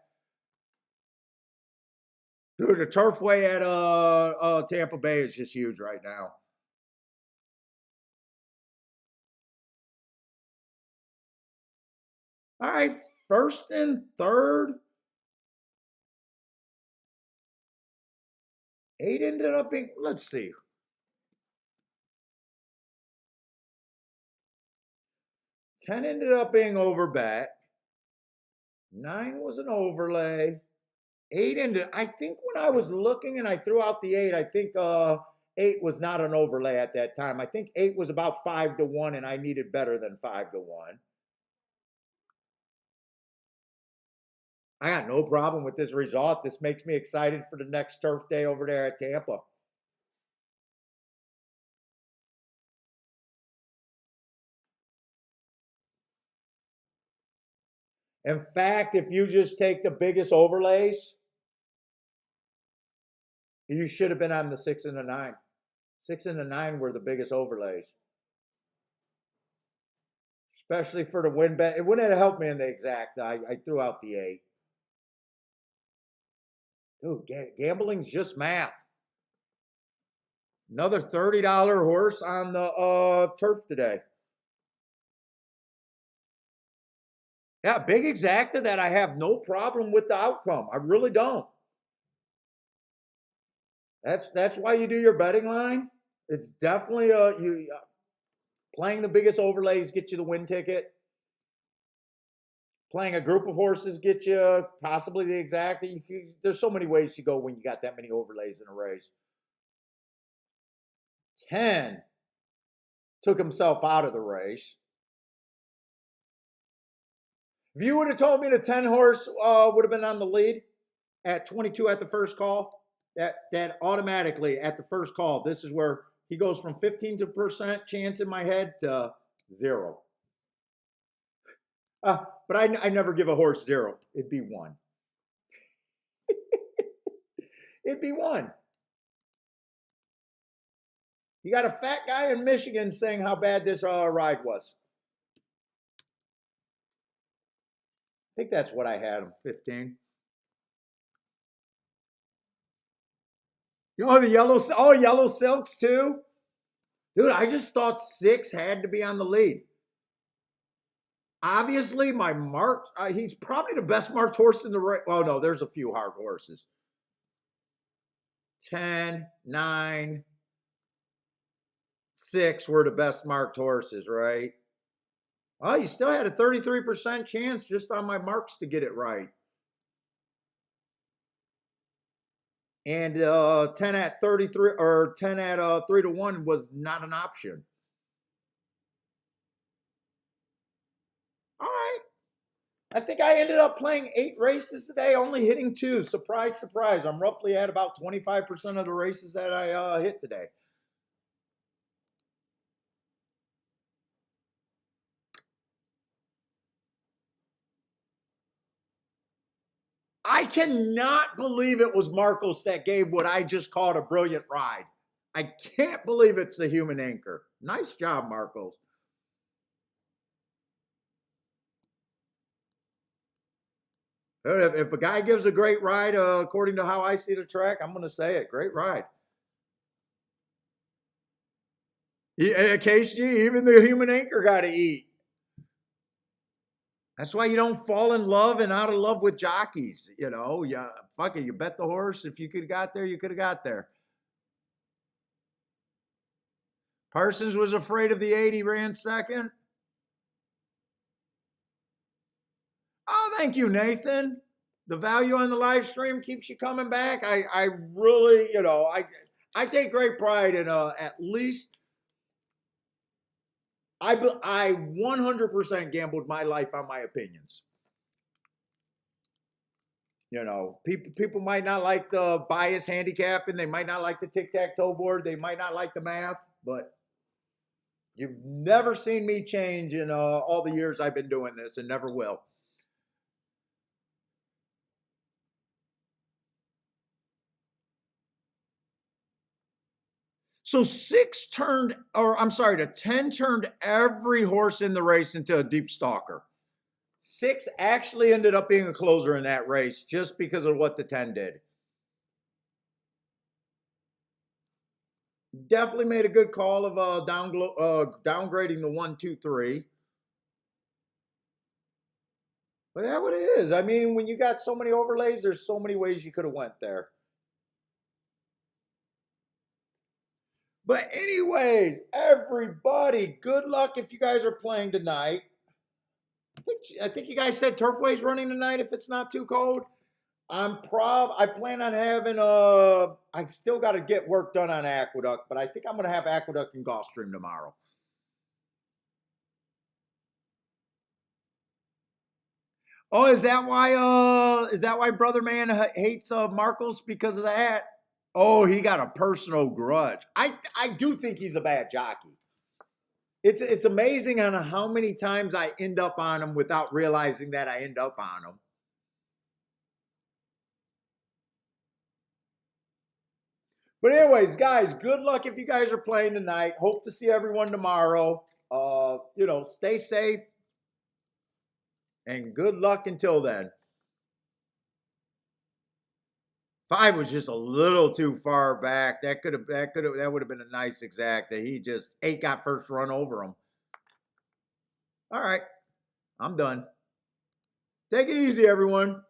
Dude, the turfway at Tampa Bay is just huge right now. All right, first and third. 8 ended up being, let's see. 10 ended up being overbet. 9 was an overlay. 8 ended, I think when I was looking and I threw out the 8, I think 8 was not an overlay at that time. I think 8 was about 5 to 1, and I needed better than 5 to 1. I got no problem with this result. This makes me excited for the next turf day over there at Tampa. In fact, if you just take the biggest overlays, you should have been on the 6 and the 9. 6 and the 9 were the biggest overlays, especially for the win bet. It wouldn't have helped me in the exact. I threw out the 8. Dude, gambling's just math. Another $30 horse on the turf today. Yeah, big exacta that I have no problem with the outcome. I really don't. That's why you do your betting line. It's definitely playing the biggest overlays get you the win ticket. Playing a group of horses get you possibly the exact. There's so many ways you go when you got that many overlays in a race. 10 took himself out of the race. If you would have told me the 10 horse would have been on the lead at 22 at the first call, that automatically at the first call, this is where he goes from 15% chance in my head to 0. But I never give a horse 0. It'd be 1. It'd be 1. You got a fat guy in Michigan saying how bad this ride was. I think that's what I had him, 15. You know the yellow silks too? Dude, I just thought 6 had to be on the lead. Obviously, my mark, he's probably the best marked horse in the race. Oh, no, there's a few hard horses. 10, 9, 6 were the best marked horses, right? Oh, you still had a 33% chance just on my marks to get it right. And 10 at 33 or 10 at 3 to 1 was not an option. All right. I think I ended up playing 8 races today, only hitting 2. Surprise, surprise. I'm roughly at about 25% of the races that I hit today. I cannot believe it was Marcos that gave what I just called a brilliant ride. I can't believe it's the human anchor. Nice job, Marcos. If a guy gives a great ride, according to how I see the track, I'm going to say it. Great ride. KC, even the human anchor got to eat. That's why you don't fall in love and out of love with jockeys. You know, yeah, fuck it. You bet the horse. If you could have got there, you could have got there. Parsons was afraid of the 80, ran second. Oh, thank you, Nathan. The value on the live stream keeps you coming back. I really, you know, I take great pride in at least I 100% gambled my life on my opinions. You know, people might not like the bias handicapping. They might not like the tic-tac-toe board. They might not like the math, but you've never seen me change in all the years I've been doing this, and never will. So 6 turned, or I'm sorry, the 10 turned every horse in the race into a deep stalker. 6 actually ended up being a closer in that race just because of what the 10 did. Definitely made a good call of downgrading the 1, 2, 3. But that's what it is. I mean, when you got so many overlays, there's so many ways you could have went there. But anyways, everybody, good luck if you guys are playing tonight. I think you guys said Turfway's running tonight if it's not too cold. I plan on having I still got to get work done on Aqueduct, but I think I'm going to have Aqueduct and Gulfstream tomorrow. Oh, is that why Brother Man hates Marcos because of that? Oh, he got a personal grudge. I do think he's a bad jockey. It's amazing on how many times I end up on him without realizing that I end up on him. But anyways, guys, good luck if you guys are playing tonight. Hope to see everyone tomorrow. You know, stay safe and good luck until then. 5 was just a little too far back. That would have been a nice exact. That he just 8 got first run over him. All right, I'm done. Take it easy, everyone.